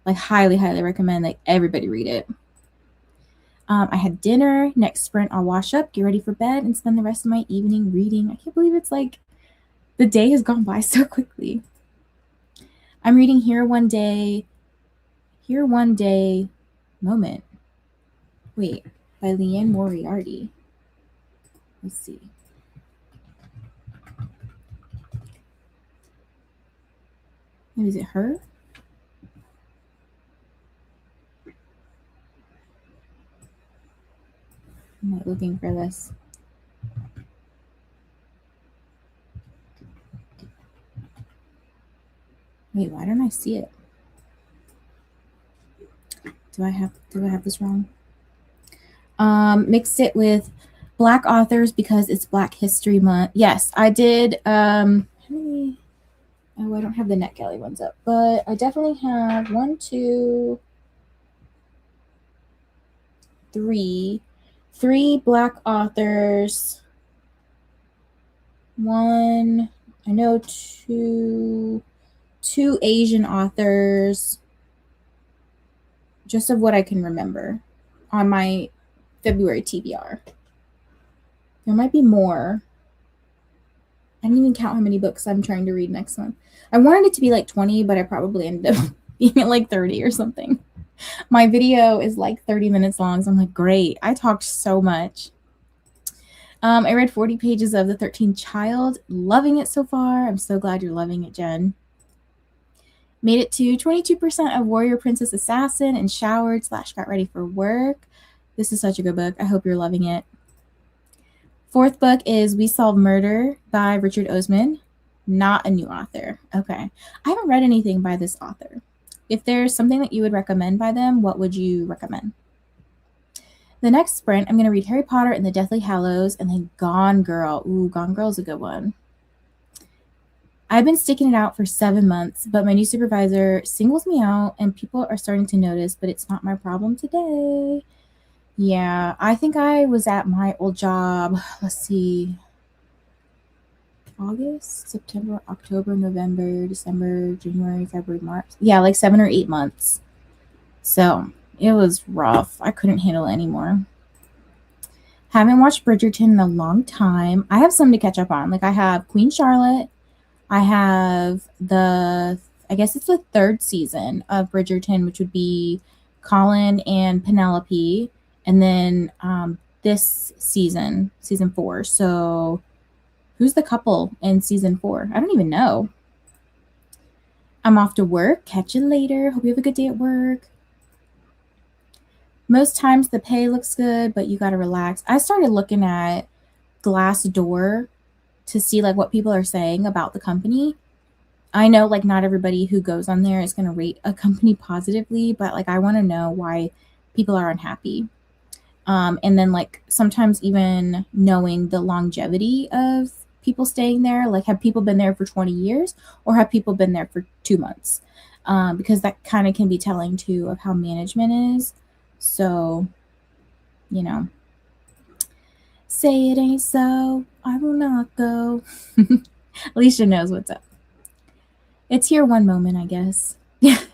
Like, highly, highly recommend. Like, everybody read it. I had dinner. Next sprint, I'll wash up, get ready for bed, and spend the rest of my evening reading. I can't believe it's like the day has gone by so quickly. I'm reading Here One Day Moment. Wait, by Leanne Moriarty. Let's see. Is it her? I'm not looking for this. Wait, why don't I see it? Do I have this wrong? Mixed it with Black authors because it's Black History Month. Yes, I did. How many? Oh, I don't have the NetGalley ones up, but I definitely have 1, 2, 3 Black authors. One, I know two Asian authors. Just of what I can remember on my February TBR. There might be more. I didn't even count how many books I'm trying to read next month. I wanted it to be like 20, but I probably ended up being at like 30 or something. My video is like 30 minutes long, so I'm like, great. I talked so much. I read 40 pages of The 13th Child. Loving it so far. I'm so glad you're loving it, Jen. Made it to 22% of Warrior Princess Assassin and showered / got ready for work. This is such a good book. I hope you're loving it. Fourth book is We Solve Murder by Richard Osman. Not a new author. Okay. I haven't read anything by this author. If there's something that you would recommend by them, what would you recommend? The next sprint, I'm going to read Harry Potter and the Deathly Hallows and then Gone Girl. Ooh, Gone Girl is a good one. I've been sticking it out for 7 months, but my new supervisor singles me out and people are starting to notice, but it's not my problem today. Yeah, I think I was at my old job. Let's see. August, September, October, November, December, January, February, March. Yeah, like 7 or 8 months. So it was rough. I couldn't handle it anymore. Haven't watched Bridgerton in a long time. I have some to catch up on. Like I have Queen Charlotte. I have I guess it's the 3rd season of Bridgerton, which would be Colin and Penelope. And then this season, season 4. So who's the couple in season 4? I don't even know. I'm off to work. Catch you later. Hope you have a good day at work. Most times the pay looks good, but you got to relax. I started looking at Glassdoor to see like what people are saying about the company. I know like not everybody who goes on there is going to rate a company positively, but like I want to know why people are unhappy. And then like sometimes even knowing the longevity of people staying there, like have people been there for 20 years or have people been there for 2 months? Because that kind of can be telling too of how management is. So, say it ain't so, I will not go. Alicia knows what's up. It's here one moment, I guess. Let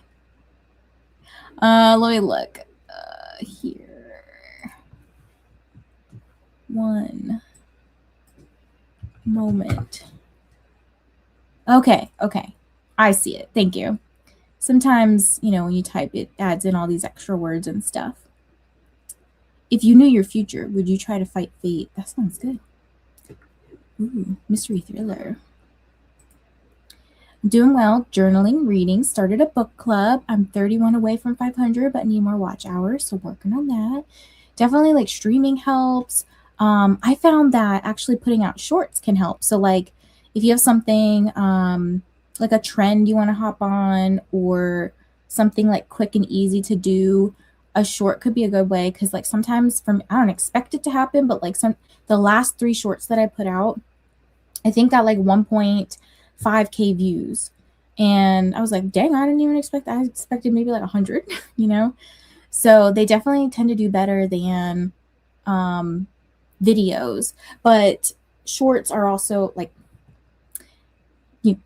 me look. Here. One moment. Okay. I see it. Thank you. Sometimes, when you type, it adds in all these extra words and stuff. If you knew your future, would you try to fight fate? That sounds good. Ooh, mystery thriller. Doing well, journaling, reading, started a book club. I'm 31 away from 500, but need more watch hours, so working on that. Definitely like streaming helps. I found that actually putting out shorts can help. So like if you have something like a trend you want to hop on or something like quick and easy to do, a short could be a good way because like sometimes I don't expect it to happen, but like the last 3 shorts that I put out, I think got like 1.5K views. And I was like, dang, I didn't even expect that. I expected maybe like 100, So they definitely tend to do better than videos. But shorts are also like,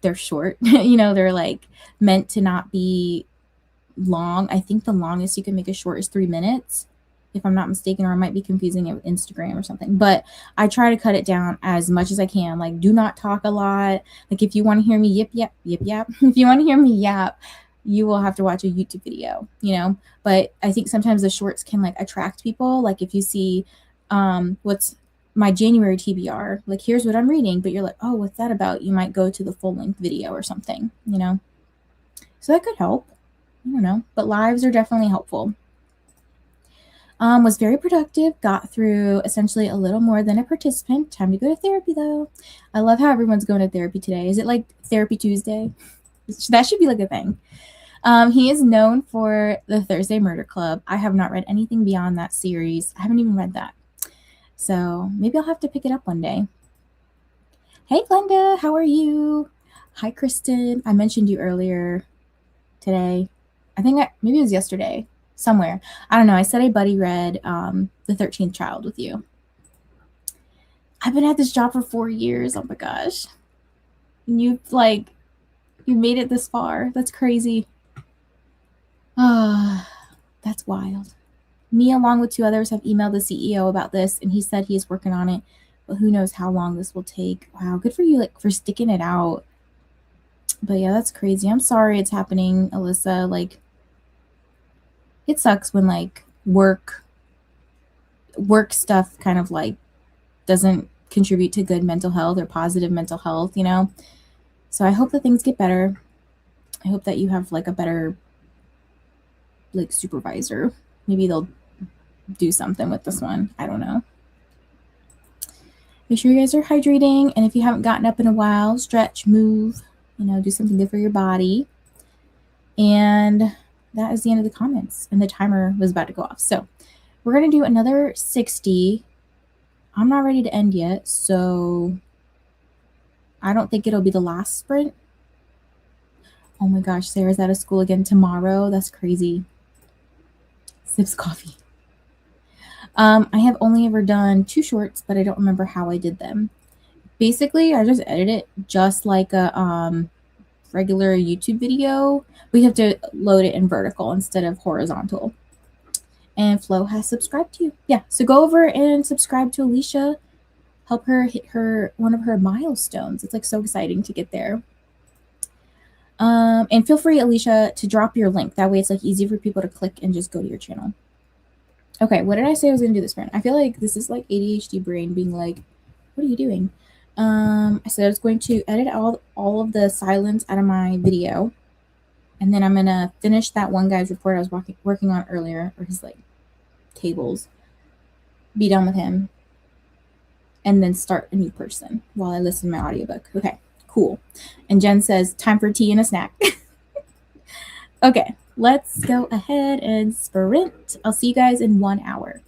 they're short. They're like meant to not be long. I think the longest you can make a short is 3 minutes, if I'm not mistaken, or I might be confusing it with Instagram or something. But I try to cut it down as much as I can. Like, do not talk a lot. Like, if you want to hear me yip, yap, yip, yap, if you want to hear me yap, you will have to watch a YouTube video, But I think sometimes the shorts can, like, attract people. Like, if you see what's my January TBR, like, here's what I'm reading, but you're like, oh, what's that about? You might go to the full-length video or something, So that could help. I don't know. But lives are definitely helpful. Was very productive, got through essentially a little more than a participant. Time to go to therapy, though. I love how everyone's going to therapy today. Is it like Therapy Tuesday? That should be like a thing. He is known for the Thursday Murder Club. I have not read anything beyond that series. I haven't even read that. So maybe I'll have to pick it up one day. Hey, Glenda, how are you? Hi, Kristen. I mentioned you earlier today. I think maybe it was yesterday. Somewhere. I don't know. I said a buddy read The 13th Child with you. I've been at this job for 4 years. Oh my gosh. And you made it this far. That's crazy. That's wild. Me, along with 2 others, have emailed the CEO about this, and he said he is working on it, but who knows how long this will take. Wow, good for you, for sticking it out. But yeah, that's crazy. I'm sorry it's happening, Alyssa. It sucks when work stuff kind of doesn't contribute to good mental health or positive mental health, So I hope that things get better. I hope that you have a better supervisor. Maybe they'll do something with this one. I don't know. Make sure you guys are hydrating, and if you haven't gotten up in a while, stretch, move, do something good for your body. And that is the end of the comments, and the timer was about to go off. So we're going to do another 60. I'm not ready to end yet, so I don't think it'll be the last sprint. Oh my gosh, Sarah's out of school again tomorrow. That's crazy. Sips coffee. I have only ever done 2 shorts, but I don't remember how I did them. Basically, I just edit it just like a regular YouTube video. We have to load it in vertical instead of horizontal. And Flo has subscribed to you. Yeah, so go over and subscribe to Alicia. Help her hit one of her milestones. It's like so exciting to get there. And feel free, Alicia, to drop your link. That way it's like easy for people to click and just go to your channel. Okay, what did I say I was gonna do this sprint? I feel like this is like ADHD brain being like, what are you doing? I said I was going to edit all of the silence out of my video. And then I'm gonna finish that one guy's report I was working on earlier, or his like tables. Be done with him. And then start a new person while I listen to my audiobook. Okay, cool. And Jen says, time for tea and a snack. Okay, let's go ahead and sprint. I'll see you guys in 1 hour.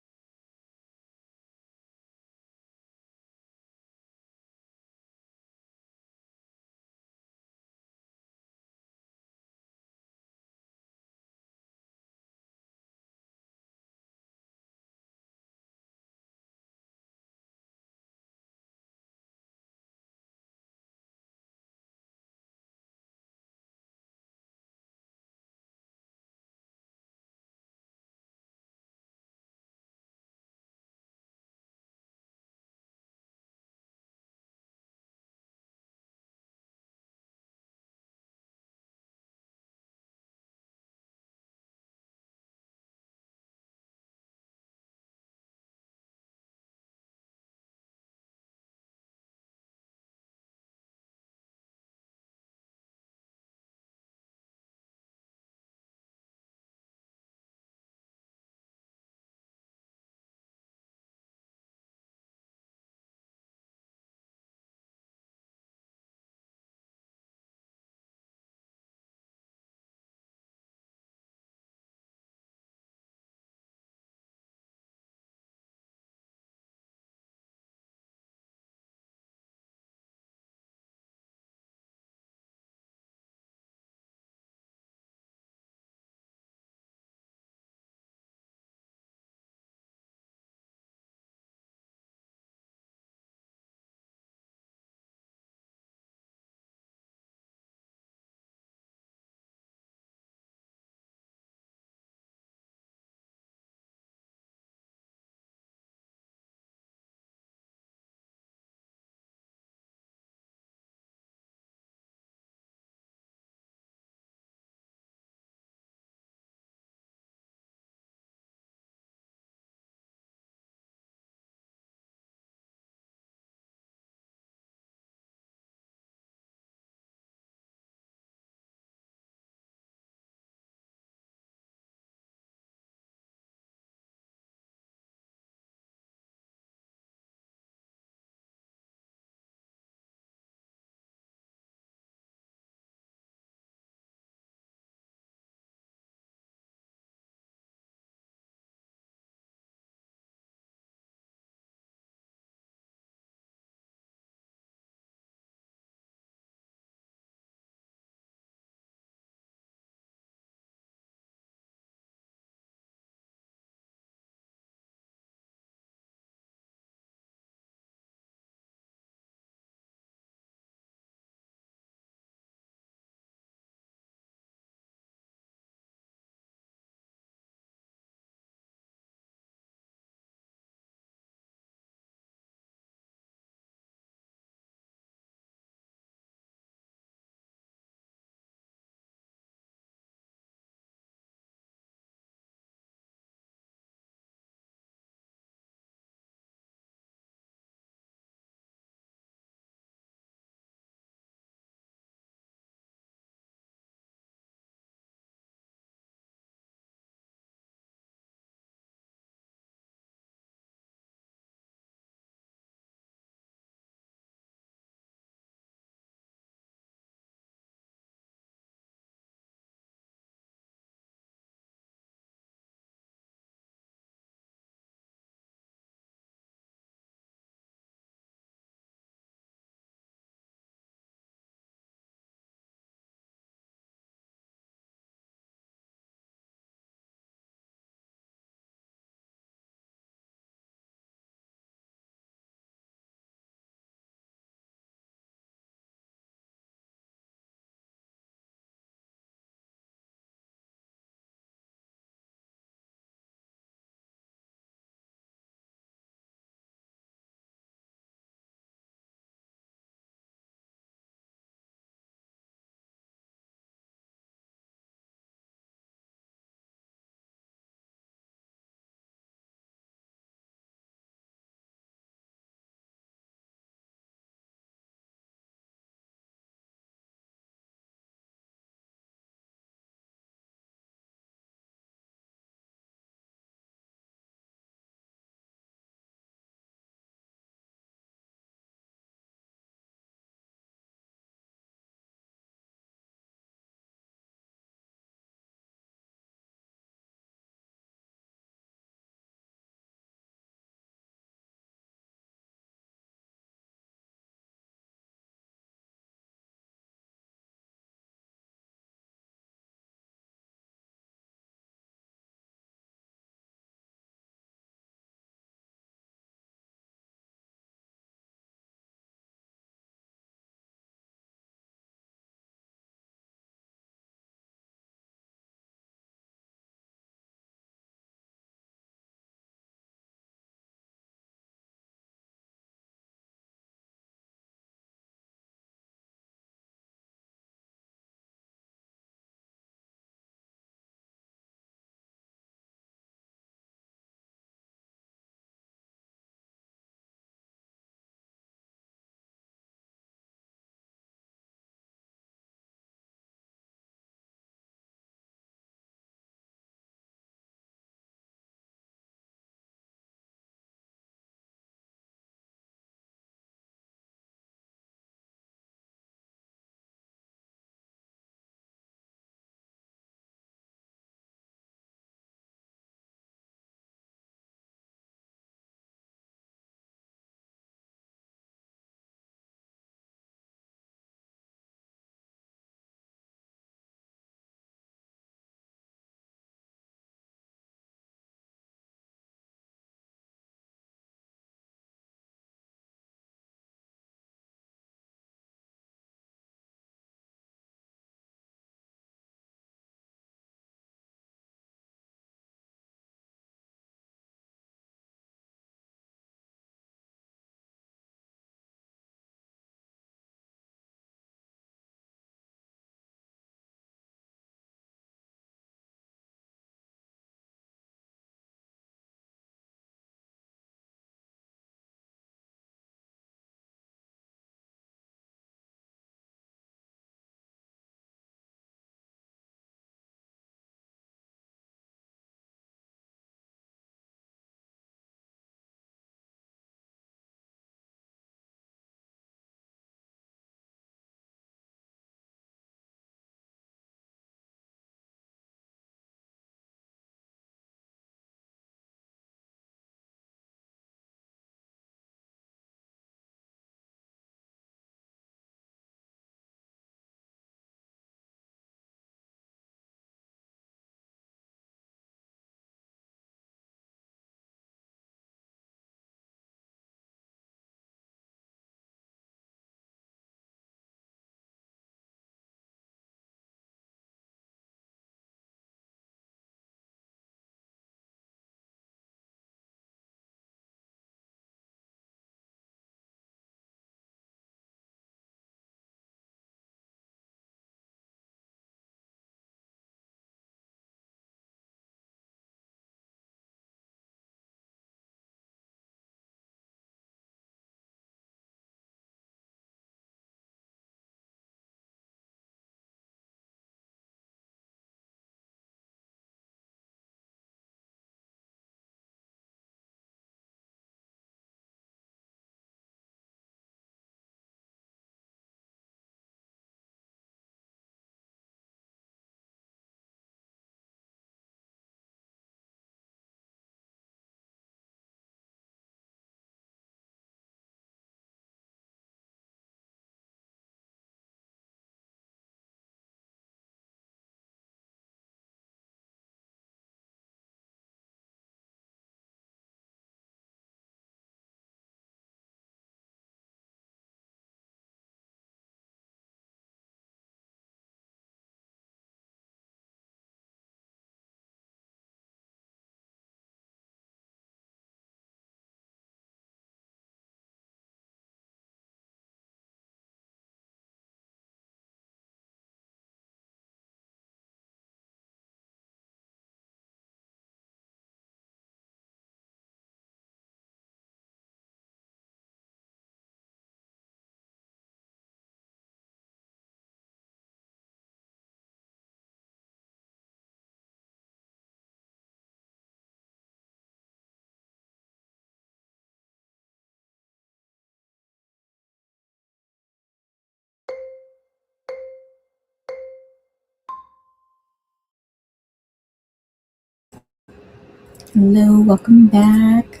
Hello, welcome back.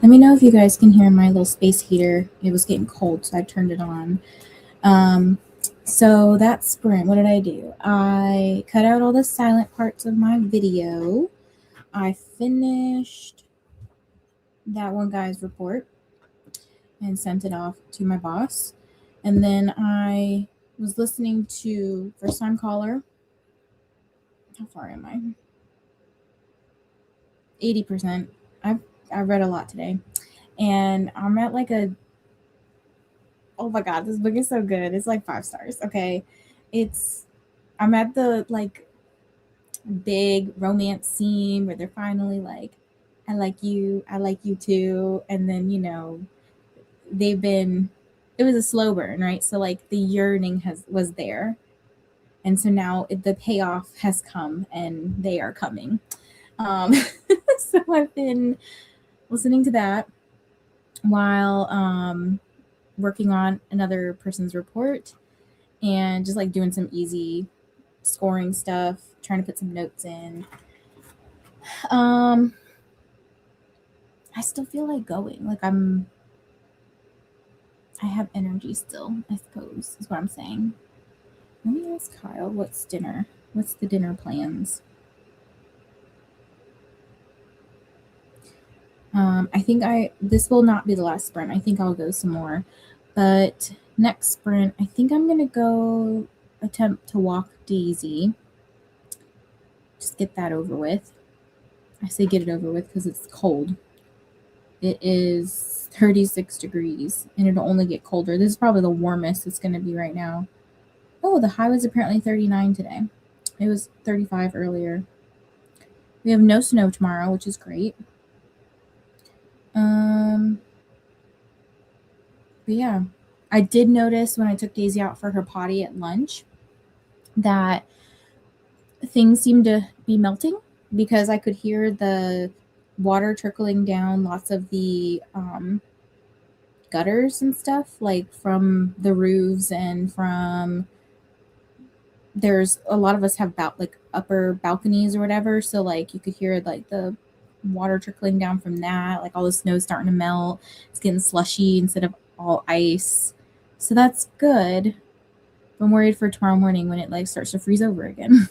Let me know if you guys can hear my little space heater. It was getting cold, so I turned it on. So that sprint, what did I do? I cut out all the silent parts of my video. I finished that one guy's report and sent it off to my boss. And then I was listening to First Time Caller. How far am I? 80%. I read a lot today. And I'm at like a, oh my god, this book is so good. It's like 5 stars. Okay. I'm at the like big romance scene where they're finally like, I like you too. And then, they've been, it was a slow burn, right? So like the yearning was there. And so now the payoff has come and they are coming. Um, so I've been listening to that while working on another person's report and just like doing some easy scoring stuff, trying to put some notes in. Um, I still feel like going. Like I have energy still, I suppose, is what I'm saying. Let me ask Kyle, what's dinner? What's the dinner plans? I think this will not be the last sprint. I think I'll go some more. But next sprint, I think I'm gonna go attempt to walk Daisy. Just get that over with. I say get it over with because it's cold. It is 36 degrees and it'll only get colder. This is probably the warmest it's gonna be right now. Oh, the high was apparently 39 today. It was 35 earlier. We have no snow tomorrow, which is great. But yeah, I did notice when I took Daisy out for her potty at lunch that things seemed to be melting because I could hear the water trickling down lots of the gutters and stuff, like from the roofs and from there's a lot of us have like upper balconies or whatever, so like you could hear like the water trickling down from that, like all the snow starting to melt. It's getting slushy instead of all ice, so that's good. I'm worried for tomorrow morning when it like starts to freeze over again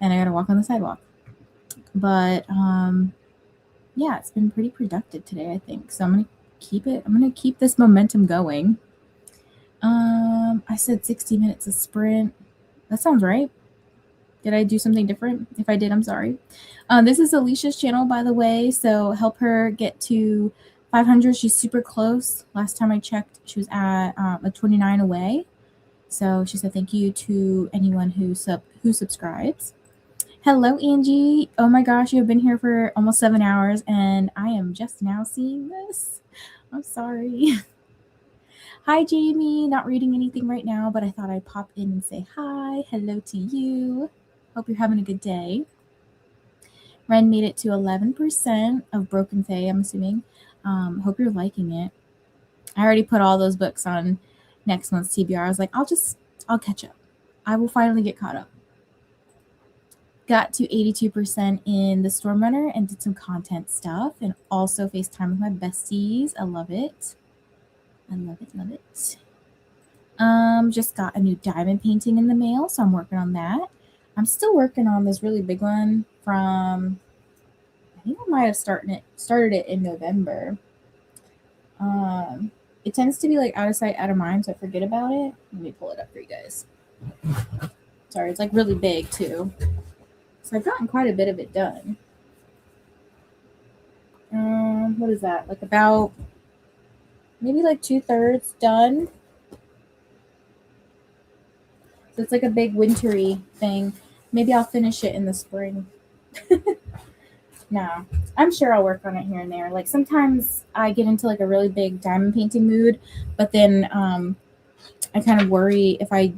and I gotta walk on the sidewalk. But yeah, it's been pretty productive today, I think. So I'm gonna keep this momentum going. I said 60 minutes of sprint. That sounds right. Did I do something different? If I did, I'm sorry. This is Alicia's channel, by the way, so help her get to 500. She's super close. Last time I checked, she was at a 29 away. So she said thank you to anyone who subscribes. Hello, Angie. Oh my gosh, you have been here for almost 7 hours, and I am just now seeing this. I'm sorry. Hi, Jamie. Not reading anything right now, but I thought I'd pop in and say hi. Hello to you. Hope you're having a good day. Ren made it to 11% of Broken Fae, I'm assuming. Hope you're liking it. I already put all those books on next month's TBR. I was like, I'll catch up. I will finally get caught up. Got to 82% in the Storm Runner and did some content stuff and also FaceTime with my besties. I love it. I love it, love it. Just got a new diamond painting in the mail, so I'm working on that. I'm still working on this really big one from, I think I might have started it in November. It tends to be like out of sight, out of mind, so I forget about it. Let me pull it up for you guys. Sorry, it's like really big too. So I've gotten quite a bit of it done. What is that? Like about maybe like 2/3 done. So it's like a big wintry thing. Maybe I'll finish it in the spring. No, I'm sure I'll work on it here and there. Like sometimes I get into like a really big diamond painting mood, but then I kind of worry if I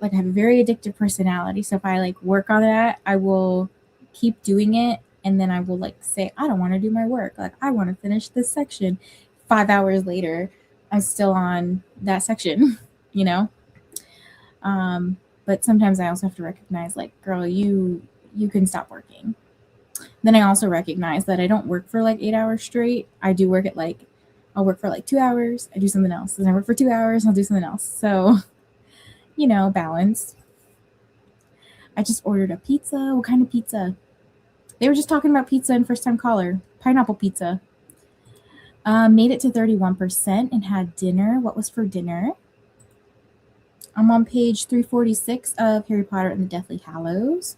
have a very addictive personality. So if I like work on that, I will keep doing it, and then I will like say I don't want to do my work. Like I want to finish this section. 5 hours later, I'm still on that section, you know. But sometimes I also have to recognize, like, girl, you can stop working. then I also recognize that I don't work for like 8 hours straight. I do work at like, I'll work for like 2 hours, I do something else. Then I work for 2 hours, I'll do something else. So, balanced. I just ordered a pizza. What kind of pizza? They were just talking about pizza in First Time Caller. Pineapple pizza. Made it to 31% and had dinner. What was for dinner? I'm on page 346 of Harry Potter and the Deathly Hallows.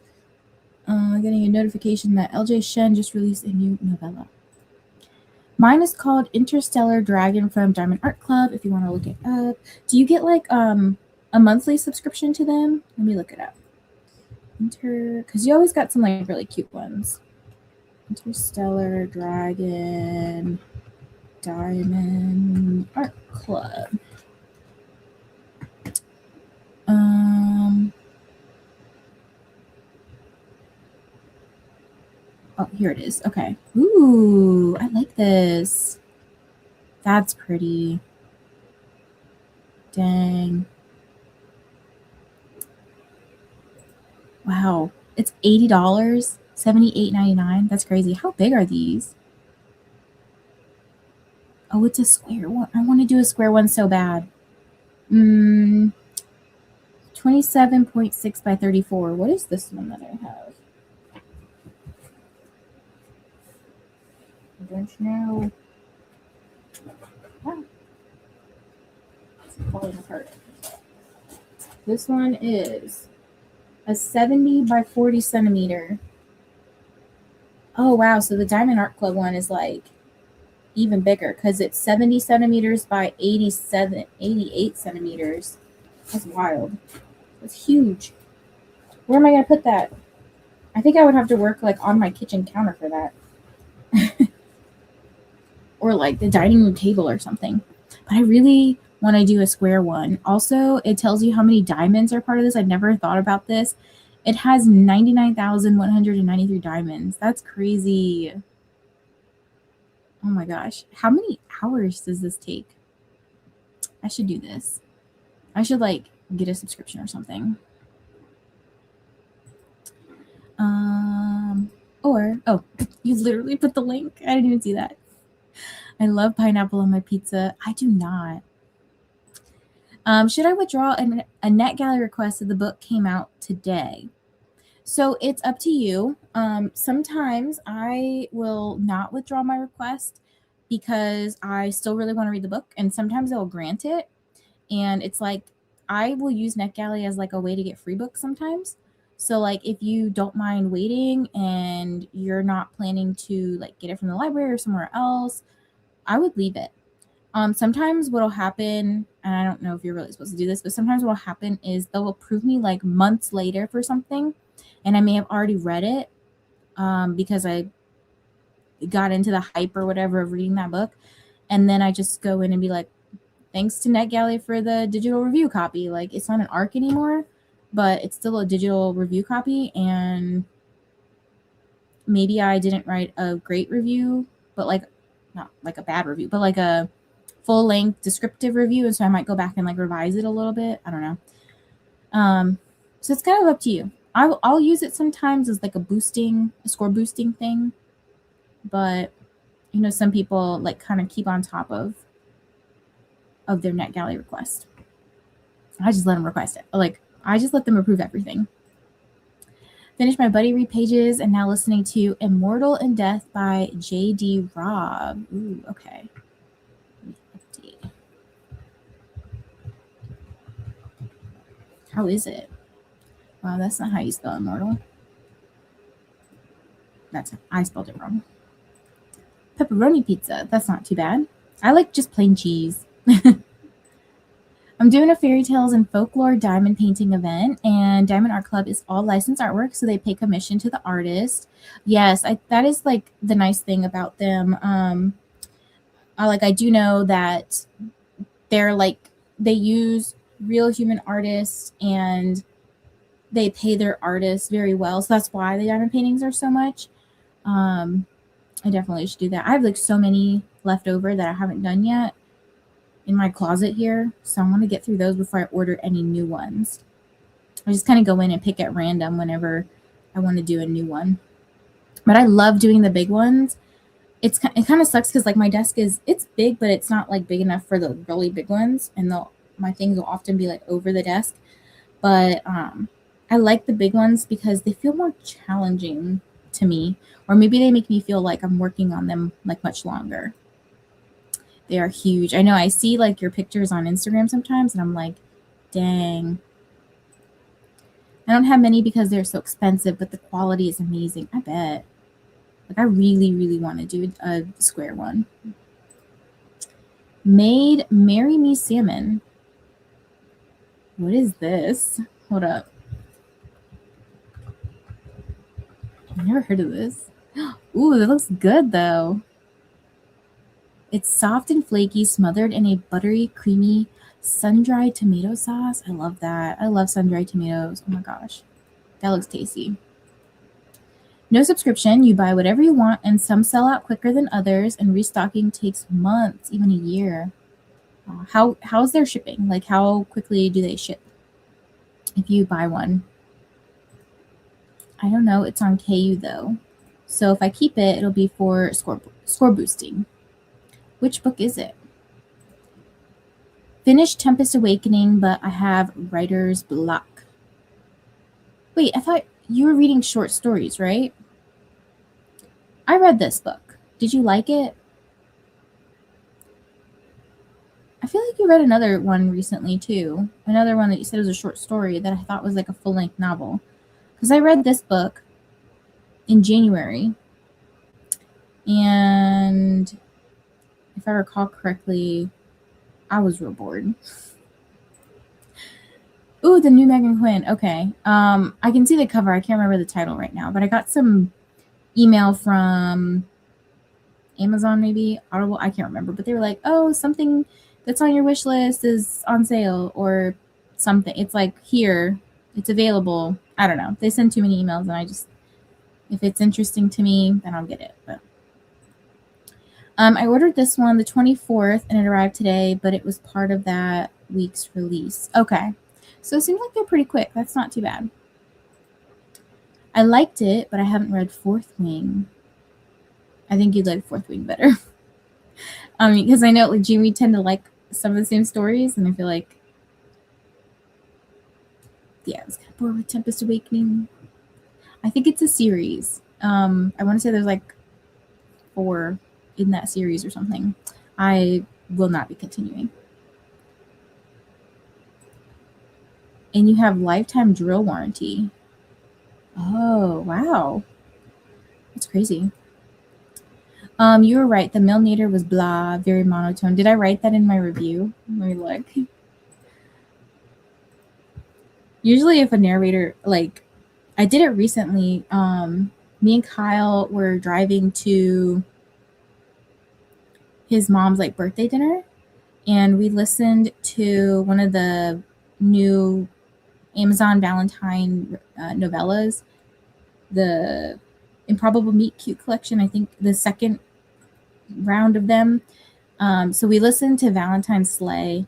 Getting a notification that LJ Shen just released a new novella. Mine is called Interstellar Dragon from Diamond Art Club, if you want to look it up. Do you get like a monthly subscription to them? Let me look it up. Because you always got some like really cute ones. Interstellar Dragon Diamond Art Club. Oh, here it is. Okay. Ooh, I like this. That's pretty. Dang. Wow. It's $80, $78.99. That's crazy. How big are these? Oh, it's a square one. I want to do a square one so bad. 27.6 by 34. What is this one that I have? I don't know. Ah. It's falling apart. This one is a 70 by 40 centimeter. Oh, wow. So the Diamond Art Club one is like even bigger because it's 70 centimeters by 88 centimeters. That's wild. That's huge. Where am I going to put that? I think I would have to work like on my kitchen counter for that. Or like the dining room table or something. But I really want to do a square one. Also, it tells you how many diamonds are part of this. I never thought about this. It has 99,193 diamonds. That's crazy. Oh my gosh. How many hours does this take? I should do this. I should like get a subscription or something. Oh, you literally put the link. I didn't even see that. I love pineapple on my pizza. I do not. Should I withdraw a NetGalley request if the book came out today? So it's up to you. Sometimes I will not withdraw my request because I still really want to read the book, and sometimes they'll grant it. And it's like I will use NetGalley as like a way to get free books sometimes. So like if you don't mind waiting and you're not planning to like get it from the library or somewhere else, I would leave it. Sometimes what'll happen, and I don't know if you're really supposed to do this, but sometimes what'll happen is they'll approve me like months later for something, and I may have already read it because I got into the hype or whatever of reading that book, and then I just go in and be like, thanks to NetGalley for the digital review copy. Like it's not an ARC anymore, but it's still a digital review copy, and maybe I didn't write a great review, but like not like a bad review, but like a full-length descriptive review, and so I might go back and like revise it a little bit. I don't know. So it's kind of up to you. I'll use it sometimes as like a score boosting thing, but some people like kind of keep on top of their NetGalley request. I just let them request it. Like I just let them approve everything. Finished my buddy read pages and now listening to Immortal in Death by J.D. Robb. Ooh, okay. How is it? Wow, that's not how you spell immortal. I spelled it wrong. Pepperoni pizza. That's not too bad. I like just plain cheese. I'm doing a fairy tales and folklore diamond painting event, and Diamond Art Club is all licensed artwork, so they pay commission to the artist. Yes, that is like the nice thing about them. I do know that they're like they use real human artists and they pay their artists very well, so that's why the diamond paintings are so much. I definitely should do that. I have like so many left over that I haven't done yet in my closet here, so I want to get through those before I order any new ones. I just kind of go in and pick at random whenever I want to do a new one. But I love doing the big ones. It kind of sucks because like my desk it's big, but it's not like big enough for the really big ones, and my things will often be like over the desk. But I like the big ones because they feel more challenging to me, or maybe they make me feel like I'm working on them like much longer. They are huge. I know I see like your pictures on Instagram sometimes, and I'm like, dang. I don't have many because they're so expensive, but the quality is amazing. I bet. Like I really, really want to do a square one. Made Marry Me Salmon. What is this? Hold up. I've never heard of this. Ooh, that looks good though. It's soft and flaky, smothered in a buttery, creamy, sun-dried tomato sauce. I love that. I love sun-dried tomatoes. Oh my gosh. That looks tasty. No subscription. You buy whatever you want, and some sell out quicker than others, and restocking takes months, even a year. How's their shipping? Like, how quickly do they ship if you buy one? I don't know. It's on KU though. So if I keep it, it'll be for score boosting. Which book is it? Finished Tempest Awakening, but I have writer's block. Wait, I thought you were reading short stories, right? I read this book. Did you like it? I feel like you read another one recently too. Another one that you said was a short story that I thought was like a full-length novel. Because I read this book in January. And if I recall correctly, I was real bored. Ooh, the new Megan Quinn. Okay. I can see the cover. I can't remember the title right now, but I got some email from Amazon, maybe Audible. I can't remember, but they were like, "Oh, something that's on your wish list is on sale," or something. It's like here, it's available. I don't know. They send too many emails, and I just, if it's interesting to me, then I'll get it. But I ordered this one the 24th, and it arrived today, but it was part of that week's release. Okay. So it seems like they're pretty quick. That's not too bad. I liked it, but I haven't read Fourth Wing. I think you'd like Fourth Wing better. Because I know like Jamie tend to like some of the same stories, and I feel like, yeah, I was kind of bored with Tempest Awakening. I think it's a series. I want to say there's like 4 in that series or something. I will not be continuing. And you have lifetime drill warranty. Oh, wow. That's crazy. You were right. The male nader was blah, very monotone. Did I write that in my review? Let me look. Usually if a narrator, like, I did it recently. Me and Kyle were driving to his mom's like birthday dinner, and we listened to one of the new Amazon Valentine novellas, the Improbable Meet Cute collection. I think the second round of them. So we listened to Valentine's Sleigh.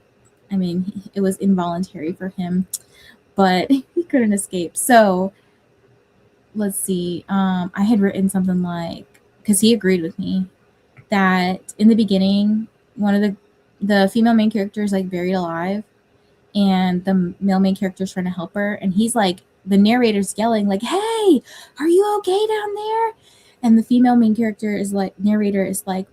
I mean, it was involuntary for him, but he couldn't escape. So let's see. I had written something like, because he agreed with me, that in the beginning, one of the female main character is like buried alive, and the male main character is trying to help her, and he's like, the narrator's yelling like, "Hey, are you okay down there?" And the female main character is like, narrator is like,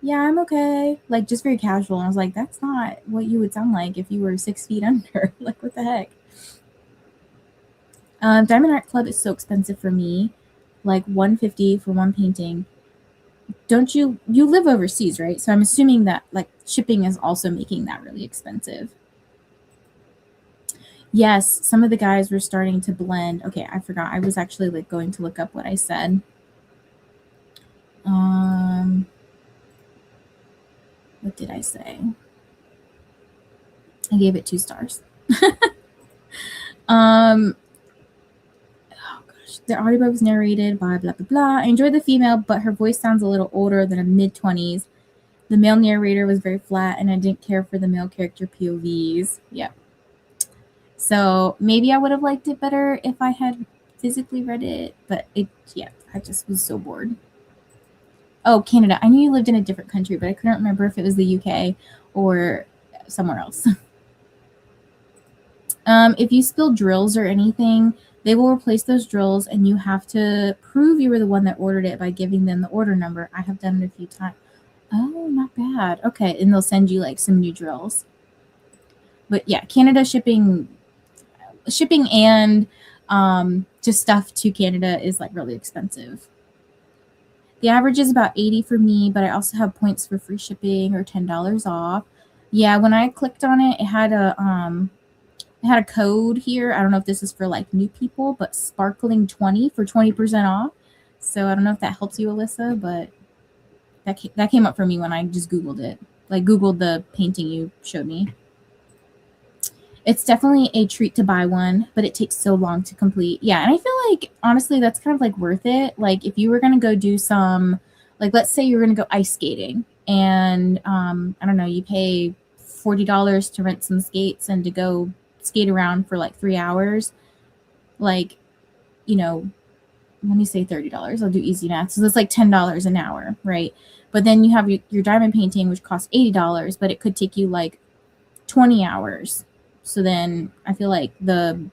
"Yeah, I'm okay," like just very casual. And I was like, that's not what you would sound like if you were 6 feet under. Like, what the heck? Diamond Art Club is so expensive for me, like $150 for one painting. Don't you live overseas, right? So I'm assuming that like shipping is also making that really expensive. Yes, some of the guys were starting to blend. Okay, I forgot. I was actually like going to look up what I said. What did I say? I gave it 2 stars. Oh gosh, the audiobook was narrated by blah blah blah. I enjoyed the female, but her voice sounds a little older than a mid-20s. The male narrator was very flat, and I didn't care for the male character POVs. Yep. So maybe I would have liked it better if I had physically read it, but yeah, I just was so bored. Oh, Canada. I knew you lived in a different country, but I couldn't remember if it was the UK or somewhere else. If you spill drills or anything, they will replace those drills, and you have to prove you were the one that ordered it by giving them the order number. I have done it a few times. Oh, not bad. Okay, and they'll send you like some new drills. But yeah, Canada shipping and just stuff to Canada is like really expensive. The average is about 80 for me, but I also have points for free shipping or $10 off. Yeah, when I clicked on it, it had a code here. I don't know if this is for like new people, but sparkling 20 for 20% off. So I don't know if that helps you, Alyssa, but that came up for me when I just Googled it. Like Googled the painting you showed me. It's definitely a treat to buy one, but it takes so long to complete. Yeah, and I feel like honestly that's kind of like worth it. Like if you were gonna go do some, like let's say you're gonna go ice skating, and I don't know, you pay $40 to rent some skates and to go skate around for like 3 hours. Like, you know, let me say $30. I'll do easy math. So that's like $10 an hour, right? But then you have your diamond painting, which costs $80, but it could take you like 20 hours. So then I feel like the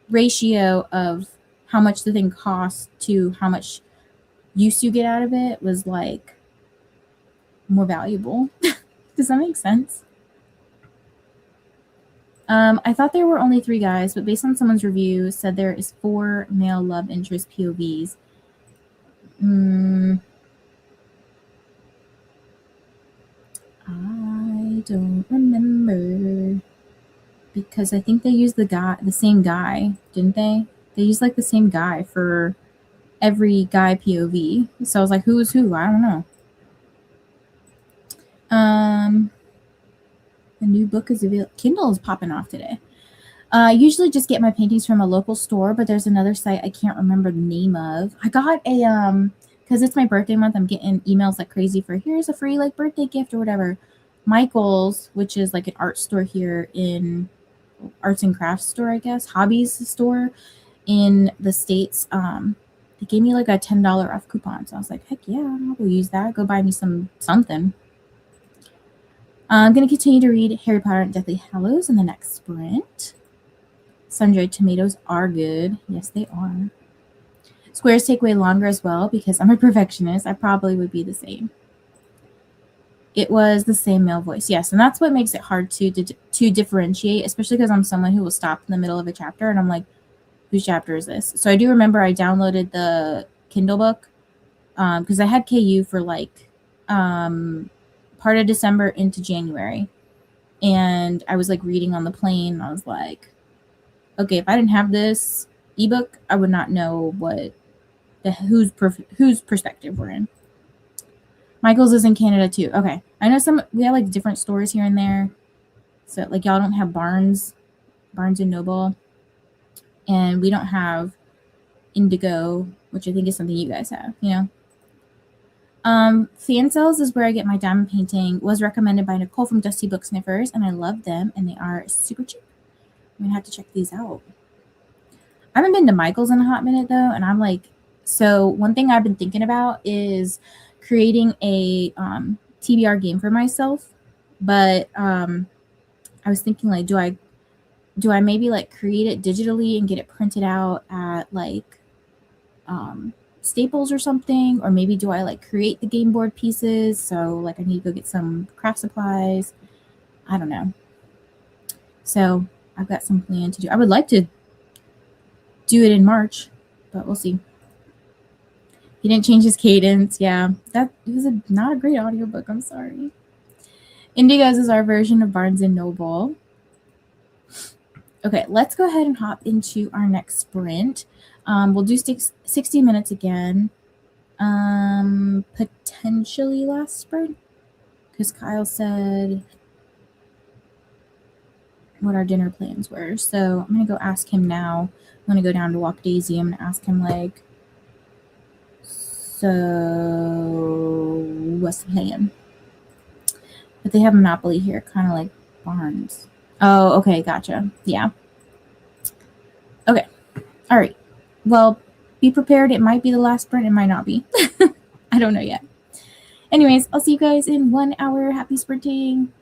ratio of how much the thing costs to how much use you get out of it was like more valuable. Does that make sense? I thought there were only 3 guys, but based on someone's review, said there is 4 male love interest POVs. I don't remember, because I think they used the same guy, didn't they? They used like the same guy for every guy POV. So I was like, who is who? I don't know. The new book is available. Kindle is popping off today. I usually just get my paintings from a local store, but there's another site I can't remember the name of. I got a because it's my birthday month, I'm getting emails like crazy for here's a free like birthday gift or whatever. Michael's, which is like an art store here in arts and crafts store, I guess, hobbies store in the States. They gave me like a $10 off coupon. So I was like, heck yeah, I'll go use that. Go buy me something. I'm going to continue to read Harry Potter and Deathly Hallows in the next sprint. Sun-dried tomatoes are good. Yes, they are. Squares take way longer as well because I'm a perfectionist. I probably would be the same. It was the same male voice. Yes, and that's what makes it hard to differentiate, especially because I'm someone who will stop in the middle of a chapter and I'm like, whose chapter is this? So I do remember I downloaded the Kindle book because I had KU for like part of December into January. And I was like reading on the plane. And I was like, okay, if I didn't have this ebook, I would not know what whose perspective we're in. Michael's is in Canada too. Okay. I know we have like different stores here and there. So like y'all don't have Barnes and Noble. And we don't have Indigo, which I think is something you guys have, you know? Fan Sales is where I get my diamond painting. Was recommended by Nicole from Dusty Book Sniffers, and I love them, and they are super cheap. I'm gonna have to check these out. I haven't been to Michael's in a hot minute though, and I'm like, so one thing I've been thinking about is creating a TBR game for myself, but I was thinking like, do I maybe like create it digitally and get it printed out at like Staples or something, or maybe do I like create the game board pieces? So like I need to go get some craft supplies. I don't know. So I've got some plan to do. I would like to do it in March, but we'll see. He didn't change his cadence. Yeah, it was not a great audiobook. I'm sorry. Indigo's is our version of Barnes and Noble. Okay, let's go ahead and hop into our next sprint. We'll do 60 minutes again. Potentially last sprint, because Kyle said what our dinner plans were. So I'm going to go ask him now. I'm going to go down to walk Daisy. I'm going to ask him like, so what's the plan? But they have Monopoly here, kind of like Barnes. Oh, okay, gotcha. Yeah. Okay. All right. Well, be prepared. It might be the last sprint, it might not be. I don't know yet. Anyways, I'll see you guys in 1 hour. Happy sprinting.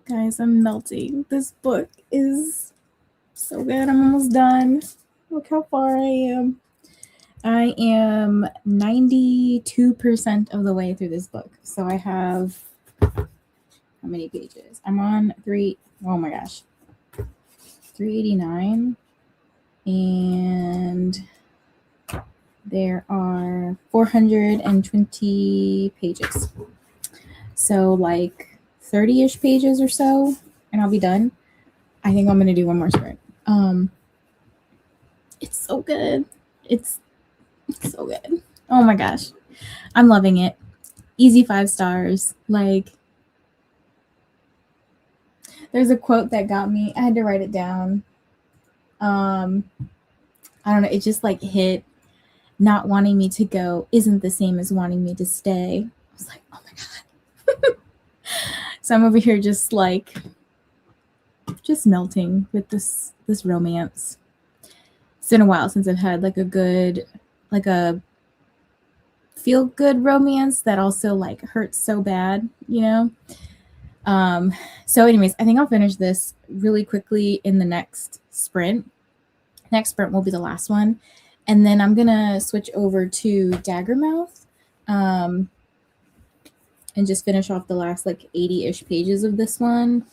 Guys, I'm melting. This book is so good. I'm almost done. Look how far I am. I am 92% of the way through this book. So I have how many pages? I'm on oh my gosh, 389. And there are 420 pages. So like 30-ish pages or so, and I'll be done. I think I'm gonna do one more sprint. It's so good. It's so good. Oh my gosh. I'm loving it. Easy 5 stars. Like, there's a quote that got me. I had to write it down. I don't know. It just like hit. Not wanting me to go isn't the same as wanting me to stay. I was like, oh my God. So I'm over here just melting with this romance. It's been a while since I've had like a feel good romance that also like hurts so bad, you know? So anyways, I think I'll finish this really quickly in the next sprint. Next sprint will be the last one. And then I'm going to switch over to Daggermouth and just finish off the last like 80-ish pages of this one.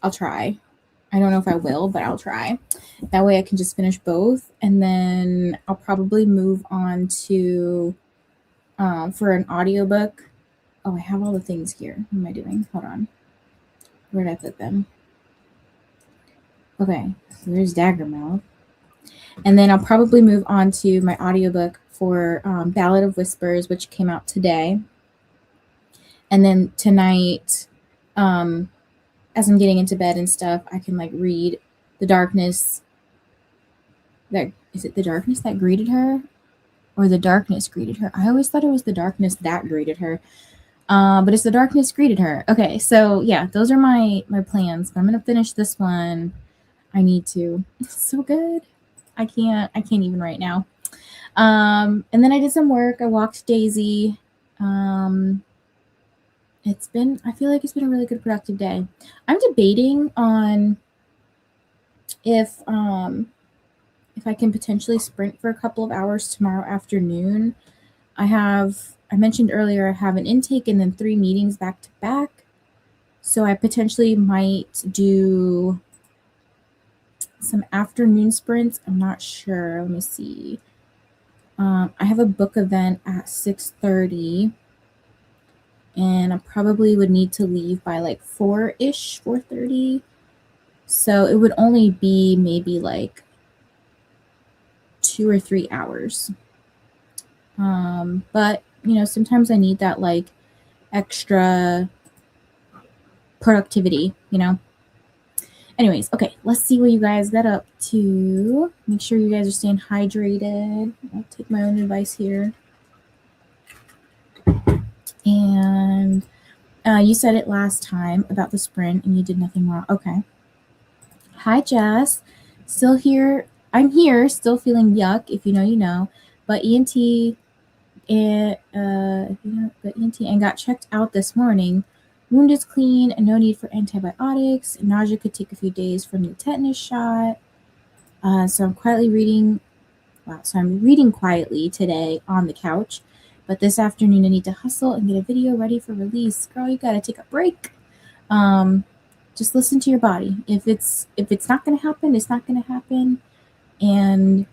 I'll try. I don't know if I will, but I'll try. That way I can just finish both. And then I'll probably move on to, for an audiobook. Oh, I have all the things here. What am I doing? Hold on. Where did I put them? Okay, so there's Daggermouth. And then I'll probably move on to my audiobook for Ballad of Whispers, which came out today. And then tonight, as I'm getting into bed and stuff, I can like read The Darkness. Is it The Darkness That Greeted Her? Or The Darkness Greeted Her? I always thought it was The Darkness That Greeted Her. But it's The Darkness Greeted Her. Okay, so yeah, those are my plans. But I'm gonna finish this one. I need to. It's so good. I can't even right now. And then I did some work. I walked Daisy. I feel like it's been a really good productive day. I'm debating on if I can potentially sprint for a couple of hours tomorrow afternoon. I mentioned earlier I have an intake and then 3 meetings back to back. So I potentially might do some afternoon sprints. I'm not sure. Let me see. I have a book event at 6:30, and I probably would need to leave by like 4-ish, 4:30. So it would only be maybe like 2 or 3 hours. But you know, sometimes I need that like extra productivity, you know. Anyways, okay, let's see what you guys got up to. Make sure you guys are staying hydrated. I'll take my own advice here. And you said it last time about the sprint and you did nothing wrong. Okay. Hi, Jess. Still here. I'm here, still feeling yuck. If you know, you know. But ENT and got checked out this morning. Wound is clean and no need for antibiotics. Nausea could take a few days for a new tetanus shot. So I'm reading quietly today on the couch. But this afternoon I need to hustle and get a video ready for release. Girl, you gotta take a break. Just listen to your body. If it's not gonna happen, it's not gonna happen. And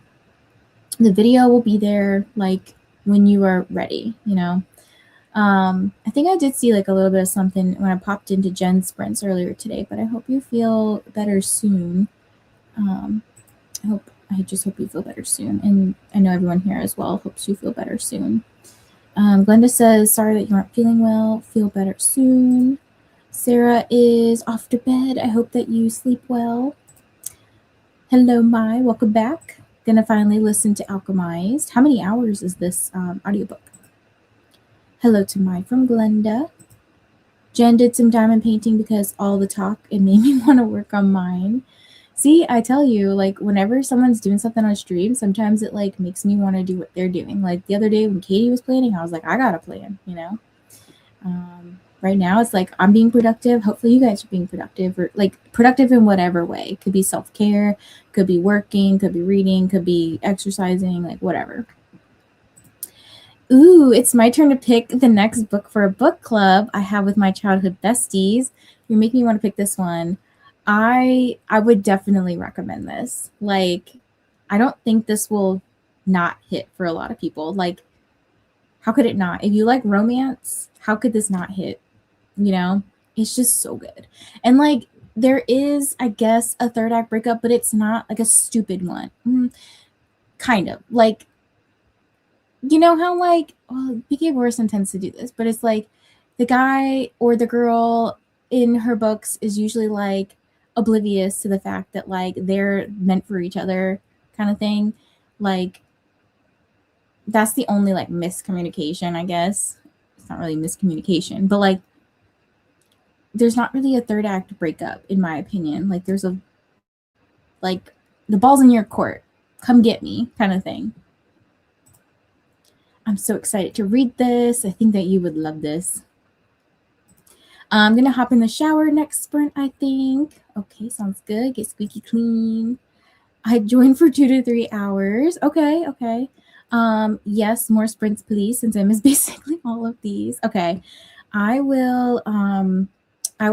the video will be there like when you are ready, you know. I think I did see like a little bit of something when I popped into Jen's sprints earlier today, but I hope you feel better soon. I just hope you feel better soon. And I know everyone here as well hopes you feel better soon. Glenda says, sorry that you aren't feeling well. Feel better soon. Sarah is off to bed. I hope that you sleep well. Hello, Mai. Welcome back. Gonna finally listen to Alchemized. How many hours is this audiobook? Hello to Mai from Glenda. Jen did some diamond painting because all the talk, it made me want to work on mine. See, I tell you, like, whenever someone's doing something on stream, sometimes it, like, makes me want to do what they're doing. Like, the other day when Katie was planning, I was like, I got a plan, you know? Right now, it's like I'm being productive. Hopefully, you guys are being productive, or like productive in whatever way. Could be self care, could be working, could be reading, could be exercising, like whatever. Ooh, it's my turn to pick the next book for a book club I have with my childhood besties. You're making me want to pick this one. I would definitely recommend this. Like, I don't think this will not hit for a lot of people. Like, how could it not? If you like romance, how could this not hit? You know, it's just so good. And like, there is, I guess, a third act breakup, but it's not like a stupid one. Kind of like, you know how like, well, BK Morrison tends to do this, but it's like the guy or the girl in her books is usually like oblivious to the fact that like they're meant for each other, kind of thing. Like, that's the only like miscommunication, I guess. It's not really miscommunication, but like, there's not really a third act breakup, in my opinion. Like, there's a, like, the ball's in your court, come get me, kind of thing. I'm so excited to read this. I think that you would love this. I'm gonna hop in the shower next sprint, I think. Okay, sounds good. Get squeaky clean. I joined for 2 to 3 hours. Okay, okay. Yes, more sprints, please, since I miss basically all of these. Okay. I will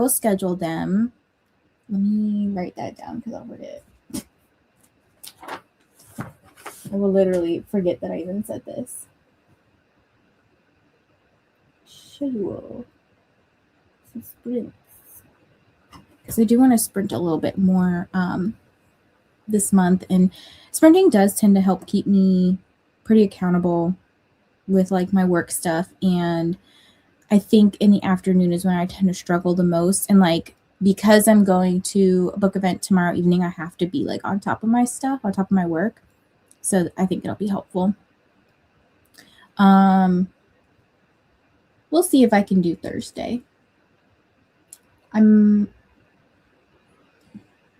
schedule them. Let me write that down because I'll forget. I will literally forget that I even said this. Schedule some sprints. Because I do want to sprint a little bit more this month. And sprinting does tend to help keep me pretty accountable with like my work stuff. And I think in the afternoon is when I tend to struggle the most. And like, because I'm going to a book event tomorrow evening, I have to be like on top of my stuff, on top of my work. So I think it'll be helpful. We'll see if I can do Thursday. I'm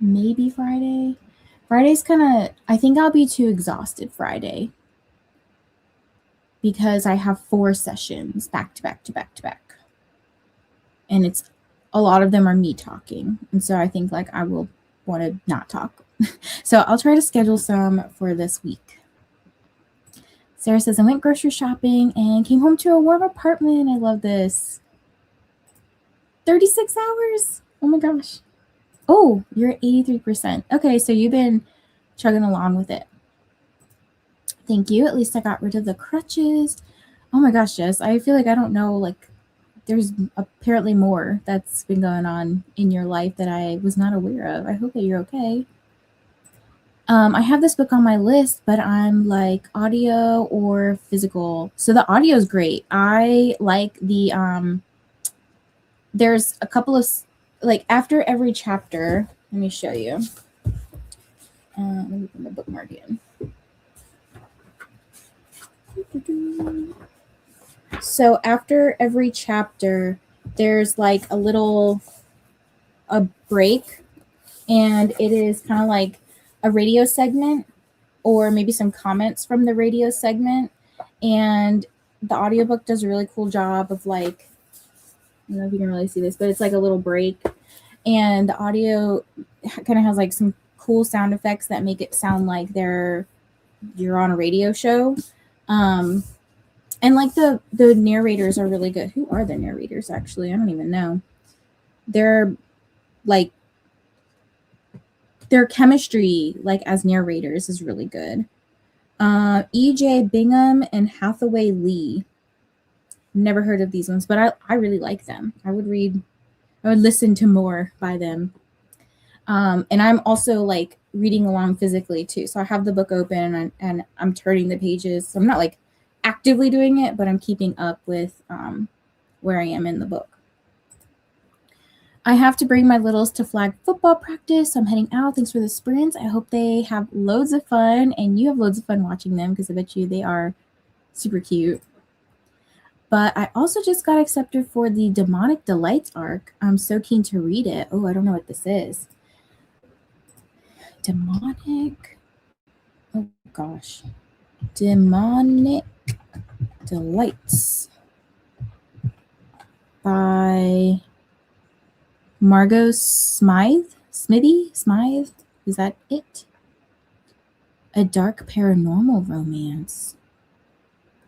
maybe Friday. Friday's kind of, I think I'll be too exhausted Friday because I have 4 sessions back to back to back to back. And it's, a lot of them are me talking. And so I think like I will want to not talk. So I'll try to schedule some for this week. Sarah says, I went grocery shopping and came home to a warm apartment. I love this. 36 hours. Oh my gosh. Oh, you're at 83%. Okay, so you've been chugging along with it. Thank you. At least I got rid of the crutches. Oh my gosh, Jess. I feel like I don't know, like, there's apparently more that's been going on in your life that I was not aware of. I hope that you're okay. I have this book on my list, but I'm like audio or physical. So the audio is great. I like the there's a couple of like after every chapter. Let me show you. Let me put my bookmark in. So after every chapter, there's like a break, and it is kind of like a radio segment or maybe some comments from the radio segment. And the audiobook does a really cool job of like, I don't know if you can really see this, but it's like a little break. And the audio kind of has like some cool sound effects that make it sound like you're on a radio show. And like the narrators are really good. Who are the narrators actually? I don't even know. They're like, their chemistry like as narrators is really good. E.J. Bingham and Hathaway Lee. Never heard of these ones, but I really like them. I would listen to more by them. And I'm also like reading along physically too. So I have the book open and I'm turning the pages. So I'm not like actively doing it, but I'm keeping up with where I am in the book. I have to bring my littles to flag football practice. So I'm heading out. Thanks for the sprints. I hope they have loads of fun and you have loads of fun watching them because I bet you they are super cute. But I also just got accepted for the Demonic Delights arc. I'm so keen to read it. Oh, I don't know what this is. Demonic. Oh gosh. Demonic Delights. by Margot Smythe? Is that it? A dark paranormal romance.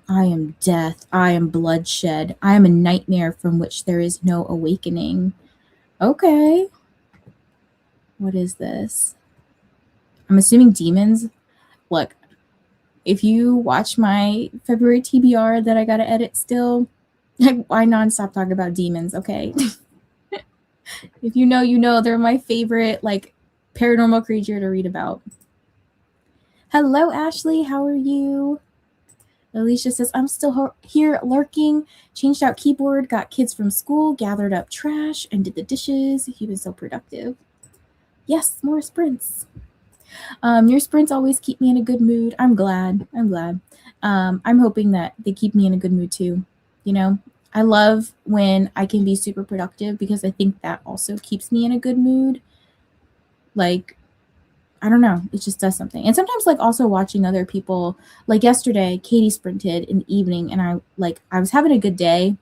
I am death. I am bloodshed. I am a nightmare from which there is no awakening. Okay. What is this? I'm assuming demons. Look, if you watch my February TBR that I gotta edit still, I nonstop talk about demons, okay? If you know, you know. They're my favorite, like, paranormal creature to read about. Hello, Ashley. How are you? Alicia says, I'm still here lurking. Changed out keyboard, got kids from school, gathered up trash, and did the dishes. He was so productive. Yes, more sprints. Your sprints always keep me in a good mood. I'm glad. I'm hoping that they keep me in a good mood too. You know, I love when I can be super productive because I think that also keeps me in a good mood. Like, I don't know, it just does something. And sometimes, like, also watching other people, like yesterday, Katie sprinted in the evening and I was having a good day.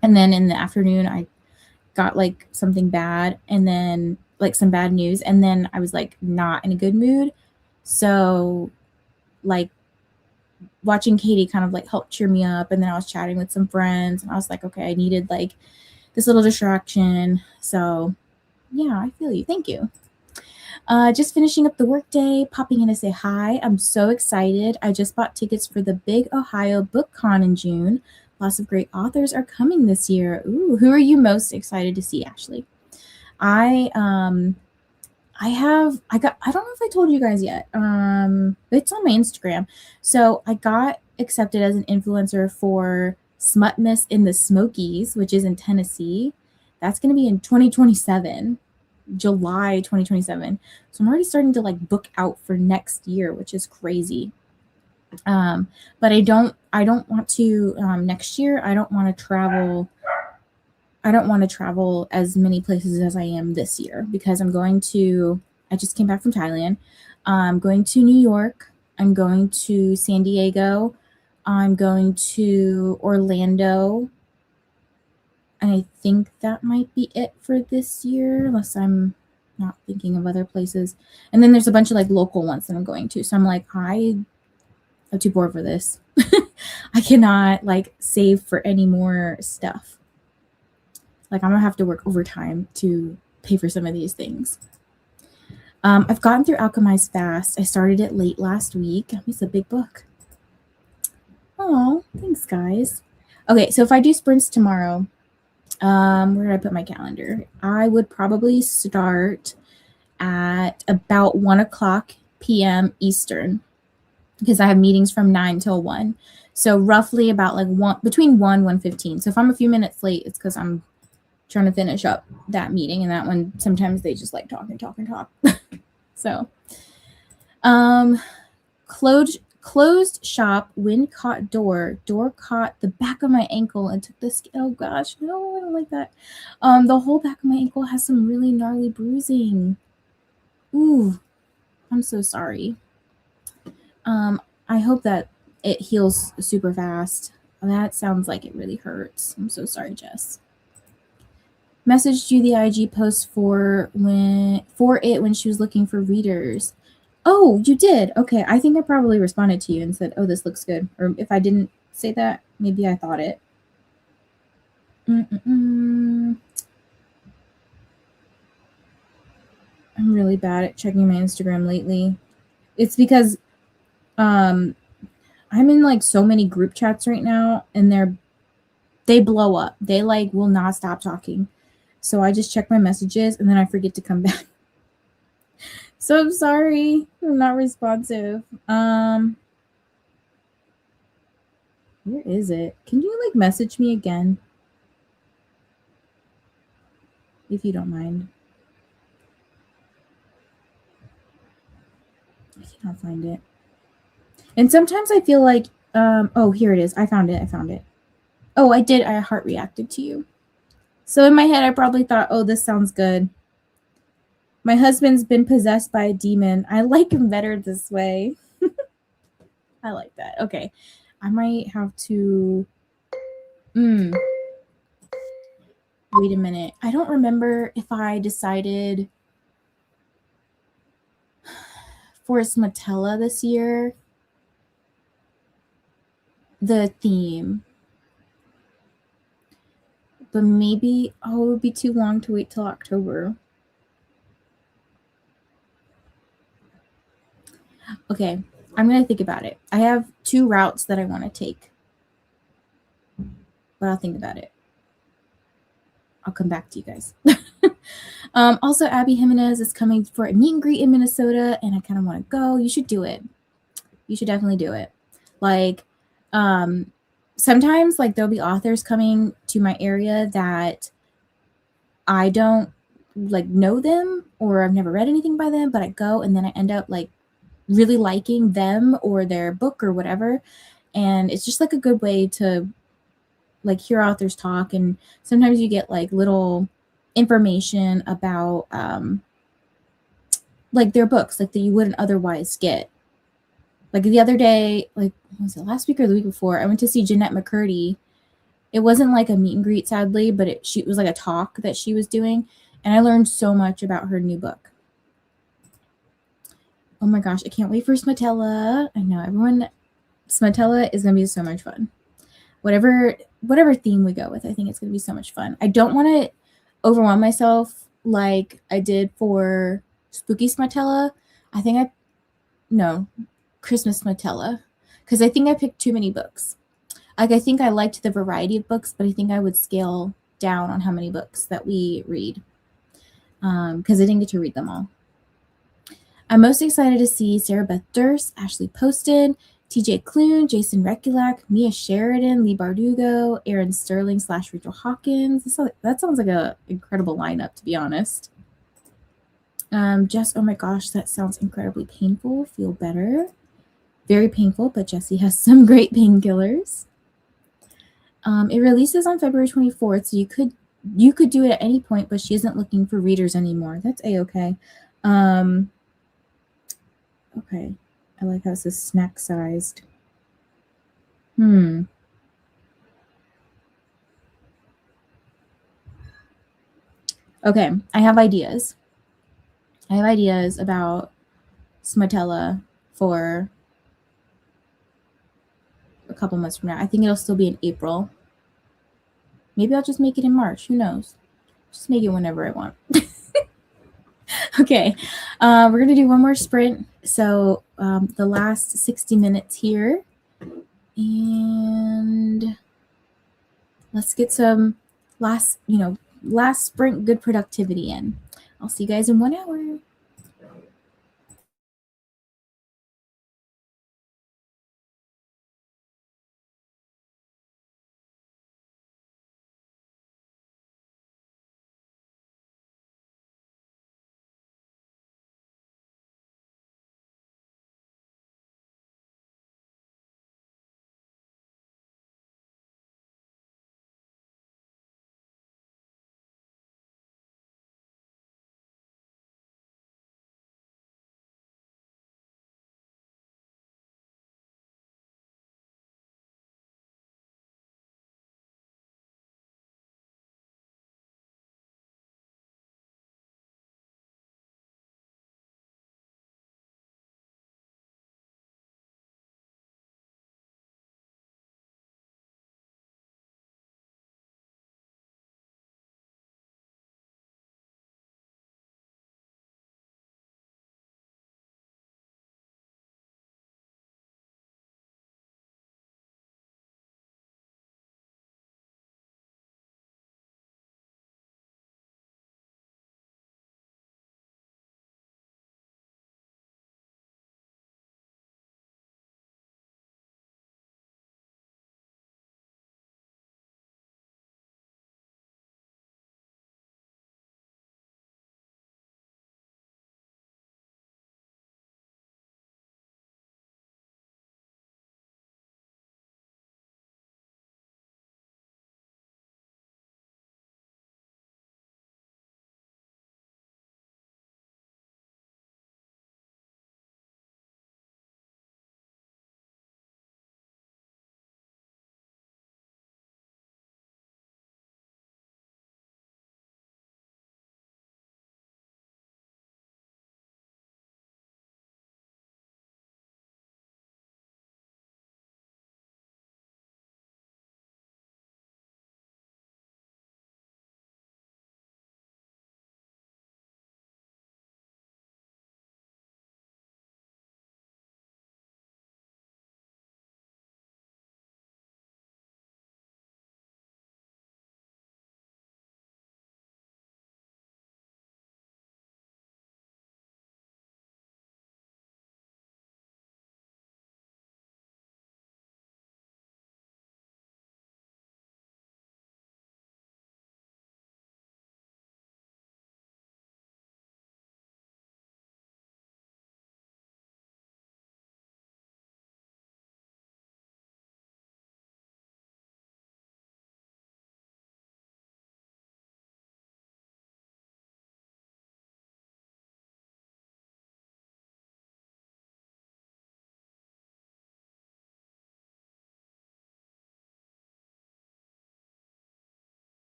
And then in the afternoon, I got like something bad and then like some bad news. And then I was like not in a good mood. So like watching Katie kind of like helped cheer me up. And then I was chatting with some friends and I was like, okay, I needed like this little distraction. So yeah, I feel you. Thank you. Just finishing up the workday, popping in to say hi. I'm so excited. I just bought tickets for the Big Ohio Book Con in June. Lots of great authors are coming this year. Ooh, who are you most excited to see, Ashley? I don't know if I told you guys yet. It's on my Instagram. So I got accepted as an influencer for Smutmas in the Smokies, which is in Tennessee. That's going to be in 2027. July 2027. So I'm already starting to like book out for next year, which is crazy. But I don't want to next year. I don't want to travel as many places as I am this year because I just came back from Thailand. I'm going to New York. I'm going to San Diego. I'm going to Orlando. And I think that might be it for this year, unless I'm not thinking of other places. And then there's a bunch of like local ones that I'm going to. So I'm like, I'm too bored for this. I cannot like save for any more stuff. Like I'm gonna have to work overtime to pay for some of these things. I've gotten through Alchemize Fast. I started it late last week. It's a big book. Oh, thanks, guys. Okay, so if I do sprints tomorrow, where did I put my calendar? I would probably start at about 1:00 p.m. Eastern because I have meetings from 9 till 1. So roughly about like between 1:15. So if I'm a few minutes late, it's because I'm trying to finish up that meeting, and that one sometimes they just like talk and talk and talk. So closed shop, wind caught door caught the back of my ankle and took the skin. Oh gosh, no, I don't like that. The whole back of my ankle has some really gnarly bruising. Ooh, I'm so sorry. I hope that it heals super fast. That sounds like it really hurts. I'm so sorry, Jess. Messaged you the IG post for it when she was looking for readers. Oh, you did? Okay, I think I probably responded to you and said, oh, this looks good. Or if I didn't say that, maybe I thought it. I'm really bad at checking my Instagram lately. It's because I'm in like so many group chats right now and they blow up. They like will not stop talking. So I just check my messages and then I forget to come back. So I'm sorry. I'm not responsive. Where is it? Can you like message me again? If you don't mind. I cannot find it. And sometimes I feel like, oh, here it is. I found it. Oh, I did. I heart reacted to you. So in my head, I probably thought, oh, this sounds good. My husband's been possessed by a demon. I like him better this way. I like that. Okay. I might have to. Wait a minute. I don't remember if I decided for Smatella this year the theme. But maybe, it would be too long to wait till October. Okay, I'm going to think about it. I have 2 routes that I want to take, but I'll think about it. I'll come back to you guys. Also, Abby Jimenez is coming for a meet and greet in Minnesota, and I kind of want to go. You should do it. You should definitely do it. Like, sometimes, like, there'll be authors coming to my area that I don't, like, know them or I've never read anything by them, but I go and then I end up, like, really liking them or their book or whatever. And it's just, like, a good way to, like, hear authors talk. And sometimes you get, like, little information about, like, their books, like, that you wouldn't otherwise get. Like, the other day, like, was it last week or the week before, I went to see Jeanette McCurdy. It wasn't like a meet and greet, sadly, but it was like a talk that she was doing, and I learned so much about her new book. Oh my gosh, I can't wait for Smatella. I know everyone. Smatella is gonna be so much fun. Whatever theme we go with, I think it's gonna be so much fun. I don't want to overwhelm myself like I did for Spooky Smatella. Christmas Smatella, because I think I picked too many books. Like, I think I liked the variety of books, but I think I would scale down on how many books that we read, because I didn't get to read them all. I'm most excited to see Sarah Beth Durst, Ashley Poston, TJ Klune, Jason Rekulak, Mia Sheridan, Lee Bardugo, Aaron Sterling / Rachel Hawkins. That sounds like an incredible lineup, to be honest. Jess, oh my gosh, that sounds incredibly painful. Feel better. Very painful, but Jessie has some great painkillers. It releases on February 24th, so you could do it at any point, but she isn't looking for readers anymore. That's a-okay. Okay. I like how it says snack sized. Okay, I have ideas. I have ideas about Smatella for a couple months from now. I think it'll still be in April. Maybe I'll just make it in March. Who knows? Just make it whenever I want. Okay, we're going to do one more sprint. So the last 60 minutes here. And let's get some last sprint good productivity in. I'll see you guys in 1 hour.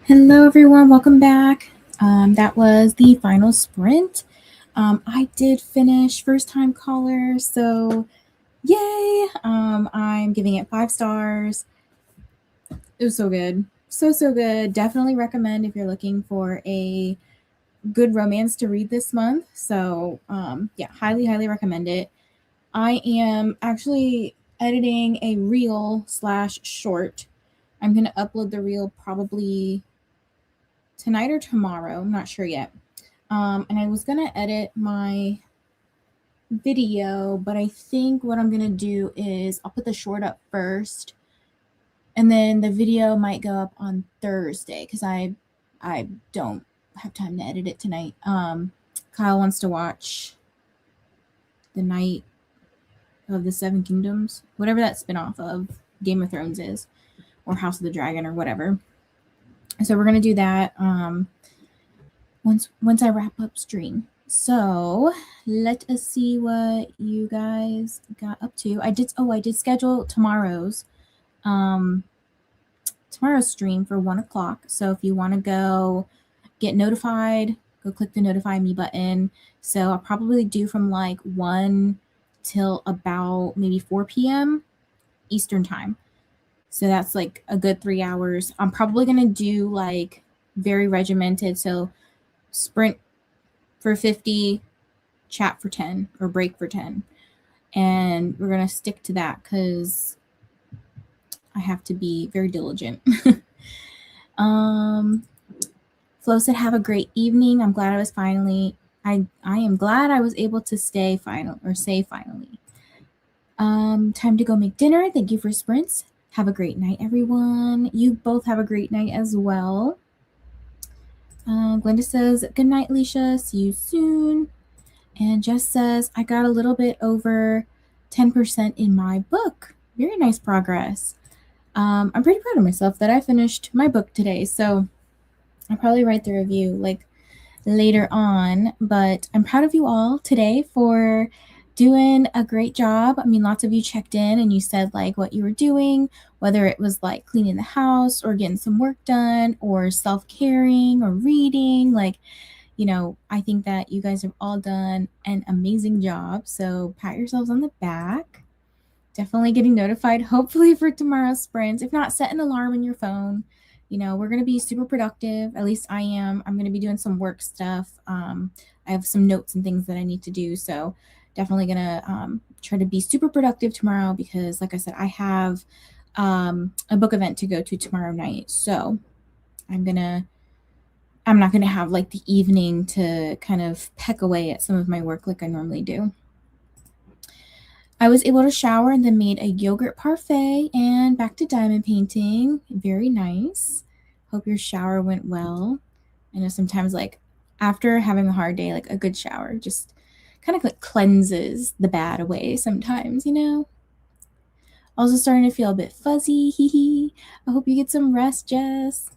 Hello, everyone. Welcome back. That was the final sprint. I did finish first time caller, so yay! I'm giving it 5 stars. It was so good. So good. Definitely recommend if you're looking for a good romance to read this month. So, yeah, highly recommend it. I am actually editing a reel slash short. I'm going to upload the reel probably tonight or tomorrow. I'm not sure yet. And I was going to edit my video, but I think what I'm going to do is I'll put the short up first, and then the video might go up on Thursday because I don't have time to edit it tonight. Kyle wants to watch the Night of the Seven Kingdoms, whatever that spinoff of Game of Thrones is, or House of the Dragon, or whatever. So we're gonna do that once I wrap up stream. So let us see what you guys got up to. I did schedule tomorrow's stream for 1 o'clock. So if you want to go get notified, go click the notify me button. So I'll probably do from like 1 till about maybe 4 p.m. Eastern time. So that's like a good 3 hours. I'm probably going to do like very regimented. So sprint for 50, chat for 10, or break for 10. And we're going to stick to that because I have to be very diligent. Flo said, have a great evening. I'm glad I was finally, I am glad I was able to say finally. Time to go make dinner. Thank you for sprints. Have a great night, everyone. You both have a great night as well. Glenda says, good night, Alicia. See you soon. And Jess says, I got a little bit over 10% in my book. Very nice progress. I'm pretty proud of myself that I finished my book today. So I'll probably write the review like later on, but I'm proud of you all today for doing a great job. I mean, lots of you checked in and you said like what you were doing, whether it was like cleaning the house or getting some work done or self-caring or reading. Like, you know, I think that you guys have all done an amazing job. So pat yourselves on the back. Definitely getting notified, hopefully, for tomorrow's sprints. If not, set an alarm in your phone. You know, we're going to be super productive. At least I am. I'm going to be doing some work stuff. I have some notes and things that I need to do. So definitely going to try to be super productive tomorrow because, like I said, I have a book event to go to tomorrow night. So I'm not going to have like the evening to kind of peck away at some of my work like I normally do. I was able to shower and then made a yogurt parfait and back to diamond painting. Very nice. Hope your shower went well. I know sometimes, like, after having a hard day, like a good shower just kind of like cleanses the bad away sometimes, you know? Also starting to feel a bit fuzzy. Hee hee. I hope you get some rest, Jess.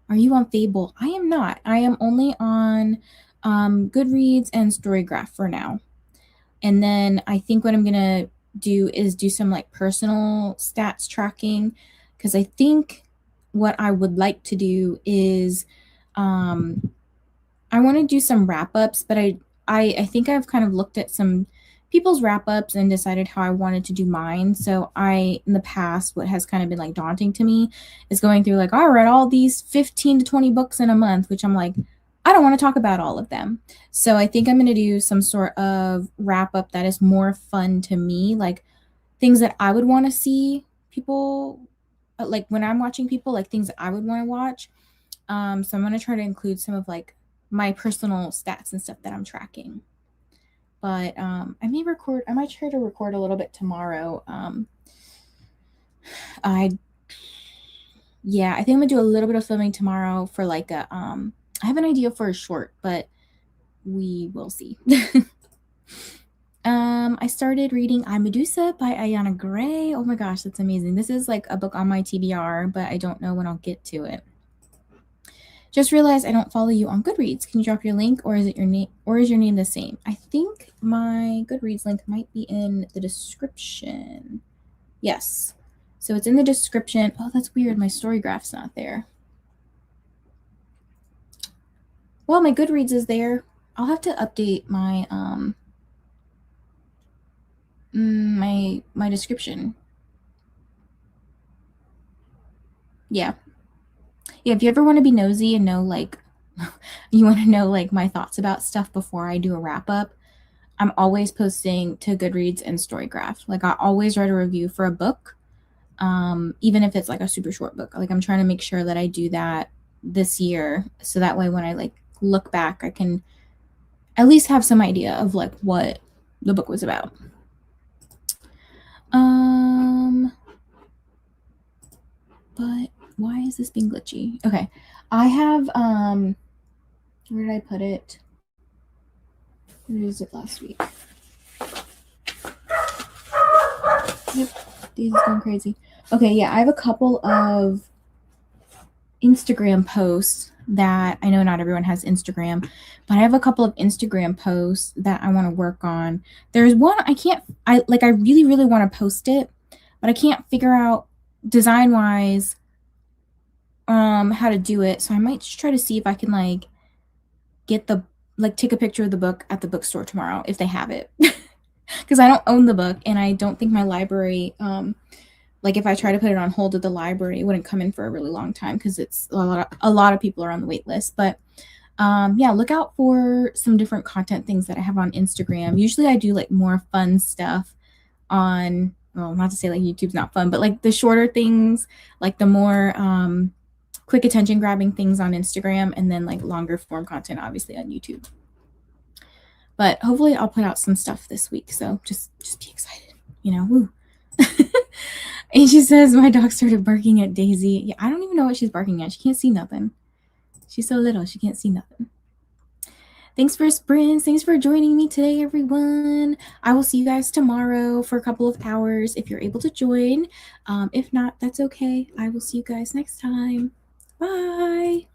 Are you on Fable? I am not. I am only on Goodreads and Storygraph for now. And then I think what I'm going to do is do some like personal stats tracking because I think what I would like to do is I want to do some wrap ups, but I think I've kind of looked at some people's wrap ups and decided how I wanted to do mine. So in the past, what has kind of been like daunting to me is going through like, oh, I read all these 15 to 20 books in a month, which I'm like, I don't want to talk about all of them. So I think I'm going to do some sort of wrap up that is more fun to me, like things that I would want to see people, like when I'm watching people, like things that I would want to watch. So I'm going to try to include some of like my personal stats and stuff that I'm tracking. But I might try to record a little bit tomorrow. I think I'm gonna do a little bit of filming tomorrow for like I have an idea for a short, but we will see. I started reading I Medusa by Ayana Gray. Oh my gosh, that's amazing. This is like a book on my TBR, but I don't know when I'll get to it. Just realized I don't follow you on Goodreads. Can you drop your link, or is it your name, or is your name the same? I think my Goodreads link might be in the description. Yes. So it's in the description. Oh, that's weird. My Storygraph's not there. Well, my Goodreads is there. I'll have to update my my description. Yeah. Yeah, if you ever want to be nosy and know like you want to know like my thoughts about stuff before I do a wrap up, I'm always posting to Goodreads and Storygraph. Like I always write a review for a book, even if it's like a super short book. Like I'm trying to make sure that I do that this year, so that way when I like look back, I can at least have some idea of like what the book was about. But why is this being glitchy? Okay, I have where did I put it? Where is it last week? Yep, these is going crazy. Okay, yeah, I have a couple of Instagram posts that I know not everyone has Instagram, but I have a couple of Instagram posts that I want to work on. There's one I really, really want to post it, but I can't figure out design wise how to do it. So I might just try to see if I can like get the like take a picture of the book at the bookstore tomorrow if they have it. Because I don't own the book and I don't think my library like if I try to put it on hold at the library, it wouldn't come in for a really long time because it's a lot of people are on the wait list. But yeah, look out for some different content things that I have on Instagram. Usually I do like more fun stuff on, well, not to say like YouTube's not fun, but like the shorter things, like the more quick attention grabbing things on Instagram, and then like longer form content obviously on YouTube. But hopefully I'll put out some stuff this week. So just be excited, you know, woo. And she says my dog started barking at Daisy. Yeah, I don't even know what she's barking at. She can't see nothing. She's so little, she can't see nothing. Thanks for sprints. Thanks for joining me today, everyone. I will see you guys tomorrow for a couple of hours if you're able to join. If not, that's okay. I will see you guys next time. Bye.